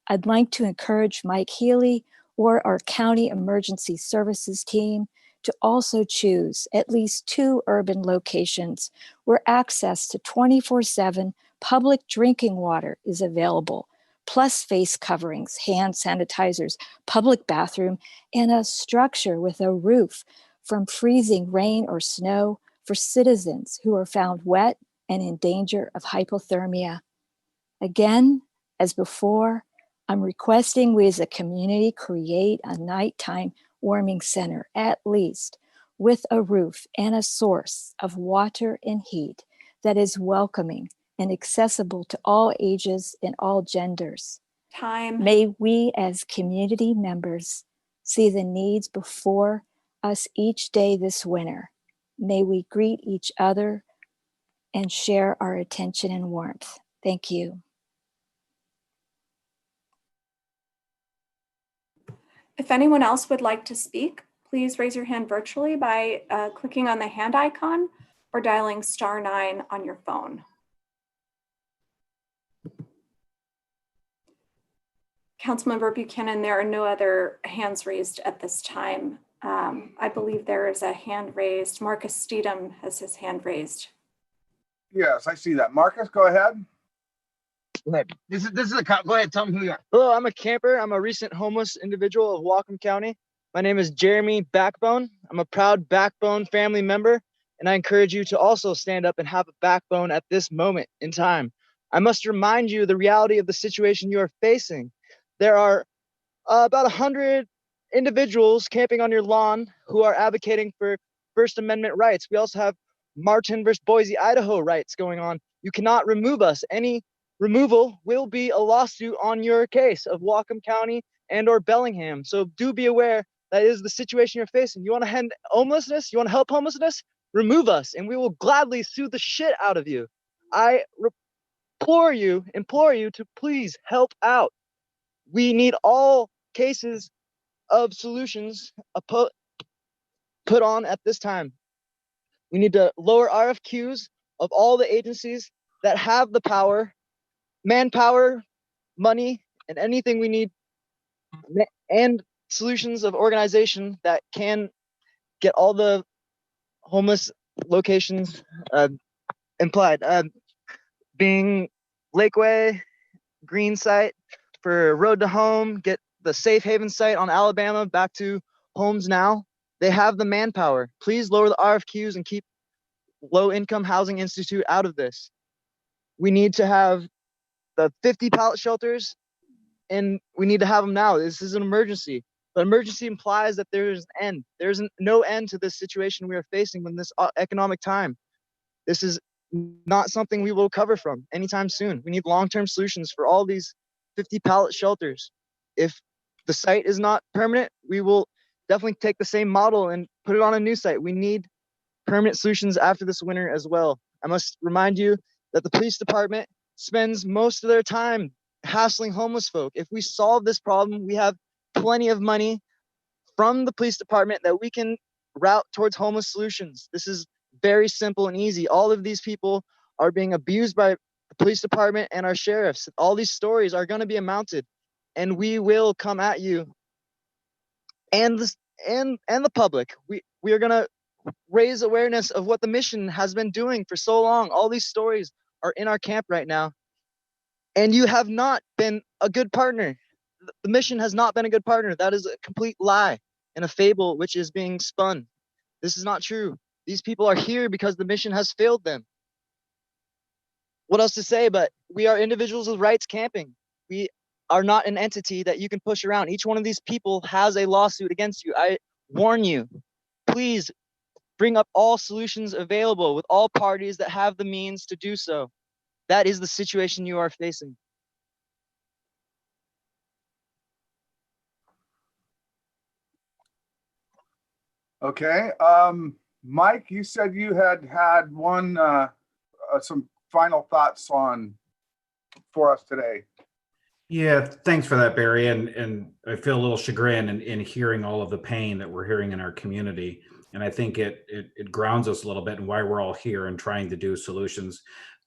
I'd like to encourage Mike Healy or our county emergency services team to also choose at least 2 urban locations where access to 24/7 public drinking water is available, plus face coverings, hand sanitizers, public bathroom, and a structure with a roof from freezing rain or snow for citizens who are found wet and in danger of hypothermia. Again, As before, I'm requesting we as a community create a nighttime warming center, at least, with a roof and a source of water and heat that is welcoming and accessible to all ages and all genders. Time. May we as community members see the needs before us each day this winter. May we greet each other and share our attention and warmth. Thank you. If anyone else would like to speak, please raise your hand virtually by clicking on the hand icon or dialing *9 on your phone. Councilmember Buchanan, there are no other hands raised at this time. I believe there is a hand raised. Marcus Steedham has his hand raised. Yes, I see that. Marcus, go ahead. Go ahead. This is a cop. Go ahead. Tell me who you are. Hello, I'm a camper. I'm a recent homeless individual of Whatcom County. My name is Jeremy Backbone. I'm a proud Backbone family member, and I encourage you to also stand up and have a backbone at this moment in time. I must remind you the reality of the situation you are facing. There are about 100 individuals camping on your lawn who are advocating for First Amendment rights. We also have Martin versus Boise, Idaho rights going on. You cannot remove us. Any removal will be a lawsuit on your case of Whatcom County and or Bellingham. So do be aware that is the situation you're facing. You want to end homelessness? You want to help homelessness? Remove us and we will gladly sue the shit out of you. I implore you to please help out. We need all cases of solutions put on at this time. We need to lower RFQs of all the agencies that have the power, manpower, money, and anything we need, and solutions of organization that can get all the homeless locations implied. Being Lakeway, Green Site for Road to Home, get the Safe Haven site on Alabama back to HomesNOW. They have the manpower. Please lower the RFQs and keep Low Income Housing Institute out of this. We need to have the 50 pallet shelters, and we need to have them now. This is an emergency. But emergency implies that there is an end. There's no end to this situation we are facing in this economic time. This is not something we will recover from anytime soon. We need long-term solutions for all these 50 pallet shelters. If the site is not permanent, we will definitely take the same model and put it on a new site. We need permanent solutions after this winter as well. I must remind you that the police department spends most of their time hassling homeless folk. If we solve this problem, we have plenty of money from the police department that we can route towards homeless solutions. This is very simple and easy. All of these people are being abused by the police department and our sheriffs. All these stories are going to be amounted, and we will come at you and the public. We are going to raise awareness of what the mission has been doing for so long. All these stories are in our camp right now, and you have not been a good partner. The mission has not been a good partner. That is a complete lie and a fable which is being spun. This is not true. These people are here because the mission has failed them. What else to say? But we are individuals with rights camping. We are not an entity that you can push around. Each one of these people has a lawsuit against you. I warn you, please bring up all solutions available with all parties that have the means to do so. That is the situation you are facing. Okay. Mike, you said you had some final thoughts for us today. Yeah, thanks for that, Barry. And I feel a little chagrin in hearing all of the pain that we're hearing in our community. And I think it grounds us a little bit in why we're all here and trying to do solutions.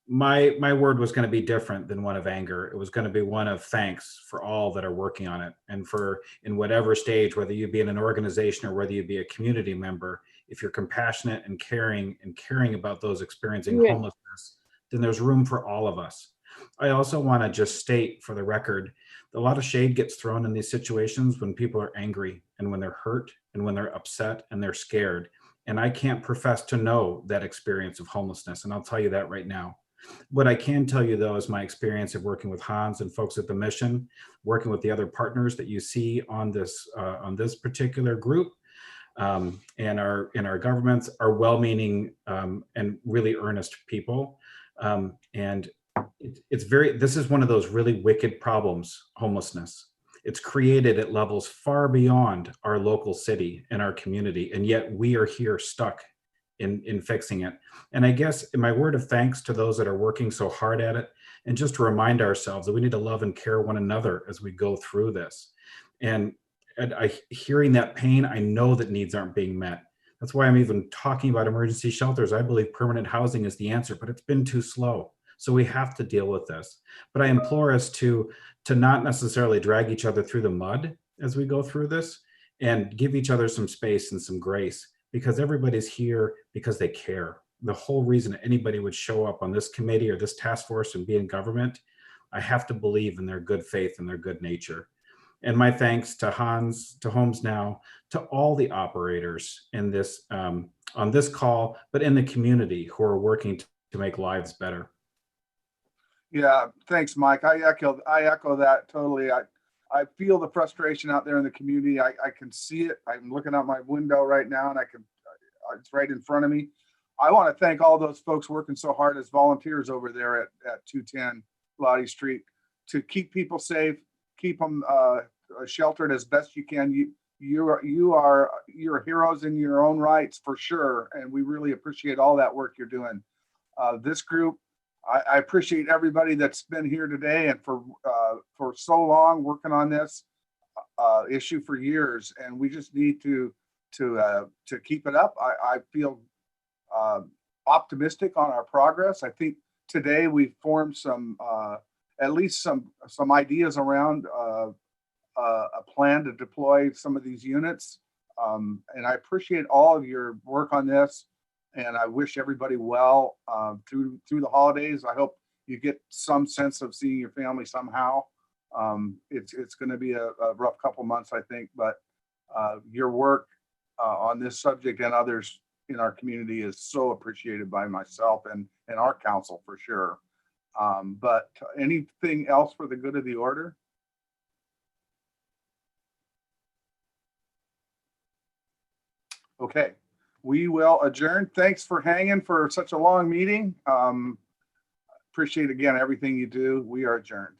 My word was going to be different than one of anger. It was going to be one of thanks for all that are working on it. And for in whatever stage, whether you be in an organization or whether you be a community member, if you're compassionate and caring about those experiencing homelessness, then there's room for all of us. I also want to just state for the record, a lot of shade gets thrown in these situations when people are angry and when they're hurt and when they're upset and they're scared. And I can't profess to know that experience of homelessness. And I'll tell you that right now. What I can tell you though is my experience of working with Hans and folks at the mission, working with the other partners that you see on this particular group, and our governments are well-meaning and really earnest people. And this is one of those really wicked problems, homelessness. It's created at levels far beyond our local city and our community, and yet we are here stuck in fixing it. And I guess my word of thanks to those that are working so hard at it, and just to remind ourselves that we need to love and care one another as we go through this. And hearing that pain, I know that needs aren't being met. That's why I'm even talking about emergency shelters. I believe permanent housing is the answer, but it's been too slow. So we have to deal with this. But I implore us to not necessarily drag each other through the mud as we go through this, and give each other some space and some grace, because everybody's here because they care. The whole reason anybody would show up on this committee or this task force and be in government, I have to believe in their good faith and their good nature. And my thanks to Hans, to HomesNOW, to all the operators in this on this call, but in the community who are working to make lives better. Yeah, thanks, Mike. I echo that totally. I feel the frustration out there in the community. I can see it. I'm looking out my window right now, and it's right in front of me. I want to thank all those folks working so hard as volunteers over there at 210 Lottie Street to keep people safe, keep them sheltered as best you can. You're heroes in your own rights for sure, and we really appreciate all that work you're doing. This group, I appreciate everybody that's been here today and for so long working on this issue for years, and we just need to keep it up. I feel optimistic on our progress. I think today we formed at least some ideas around a plan to deploy some of these units, and I appreciate all of your work on this. And I wish everybody well through the holidays. I hope you get some sense of seeing your family somehow. It's going to be a rough couple months, I think, but your work on this subject and others in our community is so appreciated by myself and our council for sure. But anything else for the good of the order? Okay. We will adjourn. Thanks for hanging for such a long meeting. Appreciate again everything you do. We are adjourned.